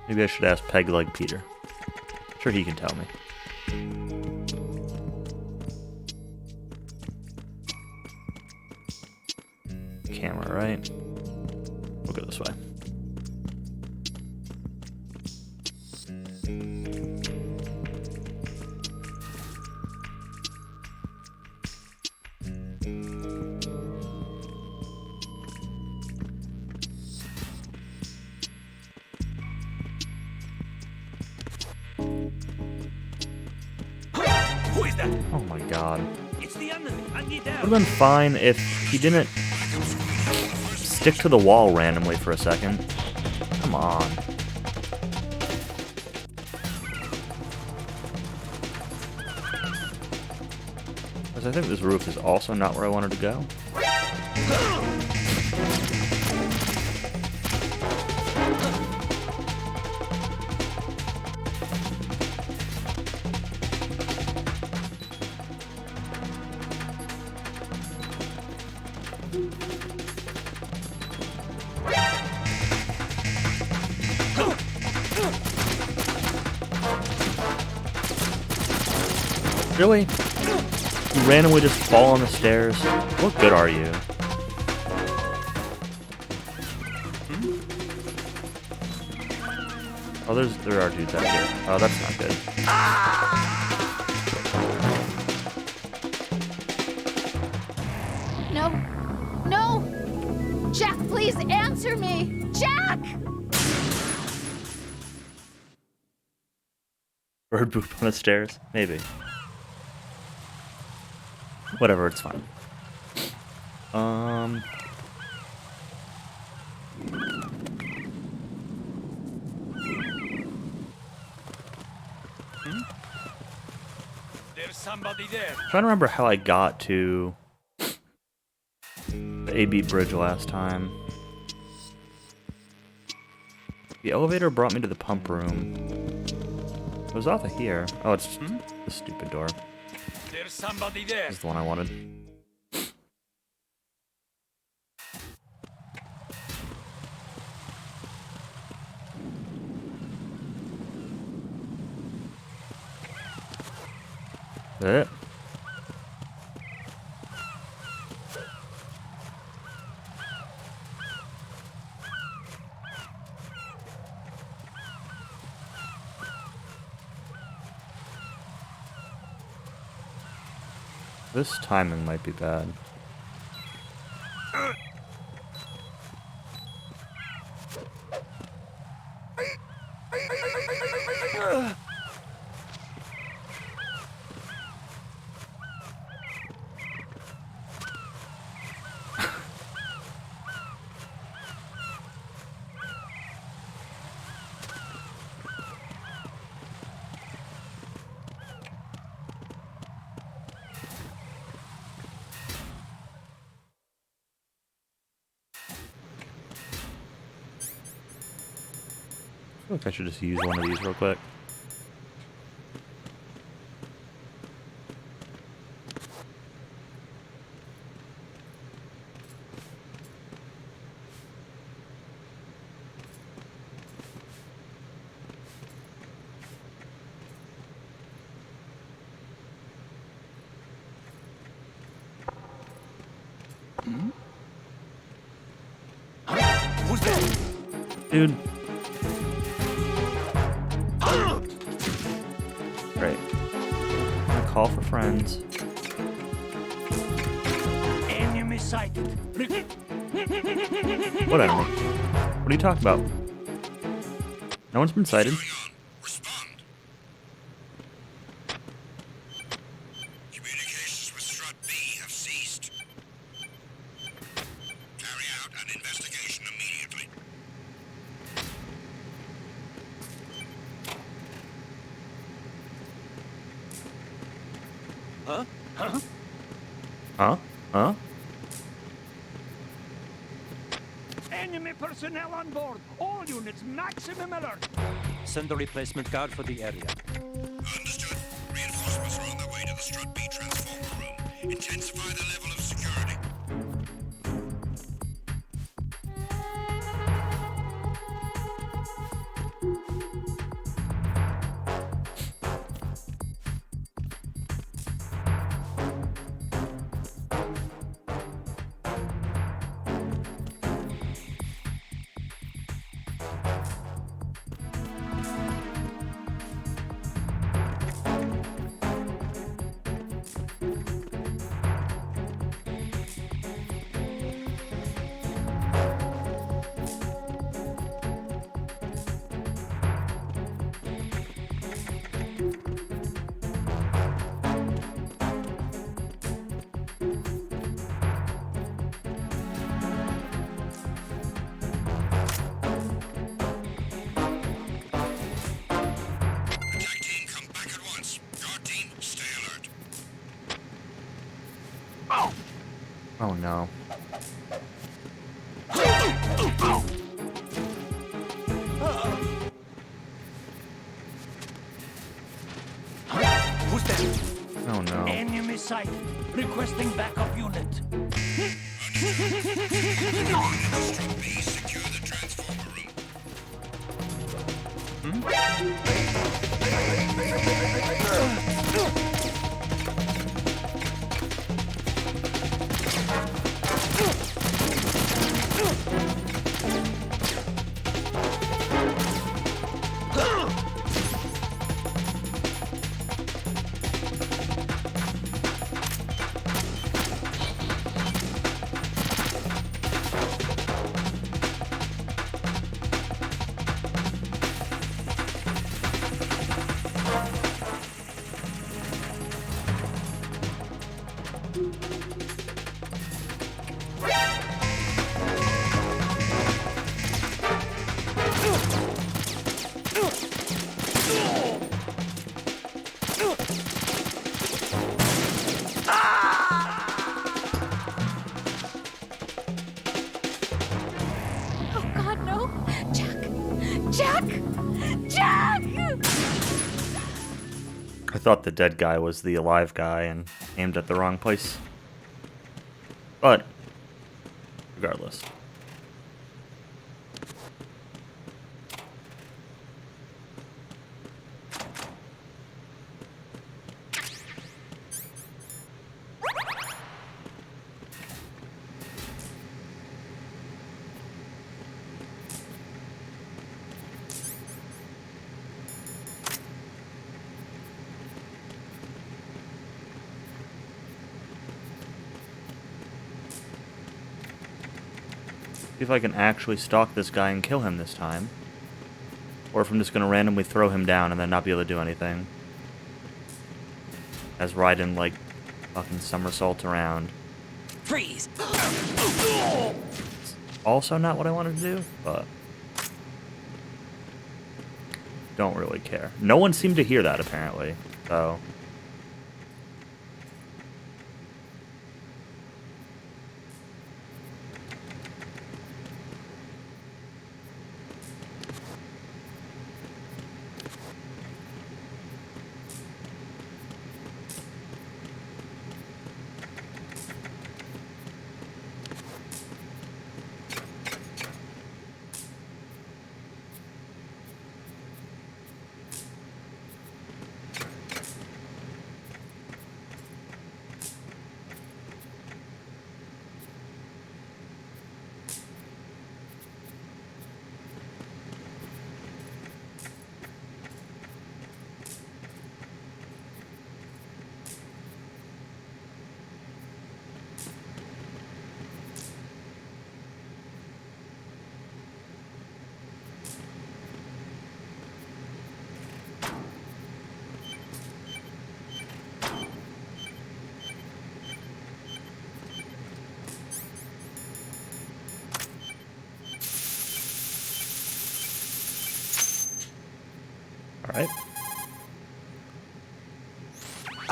S1: Maybe I should ask Peg Leg Peter. Sure, he can tell me. Camera, right? We'll go this way.
S11: Who is that?
S1: Oh my god.
S11: It's the enemy. I need
S1: Would
S11: help.
S1: have been fine if he didn't stick to the wall randomly for a second. Come on. Because I think this roof is also not where I wanted to go. Really? You randomly just fall on the stairs? What good are you? Oh, there are dudes out here. Oh, that's not good.
S6: No. No! Jack, please answer me! Jack!
S1: Bird poop on the stairs? Maybe. Whatever, it's fine.
S11: There's somebody there.
S1: I'm trying to remember how I got to the AB bridge last time. The elevator brought me to the pump room. It was off of here. Oh, it's the stupid door.
S11: There's somebody there.
S1: This is the one I wanted. It. This timing might be bad. I feel like I should just use one of these real quick. Dude. Great. I'm gonna call for friends.
S11: Enemy sighted.
S1: What enemy? What are you talking about? No one's been sighted.
S8: Respond. Communications with Strut B have ceased. Carry out an investigation immediately.
S2: Huh? Huh?
S1: Huh? Huh?
S11: Enemy personnel on board. All units, maximum alert.
S9: Send a replacement guard for the area.
S8: Understood. Reinforcements are on their way to the Strut B transformer room. Intensify the level of security. Attack team, come back at once. Guard team, stay alert.
S1: Oh no.
S2: Who's there?
S1: Oh no.
S11: Enemy sighted. Requesting backup unit.
S8: Strut B, secure the transformer room.
S3: Oh God, no! Jack! Jack! Jack!
S1: I thought the dead guy was the alive guy and aimed at the wrong place. But, regardless. See if I can actually stalk this guy and kill him this time. Or if I'm just gonna randomly throw him down and then not be able to do anything. As Raiden, like, fucking somersaults around.
S2: Freeze!
S1: Also not what I wanted to do, but... don't really care. No one seemed to hear that, apparently, so...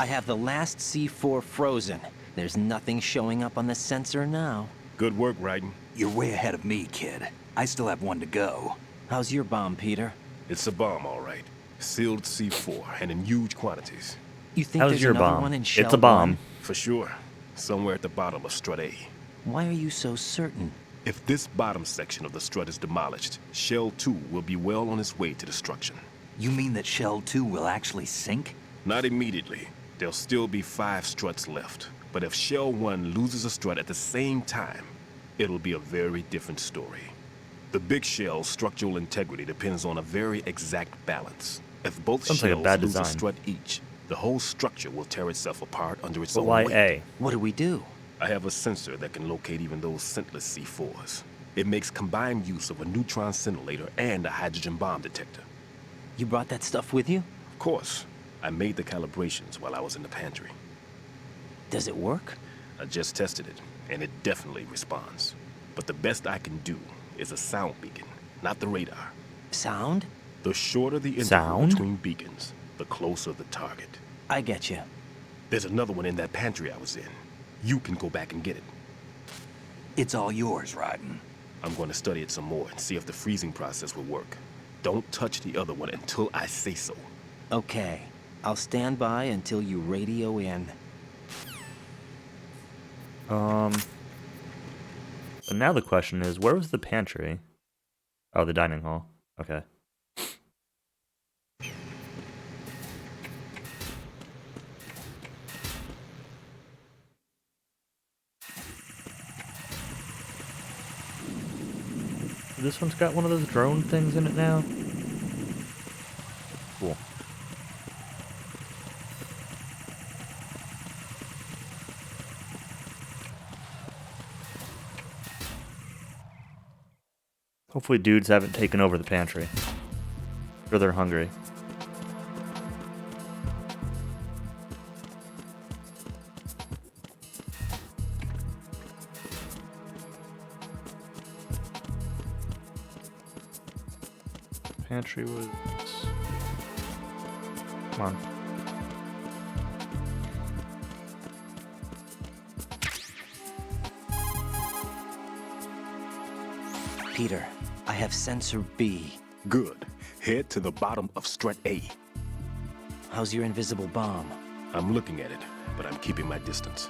S2: I have the last C4 frozen. There's nothing showing up on the sensor now.
S7: Good work, Raiden.
S4: You're way ahead of me, kid. I still have one to go.
S2: How's your bomb, Peter?
S7: It's a bomb, all right. Sealed C4, and in huge quantities.
S2: You think
S1: How's
S2: there's
S1: your
S2: another
S1: bomb?
S2: one in Shell
S1: It's a bomb.
S2: 1?
S7: For sure. Somewhere at the bottom of Strut A.
S2: Why are you so certain?
S7: If this bottom section of the strut is demolished, Shell 2 will be well on its way to destruction.
S4: You mean that Shell 2 will actually sink?
S7: Not immediately. There'll still be 5 struts left. But if Shell 1 loses a strut at the same time, it'll be a very different story. The big shell's structural integrity depends on a very exact balance. If both
S1: Sounds like a
S7: shells
S1: bad
S7: lose a
S1: design.
S7: strut each, the whole structure will tear itself apart under its
S1: But
S7: own
S1: why
S7: weight.
S1: A?
S2: What do we do?
S7: I have a sensor that can locate even those scentless C4s. It makes combined use of a neutron scintillator and a hydrogen bomb detector.
S2: You brought that stuff with you?
S7: Of course, I made the calibrations while I was in the pantry.
S2: Does it work?
S7: I just tested it, and it definitely responds. But the best I can do is a sound beacon, not the radar.
S2: Sound?
S7: The shorter the interval
S1: Sound?
S7: between beacons, the closer the target.
S2: I get you.
S7: There's another one in that pantry I was in. You can go back and get it.
S4: It's all yours, Raiden.
S7: I'm going to study it some more and see if the freezing process will work. Don't touch the other one until I say so.
S2: Okay. I'll stand by until you radio in.
S1: So now the question is, where was the pantry? Oh, the dining hall. Okay. This one's got one of those drone things in it now. Cool. Hopefully dudes haven't taken over the pantry. Or they're hungry. Pantry was... Come on.
S2: Peter, I have sensor B.
S7: Good. Head to the bottom of strut A.
S2: How's your invisible bomb?
S7: I'm looking at it, but I'm keeping my distance.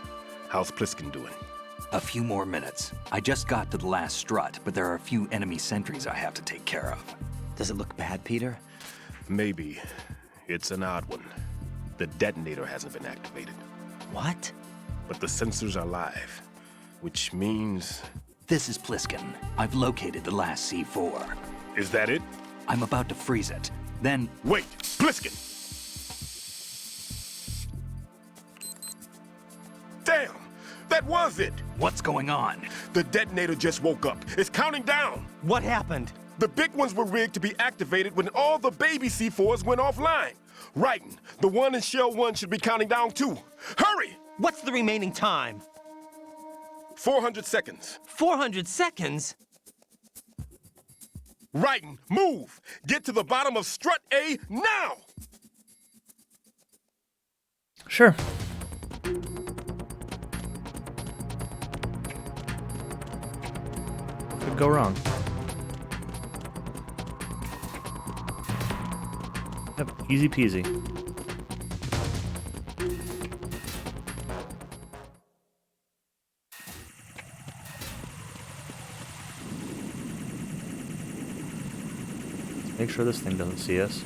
S7: How's Pliskin doing?
S4: A few more minutes. I just got to the last strut, but there are a few enemy sentries I have to take care of.
S2: Does it look bad, Peter?
S7: Maybe. It's an odd one. The detonator hasn't been activated.
S2: What?
S7: But the sensors are live, which means...
S4: This is Pliskin. I've located the last C4.
S7: Is that it?
S4: I'm about to freeze it. Then...
S7: Wait! Pliskin! Damn! That was it!
S4: What's going on?
S7: The detonator just woke up. It's counting down!
S2: What happened?
S7: The big ones were rigged to be activated when all the baby C4s went offline. Raiden, the one in Shell 1 should be counting down too. Hurry!
S2: What's the remaining time?
S7: 400 seconds.
S2: 400 seconds?
S7: Raiden, move! Get to the bottom of strut A now!
S1: Sure. Could go wrong. Yep, easy peasy. Make sure this thing doesn't see us.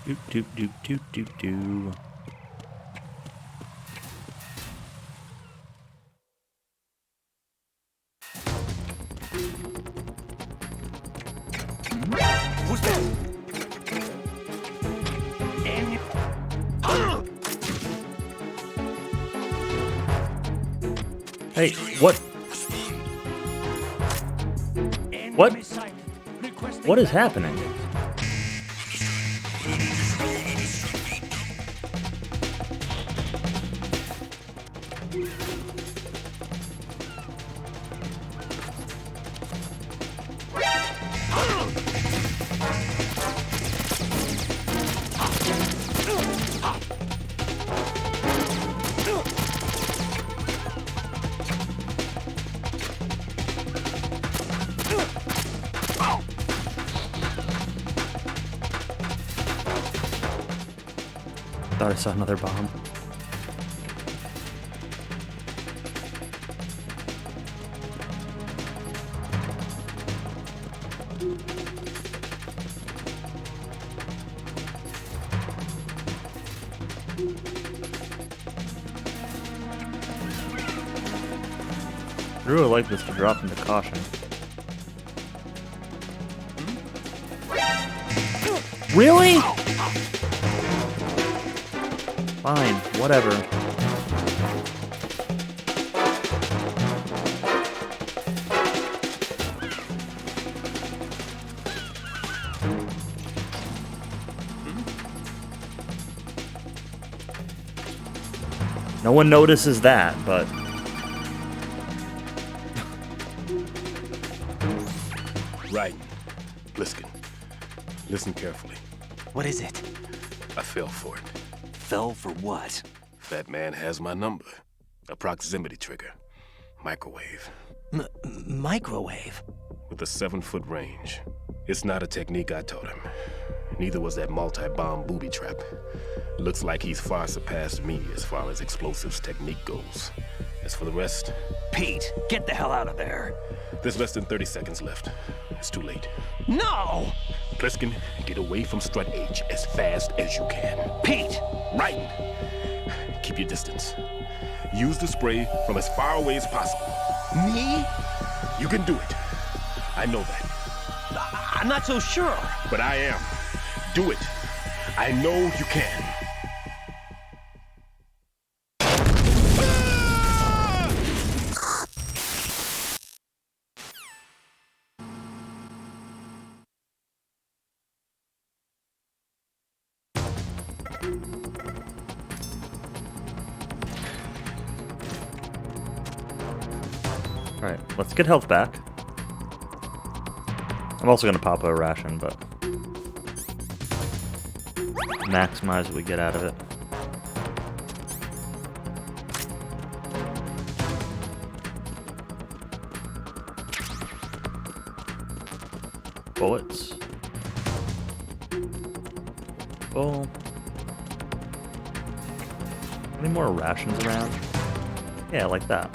S1: Doop doop doop doop doop doo.
S11: Who's that?
S1: Hey, what? What? What is happening? Thought I saw another bomb. I really like this to drop into caution. Really? Fine, whatever. No one notices that, but...
S7: Right. Bliskin, listen carefully.
S2: What is it?
S7: I fell for it.
S4: Fell for what?
S7: That man has my number. A proximity trigger. Microwave.
S2: Microwave?
S7: With a 7-foot range. It's not a technique I taught him. Neither was that multi-bomb booby trap. Looks like he's far surpassed me as far as explosives technique goes. As for the rest...
S4: Pete, get the hell out of there.
S7: There's less than 30 seconds left. It's too late.
S2: No!
S7: Pliskin, get away from Strut H as fast as you can.
S4: Pete!
S7: Right! Keep your distance. Use the spray from as far away as possible.
S2: Me?
S7: You can do it. I know that.
S2: I'm not so sure.
S7: But I am. Do it. I know you can.
S1: Alright, let's get health back. I'm also gonna pop a ration, but... maximize what we get out of it. Bullets. Full. Any more rations around? Yeah, like that.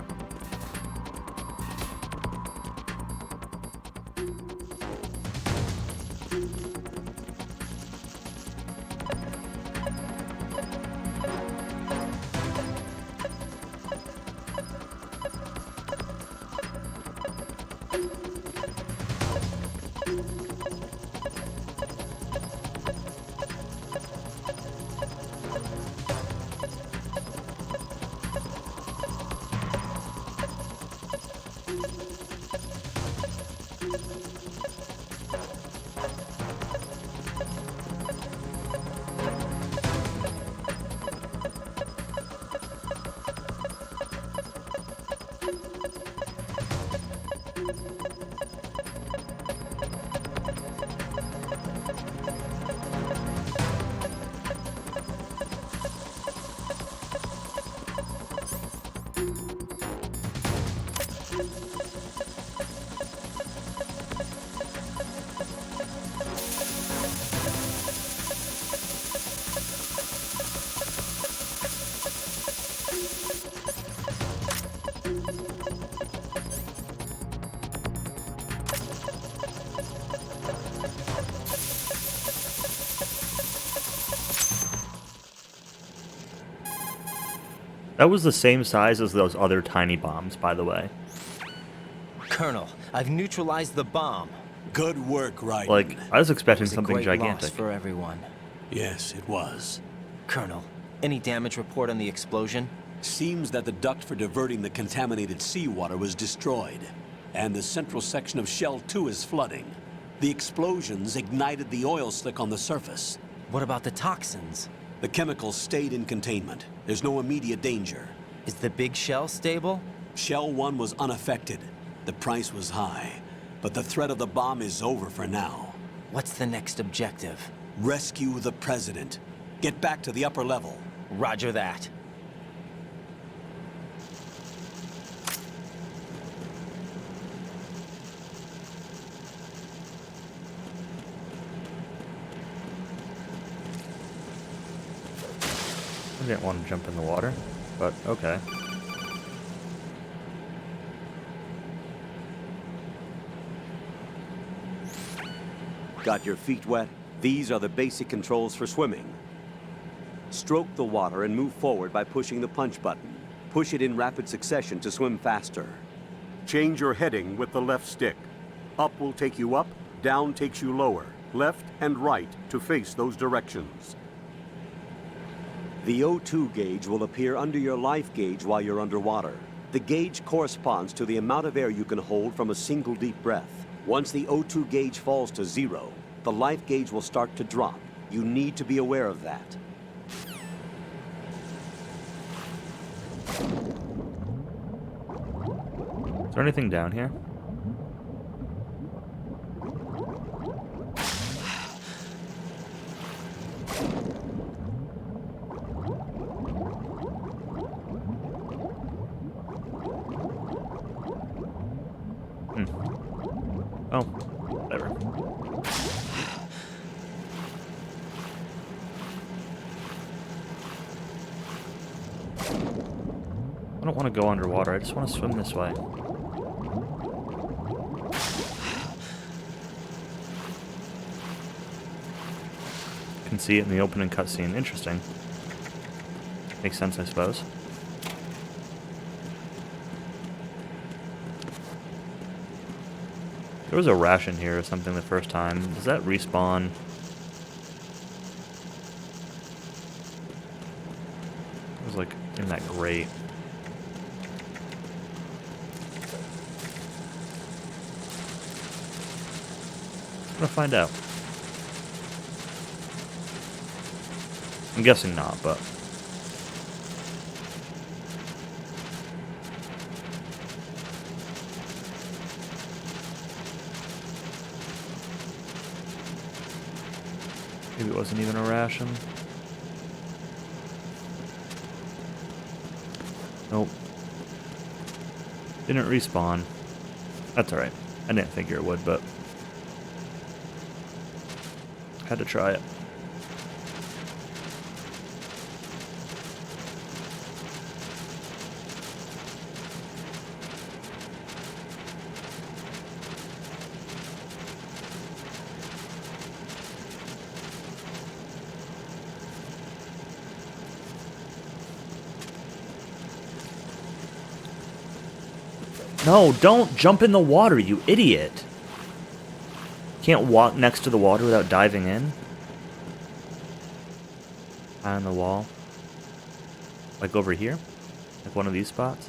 S1: That was the same size as those other tiny bombs, by the way.
S2: Colonel, I've neutralized the bomb.
S5: Good work, Ryden.
S1: Like, I was expecting
S2: It was a
S1: something
S2: great
S1: gigantic.
S2: loss for everyone.
S5: Yes, it was.
S2: Colonel, any damage report on the explosion?
S5: Seems that the duct for diverting the contaminated seawater was destroyed, and the central section of Shell 2 is flooding. The explosions ignited the oil slick on the surface.
S2: What about the toxins?
S5: The chemicals stayed in containment. There's no immediate danger.
S2: Is the big shell stable?
S5: Shell 1 was unaffected. The price was high, but the threat of the bomb is over for now.
S2: What's the next objective?
S5: Rescue the President. Get back to the upper level.
S2: Roger that.
S1: I didn't want to jump in the water, but okay.
S5: Got your feet wet? These are the basic controls for swimming. Stroke the water and move forward by pushing the punch button. Push it in rapid succession to swim faster. Change your heading with the left stick. Up will take you up, down takes you lower, left and right to face those directions. The O2 gauge will appear under your life gauge while you're underwater. The gauge corresponds to the amount of air you can hold from a single deep breath. Once the O2 gauge falls to 0, the life gauge will start to drop. You need to be aware of that.
S1: Is there anything down here? Oh, whatever. I don't want to go underwater, I just want to swim this way. You can see it in the opening cutscene. Interesting. Makes sense, I suppose. There was a ration here or something the first time. Does that respawn? It was like in that grate. I'm gonna find out. I'm guessing not, but... maybe it wasn't even a ration. Nope. Didn't respawn. That's alright. I didn't figure it would, but... had to try it. No, don't jump in the water, you idiot. Can't walk next to the water without diving in. High on the wall. Like over here? Like one of these spots?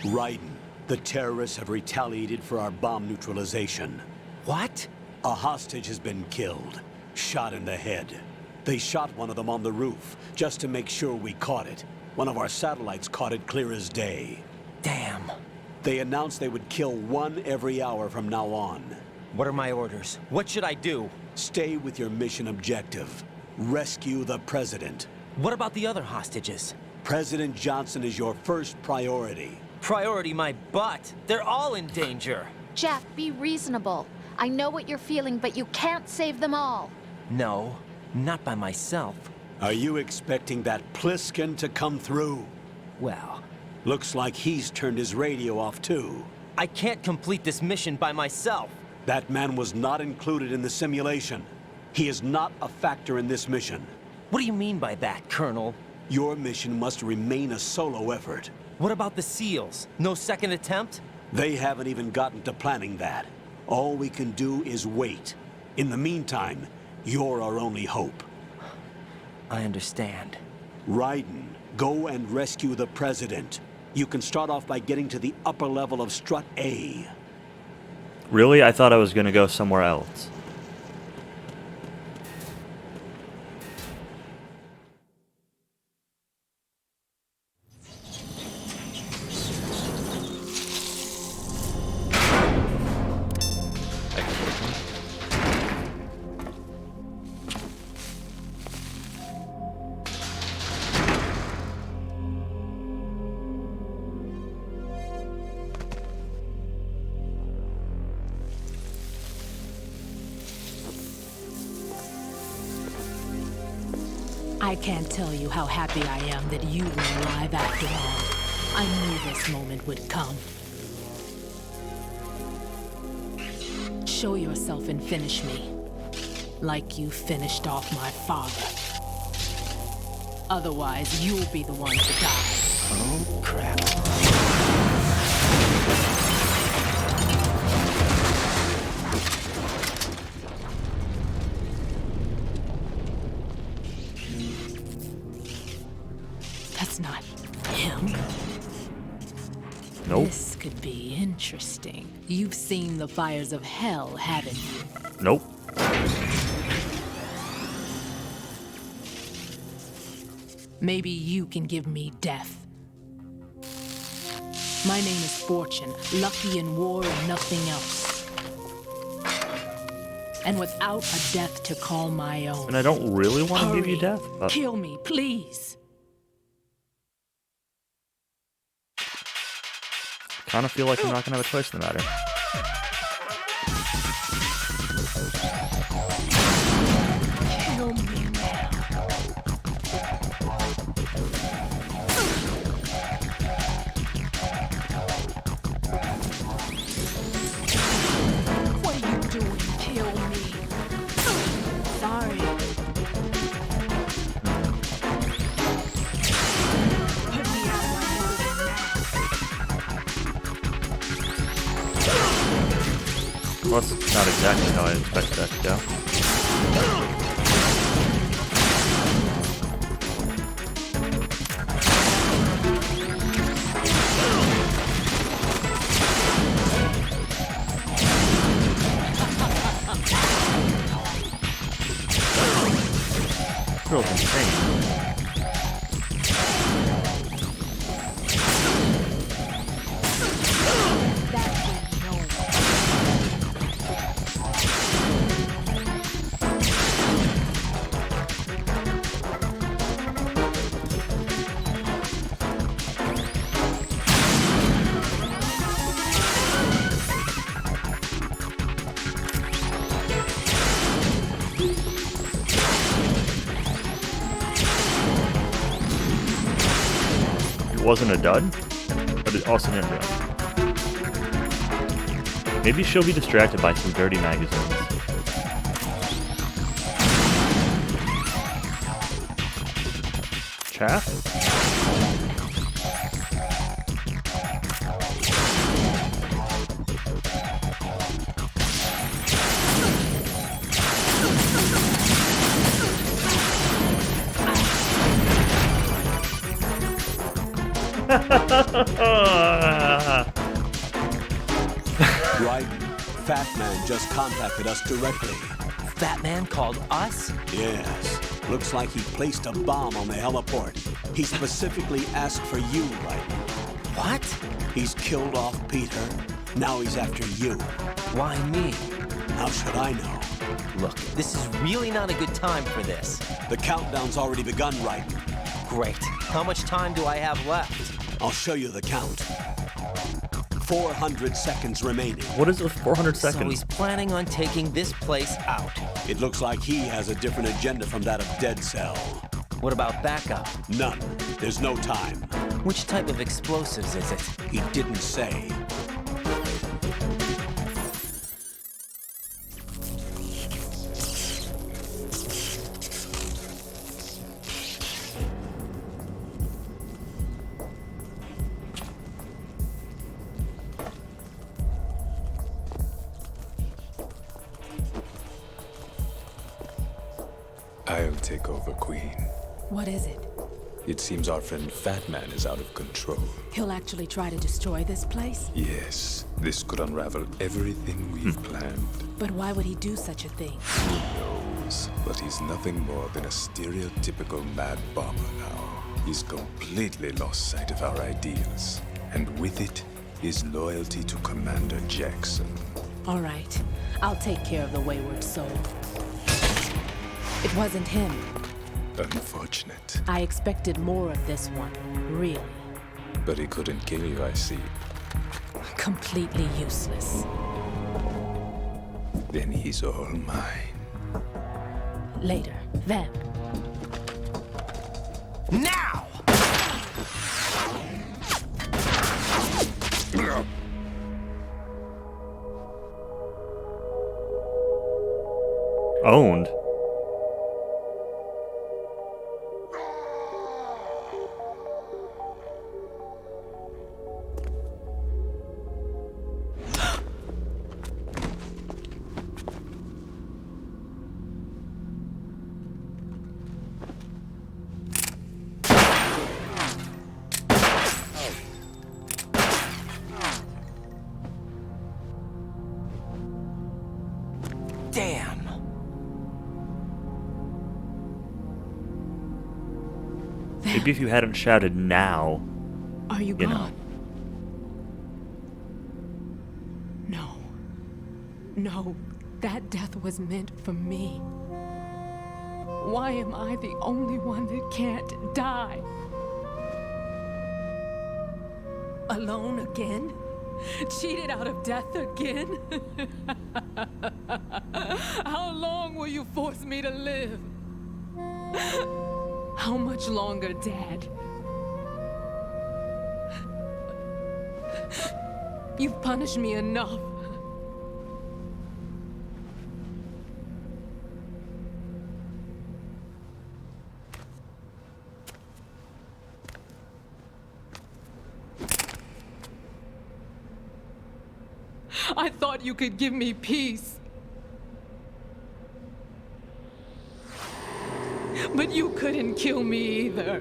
S5: Raiden, the terrorists have retaliated for our bomb neutralization.
S2: What?
S5: A hostage has been killed, shot in the head. They shot one of them on the roof, just to make sure we caught it. One of our satellites caught it clear as day.
S2: Damn.
S5: They announced they would kill one every hour from now on.
S2: What are my orders? What should I do?
S5: Stay with your mission objective. Rescue the president.
S2: What about the other hostages?
S5: President Johnson is your first priority.
S2: Priority my butt. They're all in danger.
S6: Jeff, be reasonable. I know what you're feeling, but you can't save them all.
S2: No, not by myself.
S5: Are you expecting that Pliskin to come through?
S2: Well,
S5: looks like he's turned his radio off too.
S2: I can't complete this mission by myself.
S5: That man was not included in the simulation. He is not a factor in this mission.
S2: What do you mean by that, Colonel?
S5: Your mission must remain a solo effort.
S2: What about the SEALs? No second attempt?
S5: They haven't even gotten to planning that. All we can do is wait. In the meantime, you're our only hope.
S2: I understand.
S5: Raiden, go and rescue the president. You can start off by getting to the upper level of Strut A.
S1: Really? I thought I was gonna go somewhere else.
S3: I can't tell you how happy I am that you were alive after all. I knew this moment would come. Show yourself and finish me. Like you finished off my father. Otherwise, you'll be the one to die.
S2: Oh, crap.
S3: That's not him.
S1: Nope.
S3: This could be interesting. You've seen the fires of hell, haven't you?
S1: Nope.
S3: Maybe you can give me death. My name is Fortune, lucky in war and nothing else. And without a death to call my own.
S1: And I don't really want to give you
S3: Hurry.
S1: death, but
S3: Kill me, please.
S1: kind of feel like I'm not gonna have a choice in the matter.
S3: Kill me now. What are you doing? Kill me. Sorry. Put me out of my misery now.
S1: Well, that's not exactly how I expected that to go. Girl's insane. It wasn't a dud, but it also didn't run. Maybe she'll be distracted by some dirty magazines. Chaff?
S5: Right? Fat Man just contacted us directly.
S2: Fat Man called us?
S5: Yes. Looks like he placed a bomb on the heliport. He specifically asked for you, right?
S2: What?
S5: He's killed off Peter. Now he's after you.
S2: Why me?
S5: How should I know?
S2: Look, this is really not a good time for this.
S5: The countdown's already begun, right?
S2: Great. How much time do I have left?
S5: I'll show you the count. 400 seconds remaining.
S1: What is with 400
S2: So
S1: seconds?
S2: he's planning on taking this place out.
S5: It looks like he has a different agenda from that of Dead Cell.
S2: What about backup?
S5: None. There's no time.
S2: Which type of explosives is it?
S5: He didn't say.
S12: I'll take over, Queen.
S3: What is it?
S12: It seems our friend Fat Man is out of control.
S3: He'll actually try to destroy this place?
S12: Yes, this could unravel everything we've planned.
S3: But why would he do such a thing?
S12: Who knows? But he's nothing more than a stereotypical mad bomber now. He's completely lost sight of our ideals. And with it, his loyalty to Commander Jackson.
S3: All right. I'll take care of the wayward soul. It wasn't him.
S12: Unfortunate.
S3: I expected more of this one, really.
S12: But he couldn't kill you, I see.
S3: Completely useless.
S12: Then he's all mine.
S3: Later, then.
S2: Now!
S1: Owned.
S2: Damn!
S1: Maybe if you hadn't shouted now,
S13: Are you
S1: you
S13: gone?
S1: know.
S13: No. No, that death was meant for me. Why am I the only one that can't die? Alone again? Cheated out of death again? How long will you force me to live? How much longer, Dad? You've punished me enough. I thought you could give me peace. But you couldn't kill me either.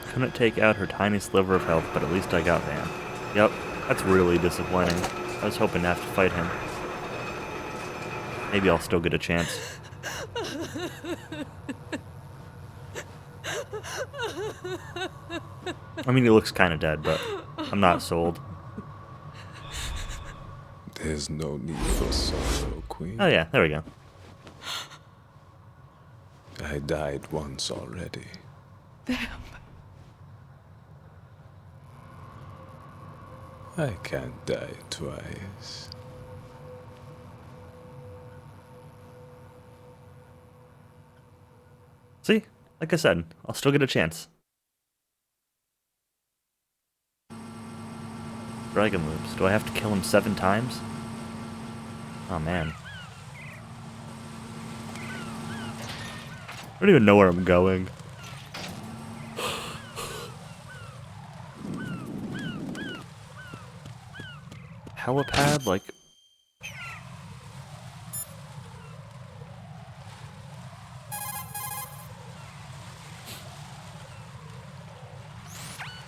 S1: Couldn't take out her tiny sliver of health, but at least I got Van. Yep, that's really disappointing. I was hoping to have to fight him. Maybe I'll still get a chance. I mean, he looks kind of dead, but I'm not sold.
S12: There's no need for sorrow, Queen.
S1: Oh yeah, there we go.
S12: I died once already. I can't die twice.
S1: See? Like I said, I'll still get a chance. Dragon loops. Do I have to kill him 7 times? Oh man. I don't even know where I'm going. Helipad? Like...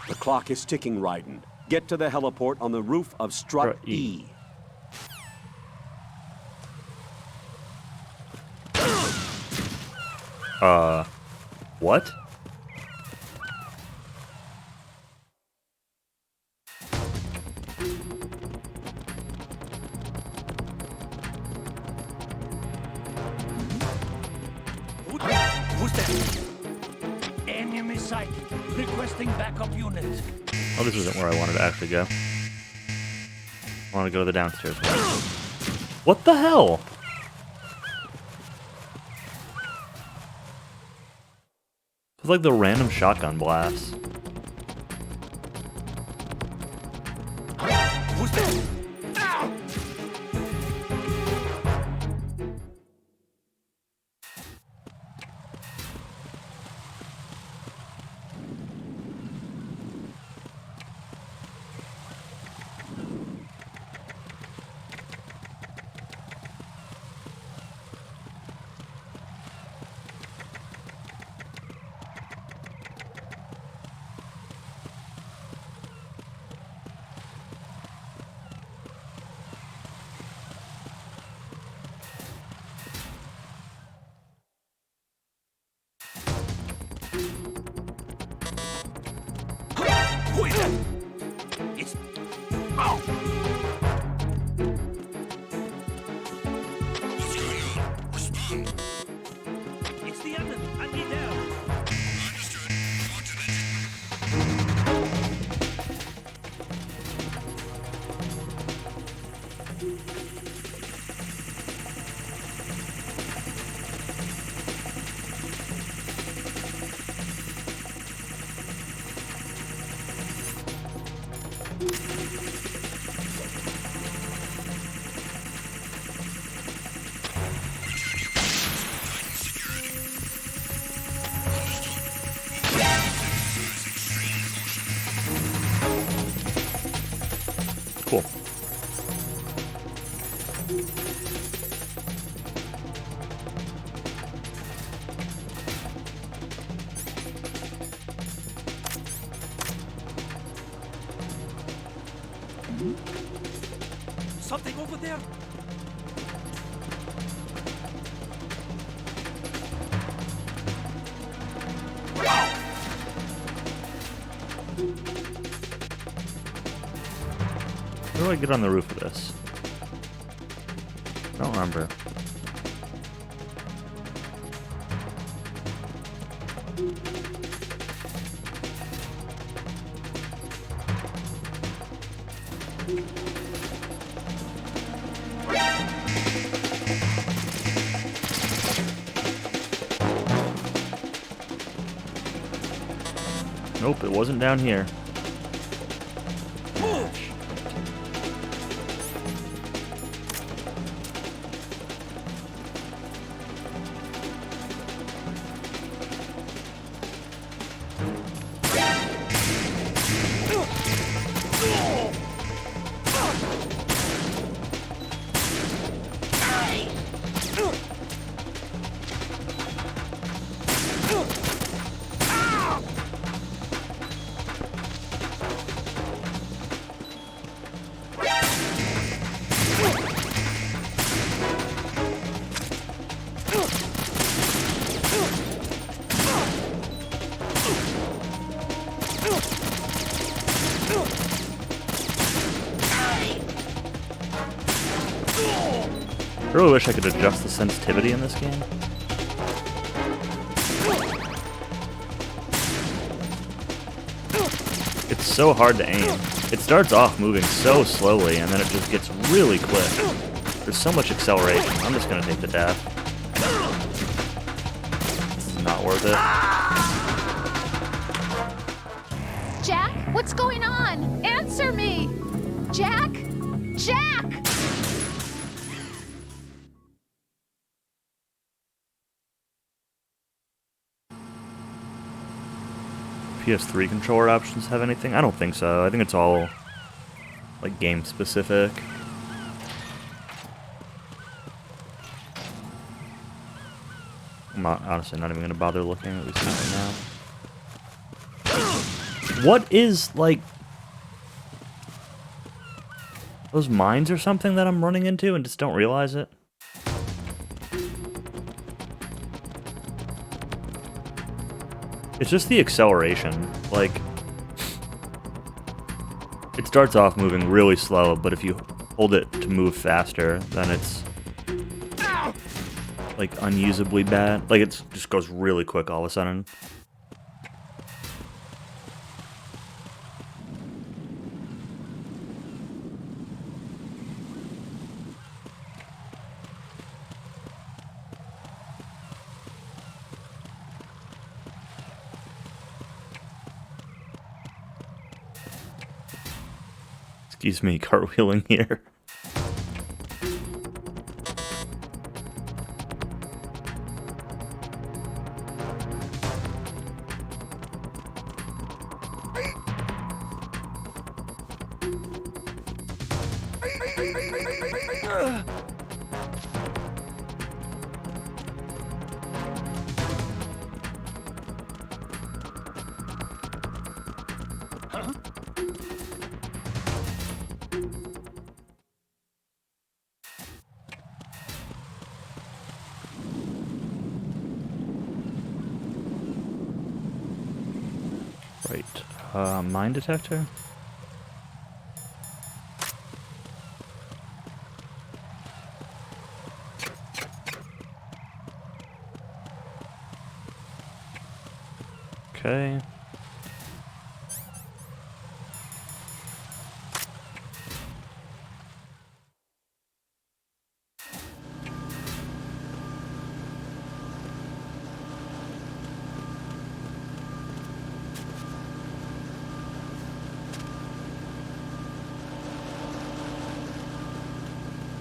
S5: The clock is ticking, Raiden. Get to the heliport on the roof of Strut E.
S1: What?
S11: Who's there? Enemy sighted. Requesting backup unit.
S1: Oh, this isn't where I wanted to actually go. I want to go to the downstairs one. What the hell? It's like the random shotgun blasts.
S11: Who's there? Ow!
S9: Something over there?
S1: How do I get on the roof of this? I don't remember. Nope, it wasn't down here. I really wish I could adjust the sensitivity in this game. It's so hard to aim. It starts off moving so slowly and then it just gets really quick. There's so much acceleration. I'm just gonna take the death. This is not worth it.
S6: Jack, what's going on? Answer me! Jack? Jack!
S1: PS3 controller options have anything? I don't think so. I think it's all like game specific. I'm honestly not even gonna bother looking, at least not right now. What is like those mines or something that I'm running into and just don't realize it? It's just the acceleration. Like, it starts off moving really slow, but if you hold it to move faster, then it's like unusably bad. Like, it just goes really quick all of a sudden. Excuse me, cartwheeling here. Right, mine detector? Okay.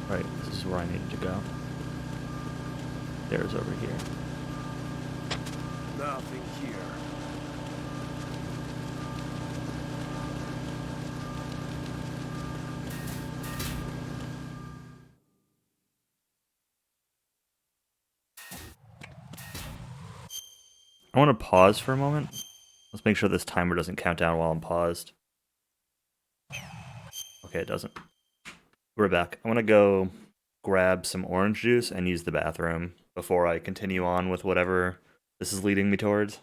S1: Right, this is where I needed to go. There's over here.
S11: Nothing here.
S1: I want to pause for a moment. Let's make sure this timer doesn't count down while I'm paused. Okay, it doesn't. We're back. I want to go grab some orange juice and use the bathroom before I continue on with whatever this is leading me towards.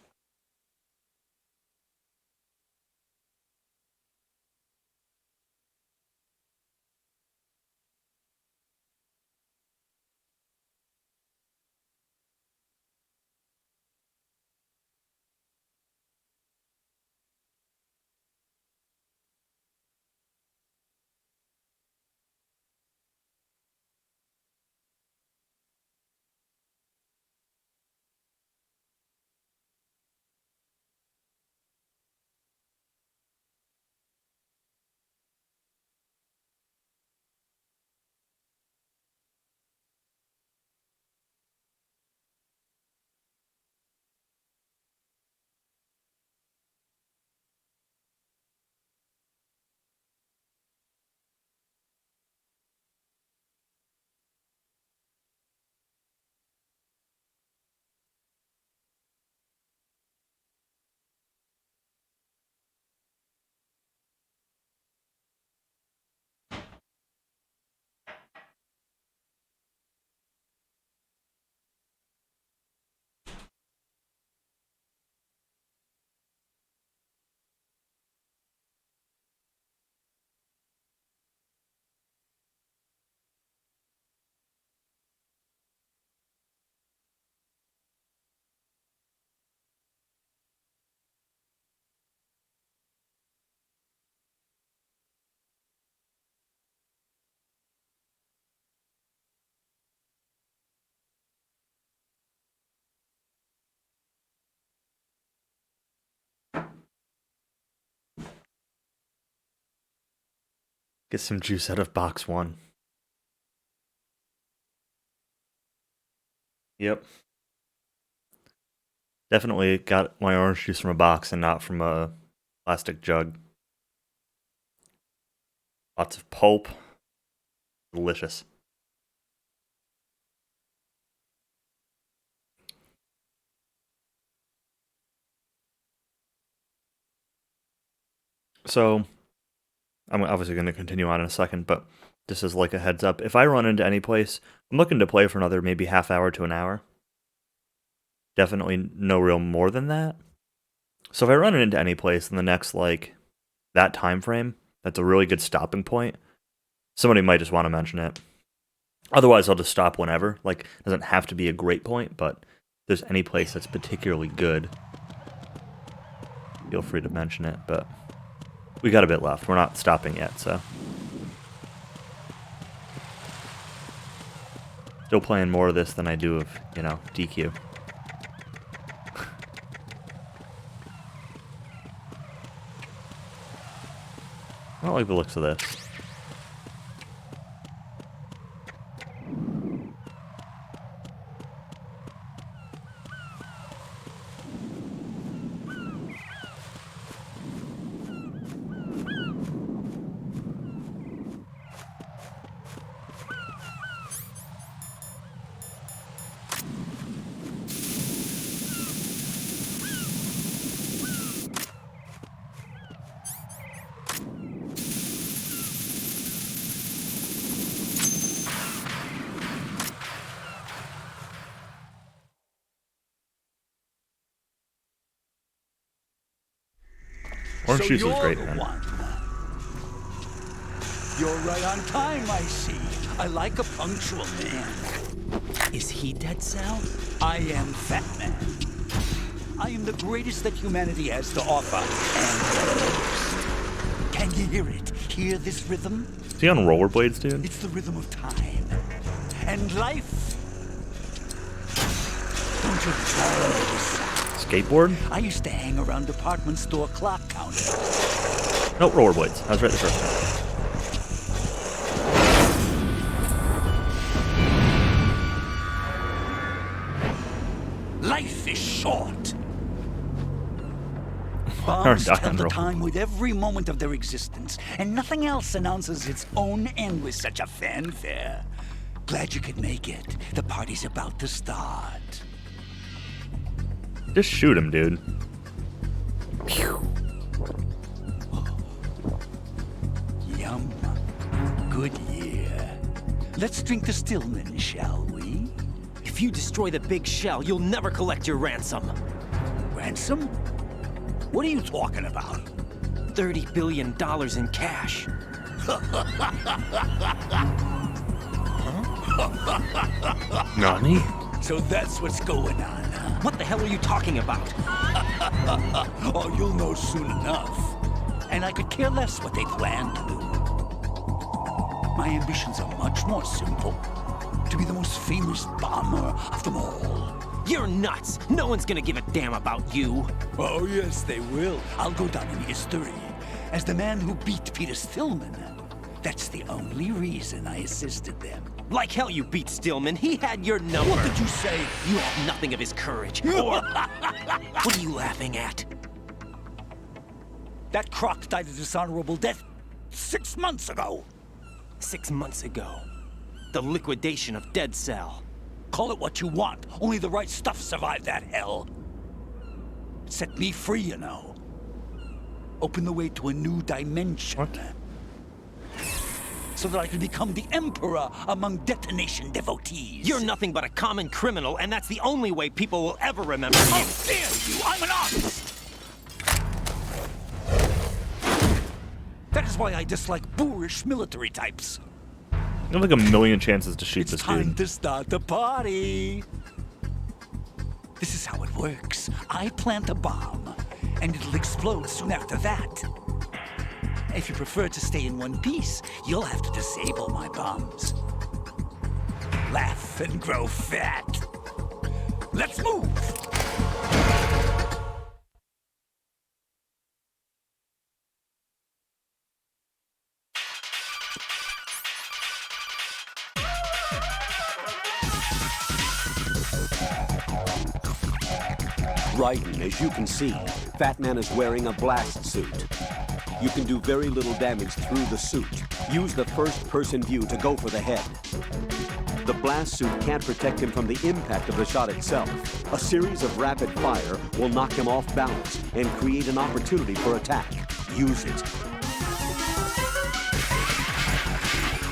S1: Get some juice out of box 1. Yep. Definitely got my orange juice from a box and not from a plastic jug. Lots of pulp. Delicious. So, I'm obviously going to continue on in a second, but just as like a heads up, if I run into any place, I'm looking to play for another maybe half hour to an hour. Definitely no real more than that. So if I run into any place in the next, like, that time frame, that's a really good stopping point, somebody might just want to mention it. Otherwise, I'll just stop whenever. Like, it doesn't have to be a great point, but if there's any place that's particularly good, feel free to mention it, but we got a bit left. We're not stopping yet, so. Still playing more of this than I do of, you know, DQ. I don't like the looks of this. Orange juice is great, man.
S11: You're right on time, I see. I like a punctual man. Is he Dead Cell? I am Fat Man. I am the greatest that humanity has to offer, and can you hear it? Hear this rhythm?
S1: Is he on rollerblades, dude?
S11: It's the rhythm of time and life. Don't you try this?
S1: Skateboard?
S11: I used to hang around department store clock counters.
S1: Nope, rollerblades. I was right the first time.
S11: Life is short. Bombs tell the time with every moment of their existence, and nothing else announces its own end with such a fanfare. Glad you could make it. The party's about to start.
S1: Just shoot him, dude. Pew.
S11: Yum. Good year. Let's drink the Stillman, shall we?
S2: If you destroy the big shell, you'll never collect your ransom.
S11: Ransom? What are you talking about?
S2: $30 billion in cash.
S1: Nani?
S11: So that's what's going on, huh?
S2: What the hell are you talking about?
S11: Oh, you'll know soon enough. And I could care less what they plan to do. My ambitions are much more simple. To be the most famous bomber of them all.
S2: You're nuts! No one's gonna give a damn about you.
S11: Oh, yes, they will. I'll go down in history as the man who beat Peter Stillman. That's the only reason I assisted them.
S2: Like hell you beat Stillman. He had your number.
S11: What did you say?
S2: You have nothing of his courage. Or... What are you laughing at?
S11: That croc died a dishonorable death 6 months ago.
S2: 6 months ago. The liquidation of Dead Cell.
S11: Call it what you want. Only the right stuff survived that hell. It set me free, you know. Opened the way to a new dimension.
S1: What?
S11: So that I could become the emperor among detonation devotees.
S2: You're nothing but a common criminal, and that's the only way people will ever remember you.
S11: How dare you! I'm an artist! That is why I dislike boorish military types.
S1: You have like a million chances to shoot this
S11: Time
S1: dude.
S11: to start the party. This is how it works. I plant a bomb, and it'll explode soon after that. If you prefer to stay in one piece, you'll have to disable my bombs. Laugh and grow fat. Let's move!
S5: Raiden, as you can see, Fat Man is wearing a blast suit. You can do very little damage through the suit. Use the first-person view to go for the head. The blast suit can't protect him from the impact of the shot itself. A series of rapid fire will knock him off balance and create an opportunity for attack. Use it.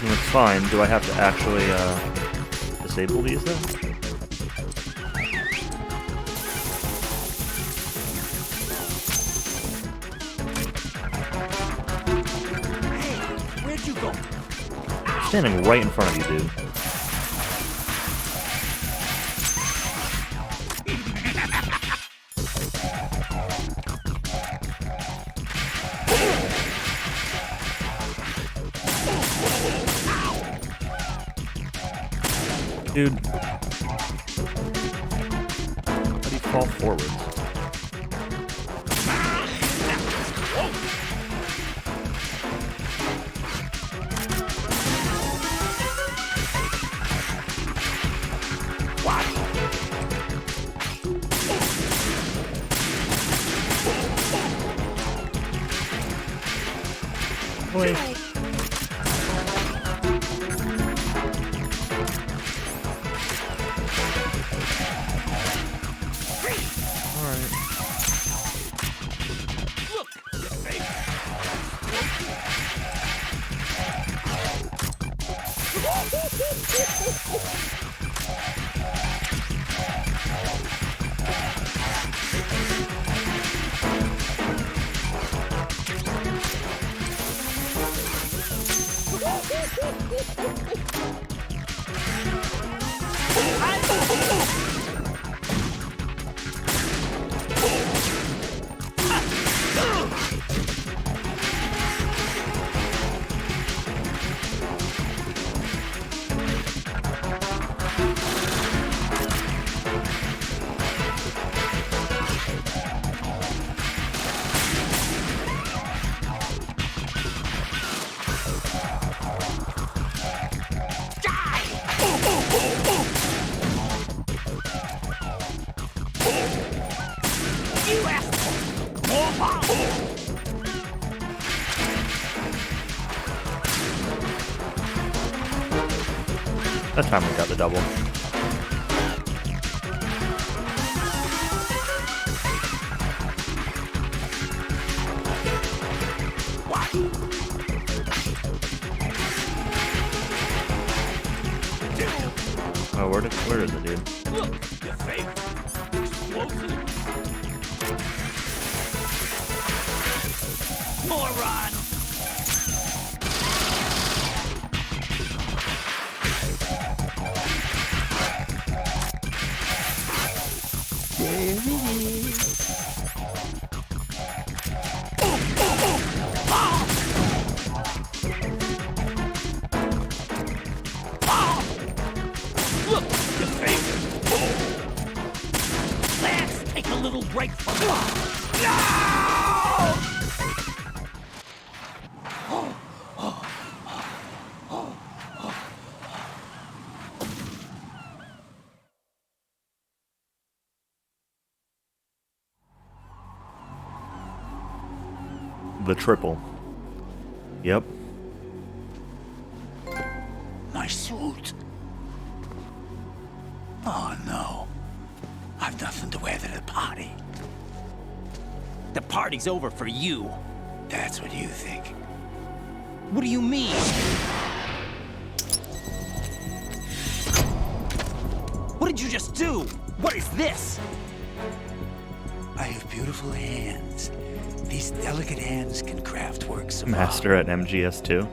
S1: That's fine. Do I have to actually disable these then?
S11: Where'd you go?
S1: Standing right in front of you, dude. Dude. How do you fall forwards? Wait. That time we got the double. Oh, where is it, dude?
S11: Your favorite explosive. Moron! There it is. Look, your favorite. Let's take a little break from
S1: The triple. Yep.
S11: my suit. Oh no. I've nothing to wear to the party.
S2: The party's over for you.
S11: That's what you think.
S2: What do you mean? What did you just do? What is this?
S11: I have beautiful hands. These delicate hands can craft works of
S1: Master at MGS2.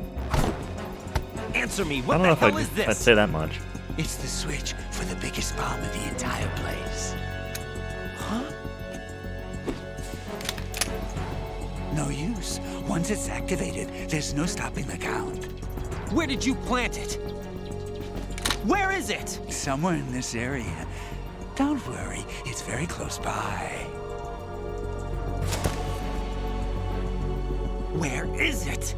S2: Answer me.
S1: I
S2: What
S1: don't know
S2: the
S1: if
S2: hell is
S1: I'd
S2: this?
S1: say that much.
S11: It's the switch for the biggest bomb in the entire place.
S2: Huh?
S11: No use. Once it's activated, there's no stopping the count.
S2: Where did you plant it? Where is it?
S11: Somewhere in this area. Don't worry, it's very close by.
S2: Where is it?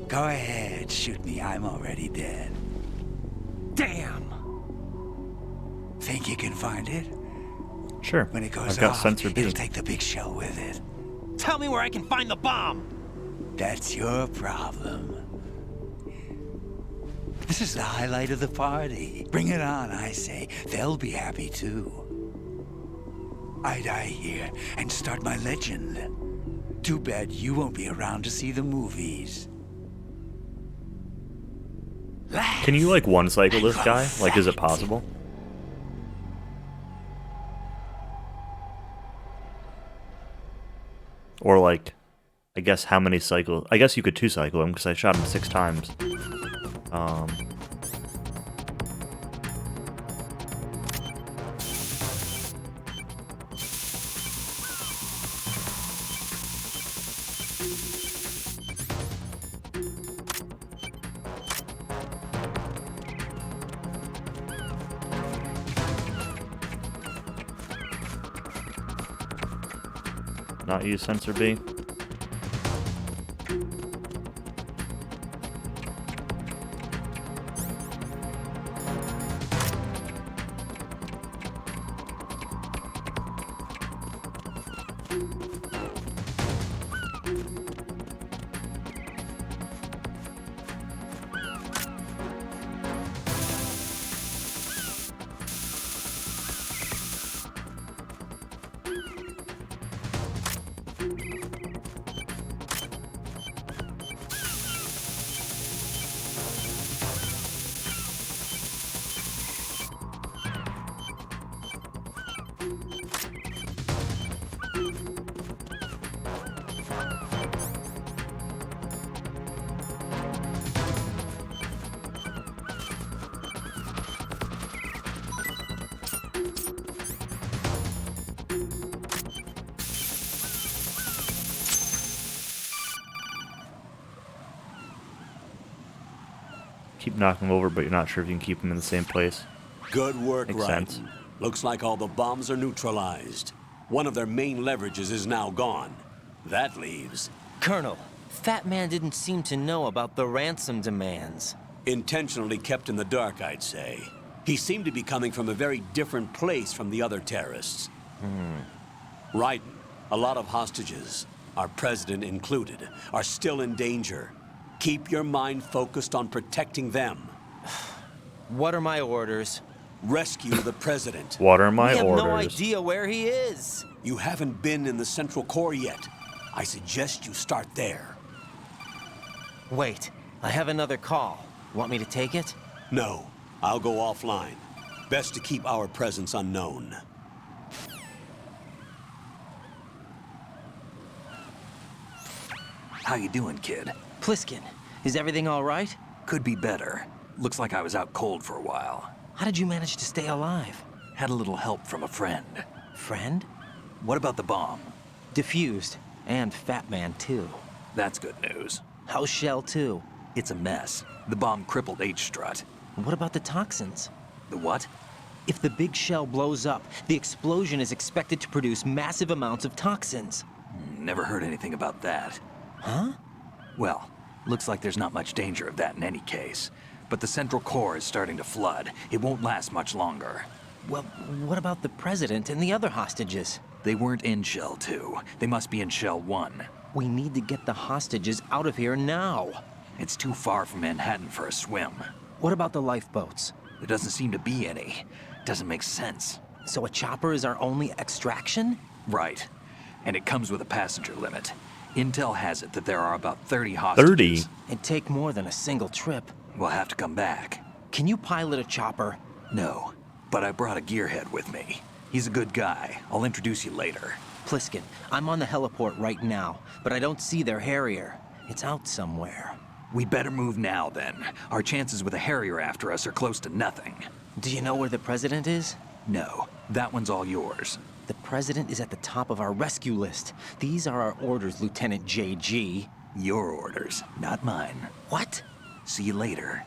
S11: Go ahead, shoot me. I'm already dead.
S2: Damn!
S11: Think you can find it?
S1: Sure.
S11: When it goes
S1: I've got
S11: off,
S1: sensor B.
S11: it'll take the big show with it.
S2: Tell me where I can find the bomb!
S11: That's your problem. This is the highlight of the party. Bring it on, I say. They'll be happy too. I die here and start my legend. Too bad you won't be around to see the movies.
S1: Can you, like, one-cycle this guy? Like, is it possible? Or, like, I guess how many cycles... I guess you could two-cycle him, because I shot him 6 times. Not use sensor B. Keep knocking them over, but you're not sure if you can keep them in the same place.
S5: Good work,
S1: Makes
S5: Raiden.
S1: sense.
S5: Looks like all the bombs are neutralized. One of their main leverages is now gone. That leaves...
S2: Colonel, Fat Man didn't seem to know about the ransom demands.
S5: Intentionally kept in the dark, I'd say. He seemed to be coming from a very different place from the other terrorists. Raiden, a lot of hostages, our president included, are still in danger. Keep your mind focused on protecting them.
S2: What are my orders?
S5: Rescue the president.
S1: What are my
S2: We have
S1: orders?
S2: no idea where he is.
S5: You haven't been in the Central Core yet. I suggest you start there.
S2: Wait, I have another call. Want me to take it?
S5: No, I'll go offline. Best to keep our presence unknown.
S4: How you doing, kid?
S2: Pliskin, is everything all right?
S4: Could be better. Looks like I was out cold for a while.
S2: How did you manage to stay alive?
S4: Had a little help from a friend.
S2: Friend?
S4: What about the bomb?
S2: Diffused. And Fat Man, too.
S4: That's good news.
S2: How's Shell, too?
S4: It's a mess. The bomb crippled H-Strut.
S2: What about the toxins?
S4: The what?
S2: If the big shell blows up, the explosion is expected to produce massive amounts of toxins.
S4: Never heard anything about that.
S2: Huh?
S4: Well, looks like there's not much danger of that in any case. But the central core is starting to flood. It won't last much longer.
S2: Well, what about the president and the other hostages?
S4: They weren't in Shell 2. They must be in Shell 1.
S2: We need to get the hostages out of here now.
S4: It's too far from Manhattan for a swim.
S2: What about the lifeboats?
S4: There doesn't seem to be any. Doesn't make sense.
S2: So a chopper is our only extraction?
S4: Right. And it comes with a passenger limit. Intel has it that there are about 30 hostages.
S1: 30?
S2: It'd take more than a single trip.
S4: We'll have to come back.
S2: Can you pilot a chopper?
S4: No, but I brought a gearhead with me. He's a good guy. I'll introduce you later.
S2: Pliskin, I'm on the heliport right now, but I don't see their Harrier. It's out somewhere.
S4: We'd better move now, then. Our chances with a Harrier after us are close to nothing.
S2: Do you know where the president is?
S4: No, that one's all yours.
S2: The president is at the top of our rescue list. These are our orders, Lieutenant JG.
S4: Your orders, not mine.
S2: What?
S4: See you later.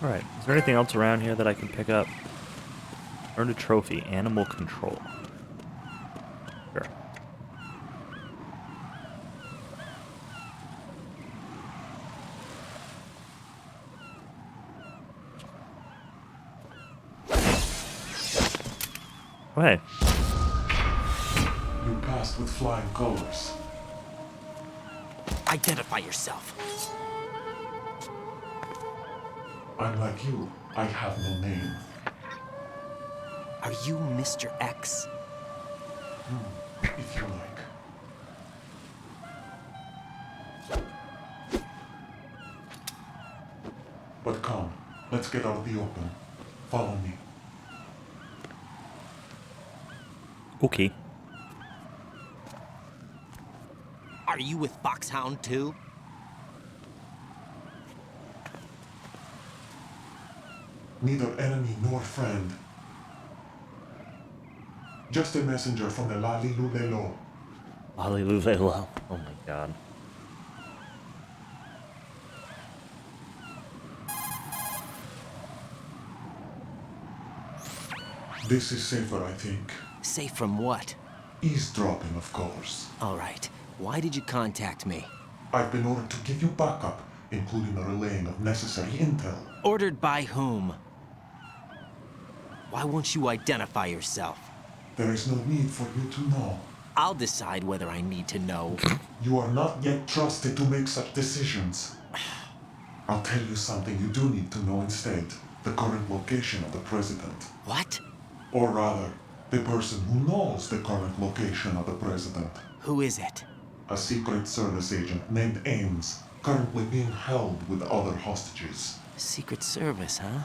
S1: Alright, is there anything else around here that I can pick up? Earned a trophy, animal control. Sure. Oh, hey.
S10: You passed with flying colors.
S2: Identify yourself.
S10: Unlike you, I have no name.
S2: Are you Mr. X?
S10: If you like. But come, let's get out of the open. Follow me.
S1: Okay.
S2: Are you with Foxhound too?
S10: Neither enemy nor friend. Just a messenger from the Lalilulelo.
S1: Lalilulelo. Oh my god.
S10: This is safer, I think.
S2: Safe from what?
S10: Eavesdropping, of course.
S2: All right. Why did you contact me?
S10: I've been ordered to give you backup, including the relaying of necessary intel.
S2: Ordered by whom? Why won't you identify yourself?
S10: There is no need for you to know.
S2: I'll decide whether I need to know.
S10: You are not yet trusted to make such decisions. I'll tell you something you do need to know instead. The current location of the president.
S2: What?
S10: Or rather, the person who knows the current location of the president.
S2: Who is it?
S10: A Secret Service agent named Ames, currently being held with other hostages.
S2: Secret Service, huh?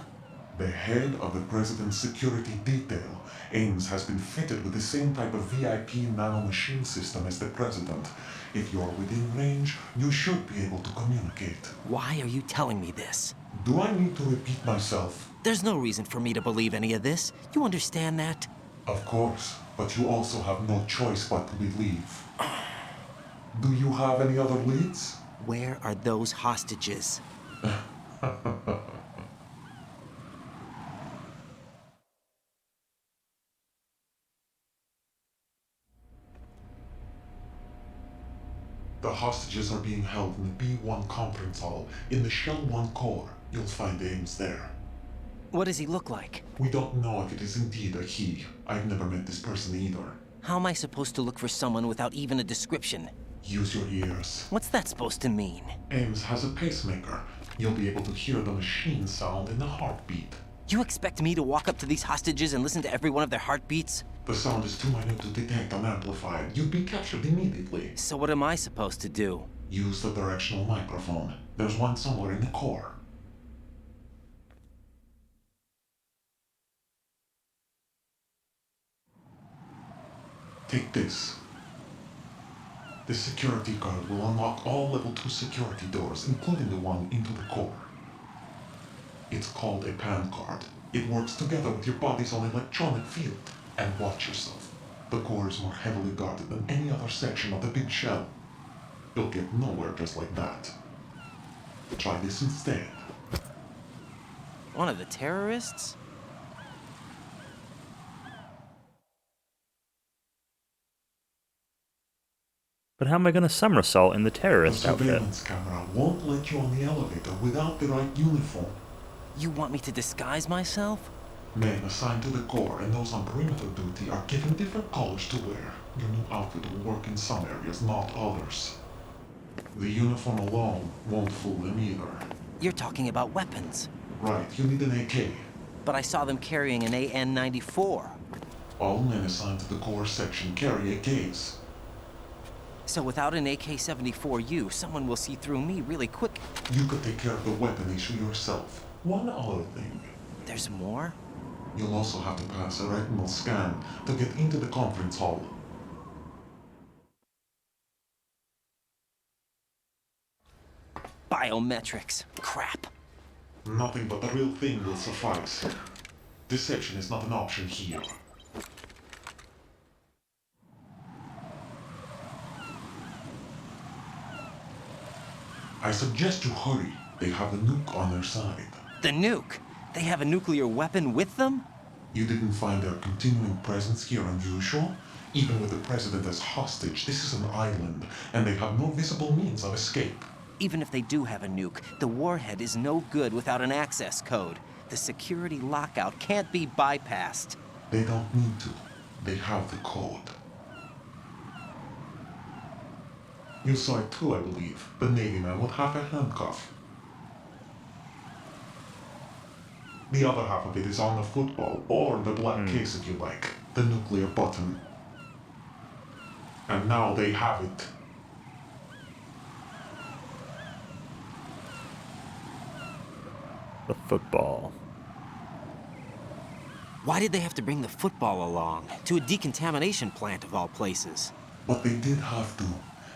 S10: The head of the president's security detail, Ames has been fitted with the same type of VIP nanomachine system as the president. If you're within range, you should be able to communicate.
S2: Why are you telling me this?
S10: Do I need to repeat myself?
S2: There's no reason for me to believe any of this. You understand that?
S10: Of course, but you also have no choice but to believe. Do you have any other leads?
S2: Where are those hostages?
S10: The hostages are being held in the B1 conference hall in the Shell 1 core. You'll find Ames there.
S2: What does he look like?
S10: We don't know if it is indeed a he. I've never met this person either.
S2: How am I supposed to look for someone without even a description?
S10: Use your ears.
S2: What's that supposed to mean?
S10: Ames has a pacemaker. You'll be able to hear the machine sound in the heartbeat.
S2: You expect me to walk up to these hostages and listen to every one of their heartbeats?
S10: The sound is too minute to detect and amplify it. You'd be captured immediately.
S2: So what am I supposed to do?
S10: Use the directional microphone. There's one somewhere in the core. Take this. The security card will unlock all level 2 security doors, including the one into the core. It's called a PAN card. It works together with your body's own electronic field. And watch yourself. The core is more heavily guarded than any other section of the big shell. You'll get nowhere just like that. Try this instead.
S2: One of the terrorists?
S1: But how am I going to somersault in the
S10: The
S1: terrorist outfit?
S10: surveillance camera won't let you on the elevator without the right uniform.
S2: You want me to disguise myself?
S10: Men assigned to the core and those on perimeter duty are given different colors to wear. Your new outfit will work in some areas, not others. The uniform alone won't fool them either.
S2: You're talking about weapons.
S10: Right, you need an AK.
S2: But I saw them carrying an AN-94.
S10: All men assigned to the core section carry AKs.
S2: So without an AK-74U, someone will see through me really quick.
S10: You could take care of the weapon issue yourself. One other thing.
S2: There's more?
S10: You'll also have to pass a retinal scan to get into the conference hall.
S2: Biometrics. Crap.
S10: Nothing but the real thing will suffice. Deception is not an option here. I suggest you hurry. They have the nuke on their side.
S2: The nuke? They have a nuclear weapon with them?
S10: You didn't find their continuing presence here unusual? Even with the president as hostage, this is an island, and they have no visible means of escape.
S2: Even if they do have a nuke, the warhead is no good without an access code. The security lockout can't be bypassed.
S10: They don't need to. They have the code. You saw it too, I believe. The Navy man with half a handcuff. The other half of it is on the football, or the black case if you like. The nuclear button. And now they have it.
S1: The football.
S2: Why did they have to bring the football along? To a decontamination plant of all places.
S10: But they did have to.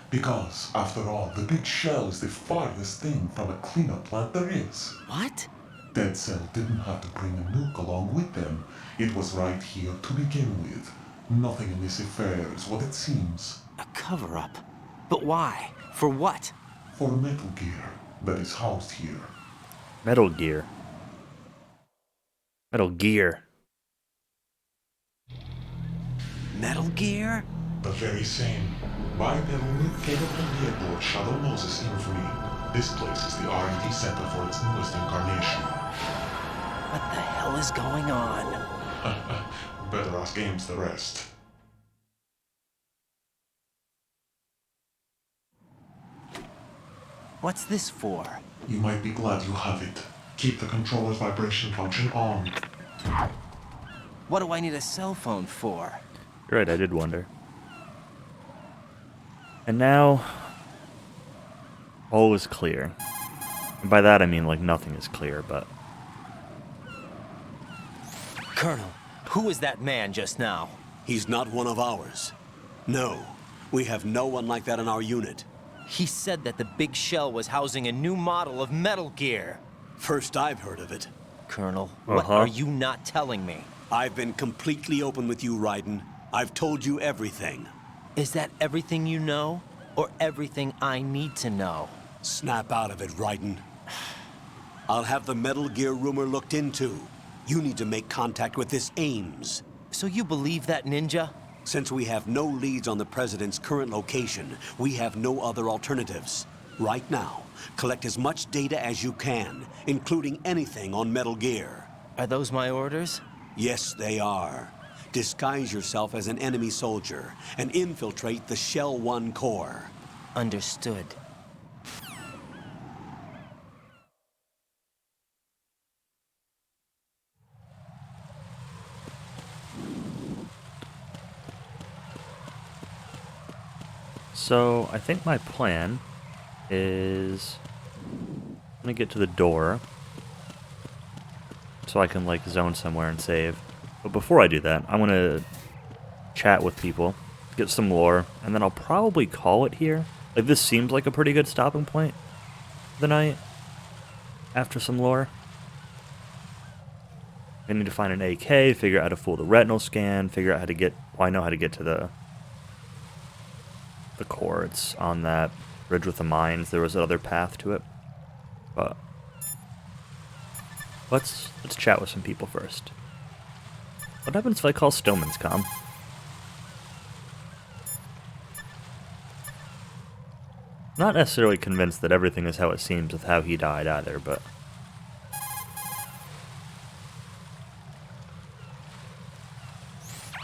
S10: Because, after all, the big shell is the farthest thing from a cleanup plant there is.
S2: What?
S10: Dead Cell didn't have to bring a nuke along with them. It was right here to begin with. Nothing in this affair is what it seems.
S2: A cover-up? But why? For what?
S10: For Metal Gear that is housed here.
S1: Metal Gear. Metal Gear.
S2: Metal Gear?
S10: The very same. Bipedal nuke-capable vehicle Shadow Moses infamy. This place is the R&D center for its newest incarnation.
S2: What the hell is going on?
S10: Better ask Ames the rest.
S2: What's this for?
S10: You might be glad you have it. Keep the controller's vibration function on.
S2: What do I need a cell phone for?
S1: You're right, I did wonder. And now, all is clear. And by that I mean, like, nothing is clear, but...
S2: Colonel, who was that man just now?
S5: He's not one of ours. No, we have no one like that in our unit.
S2: He said that the big shell was housing a new model of Metal Gear.
S5: First I've heard of it.
S2: Colonel, what are you not telling me?
S5: I've been completely open with you, Raiden. I've told you everything.
S2: Is that everything you know? Or everything I need to know?
S5: Snap out of it, Raiden. I'll have the Metal Gear rumor looked into. You need to make contact with this Ames.
S2: So you believe that, Ninja?
S5: Since we have no leads on the President's current location, we have no other alternatives. Right now, collect as much data as you can, including anything on Metal Gear.
S2: Are those my orders?
S5: Yes, they are. Disguise yourself as an enemy soldier and infiltrate the Shell 1 core.
S2: Understood.
S1: So, I think my plan is... I'm gonna get to the door so I can, like, zone somewhere and save. But before I do that, I want to chat with people, get some lore, and then I'll probably call it here. Like, this seems like a pretty good stopping point for the night after some lore. I need to find an AK, figure out how to fool the retinal scan, figure out how to get... Well, I know how to get to the core. It's on that bridge with the mines. There was another path to it. But let's chat with some people first. What happens if I call Stillman's comm? Not necessarily convinced that everything is how it seems with how he died either, but...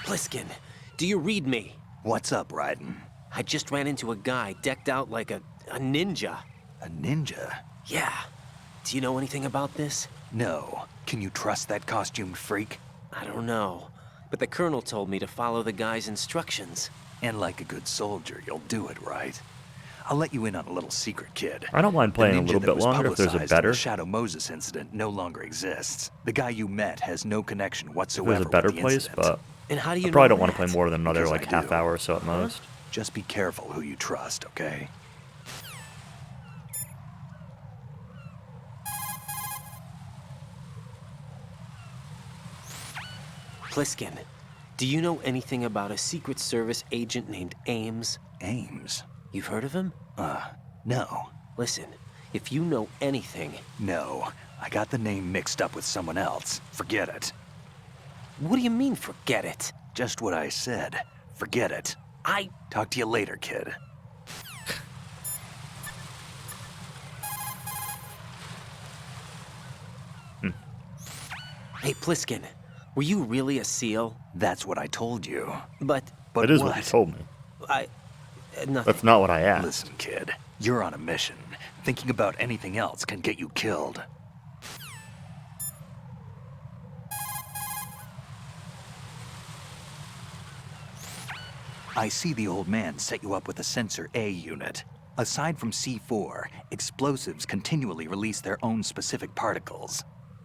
S2: Pliskin, do you read me?
S4: What's up, Raiden?
S2: I just ran into a guy decked out like a ninja.
S4: A ninja?
S2: Yeah. Do you know anything about this?
S4: No. Can you trust that costumed freak?
S2: I don't know. But the colonel told me to follow the guy's instructions.
S4: And like a good soldier, you'll do it, right? I'll let you in on a little secret, kid.
S1: I don't mind playing a little bit longer if there's a better.
S4: The Shadow Moses incident no longer exists. The guy you met has no connection whatsoever.
S1: There's a better
S4: with the
S1: place,
S4: incident.
S1: but
S2: and how do you
S1: I probably
S2: know
S1: don't want to play more than another
S4: Because
S1: like
S4: I
S1: half
S4: do.
S1: hour or so at most.
S4: Just be careful who you trust, okay?
S2: Pliskin, do you know anything about a Secret Service agent named Ames?
S4: Ames?
S2: You've heard of him?
S4: No.
S2: Listen, if you know anything...
S4: No. I got the name mixed up with someone else. Forget it.
S2: What do you mean, forget it?
S4: Just what I said. Forget it. Talk to you later, kid.
S2: Hey, Pliskin, were you really a SEAL?
S4: That's what I told you.
S2: But
S1: That is what you told me.
S2: nothing.
S1: That's not what I asked.
S4: Listen, kid. You're on a mission. Thinking about anything else can get you killed. I see the old man set you up with a Sensor A unit. Aside from C4, explosives continually release their own specific particles.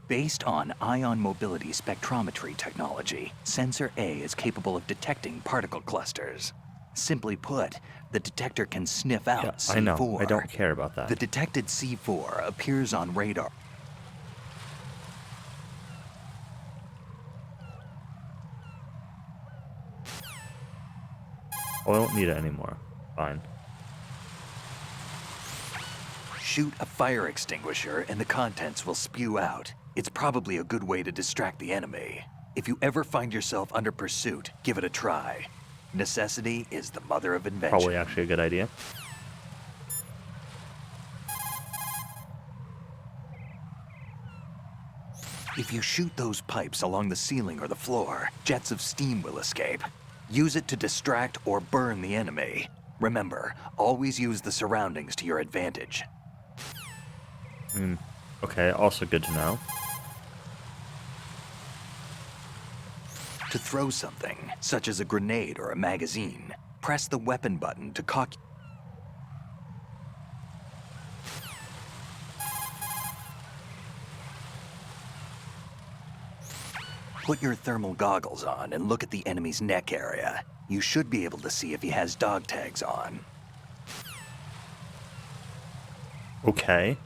S4: Based on ion mobility spectrometry technology, Sensor A is capable of detecting particle clusters. Simply put, the detector can sniff out C4.
S1: I know. I don't care about that.
S4: The detected C4 appears on radar.
S1: Oh, I don't need it anymore. Fine.
S4: Shoot a fire extinguisher and the contents will spew out. It's probably a good way to distract the enemy. If you ever find yourself under pursuit, give it a try. Necessity is the mother of invention.
S1: Probably actually a good idea.
S4: If you shoot those pipes along the ceiling or the floor, jets of steam will escape. Use it to distract or burn the enemy. Remember, always use the surroundings to your advantage.
S1: Okay, also good to know.
S4: To throw something, such as a grenade or a magazine, press the weapon button to cock. Put your thermal goggles on and look at the enemy's neck area. You should be able to see if he has dog tags on.
S1: Okay.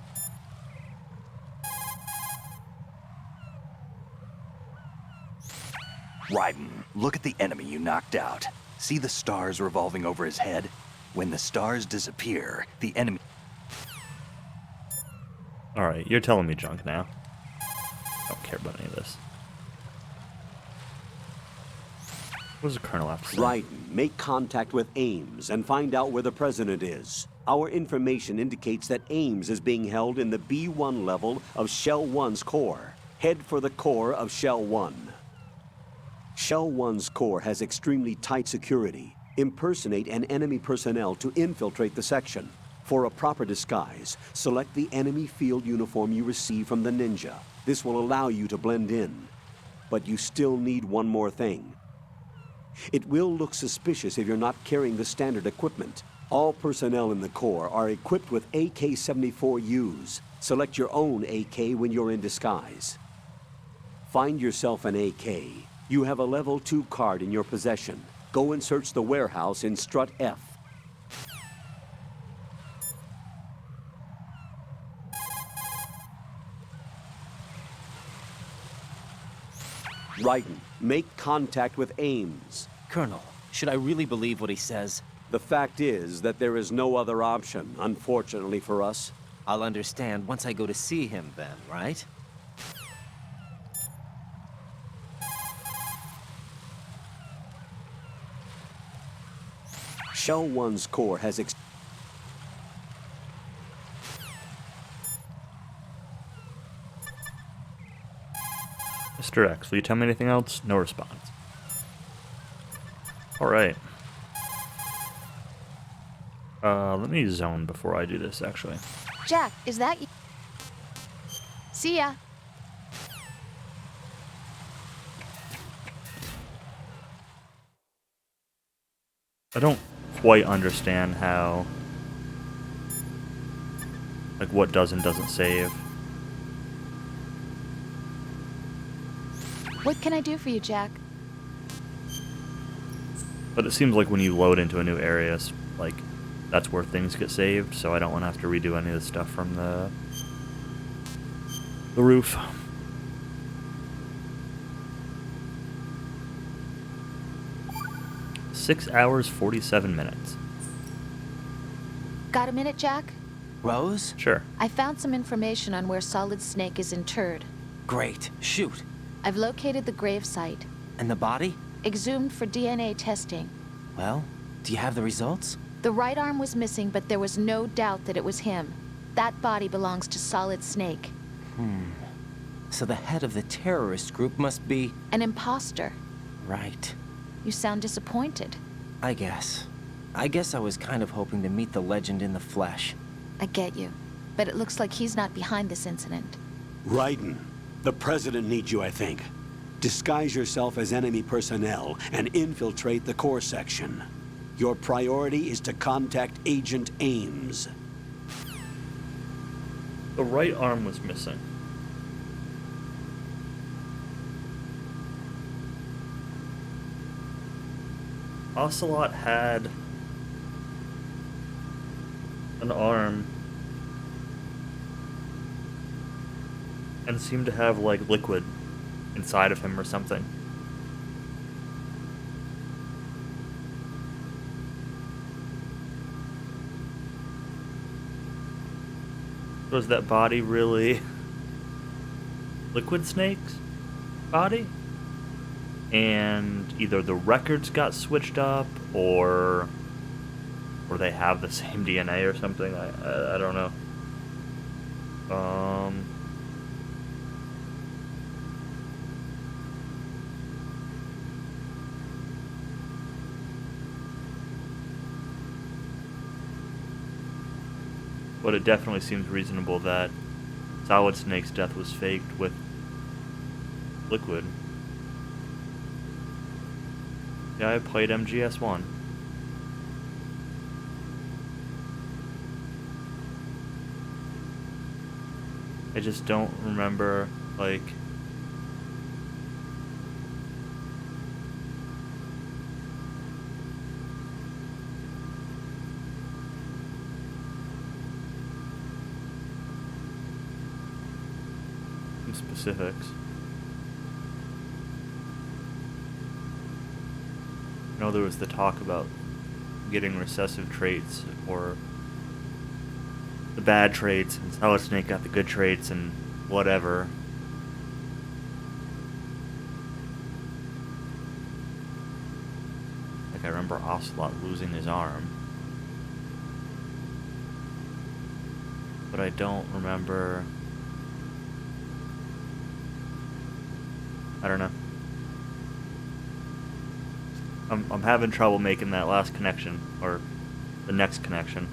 S4: Raiden, look at the enemy you knocked out. See the stars revolving over his head? When the stars disappear, the enemy...
S1: Alright, you're telling me junk now. I don't care about any of this. What does the Colonel have to say?
S5: Raiden, make contact with Ames and find out where the President is. Our information indicates that Ames is being held in the B1 level of Shell 1's core. Head for the core of Shell 1. Shell 1's core has extremely tight security. Impersonate an enemy personnel to infiltrate the section. For a proper disguise, select the enemy field uniform you receive from the ninja. This will allow you to blend in. But you still need one more thing. It will look suspicious if you're not carrying the standard equipment. All personnel in the Corps are equipped with AK-74Us. Select your own AK when you're in disguise. Find yourself an AK. You have a level 2 card in your possession. Go and search the warehouse in Strut F. Raiden, make contact with Ames.
S2: Colonel, should I really believe what he says?
S5: The fact is that there is no other option, unfortunately for us.
S2: I'll understand once I go to see him then, right?
S5: Shell 1's core has
S1: Mr. X, will you tell me anything else? No response. Alright. Let me zone before I do this, actually.
S6: Jack, is that you? See ya.
S1: I don't quite understand how, like, what does and doesn't save.
S6: What can I do for you, Jack?
S1: But it seems like when you load into a new area, like, that's where things get saved, so I don't want to have to redo any of the stuff from the roof. Six hours, 47 minutes.
S6: Got a minute, Jack?
S2: Rose?
S1: Sure.
S6: I found some information on where Solid Snake is interred.
S2: Great. Shoot.
S6: I've located the grave site.
S2: And the body?
S6: Exhumed for DNA testing.
S2: Well, do you have the results?
S6: The right arm was missing, but there was no doubt that it was him. That body belongs to Solid Snake.
S2: So the head of the terrorist group must be...
S6: An imposter.
S2: Right.
S6: You sound disappointed.
S2: I guess. I was kind of hoping to meet the legend in the flesh.
S6: I get you. But it looks like he's not behind this incident.
S5: Raiden, the President needs you, I think. Disguise yourself as enemy personnel and infiltrate the core section. Your priority is to contact Agent Ames.
S1: The right arm was missing. Ocelot had an arm and seemed to have, like, liquid inside of him or something. Was that body really Liquid Snake's body? And either the records got switched up, or they have the same DNA or something. I don't know. But it definitely seems reasonable that Solid Snake's death was faked with liquid. Yeah, I played MGS1. I just don't remember, like... specifics. I know there was the talk about getting recessive traits, or the bad traits, and Solid Snake got the good traits, and whatever. Like, I remember Ocelot losing his arm. But I don't remember... I don't know. I'm having trouble making that last connection, or the next connection.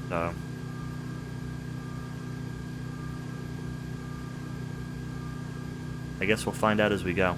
S1: So I guess we'll find out as we go.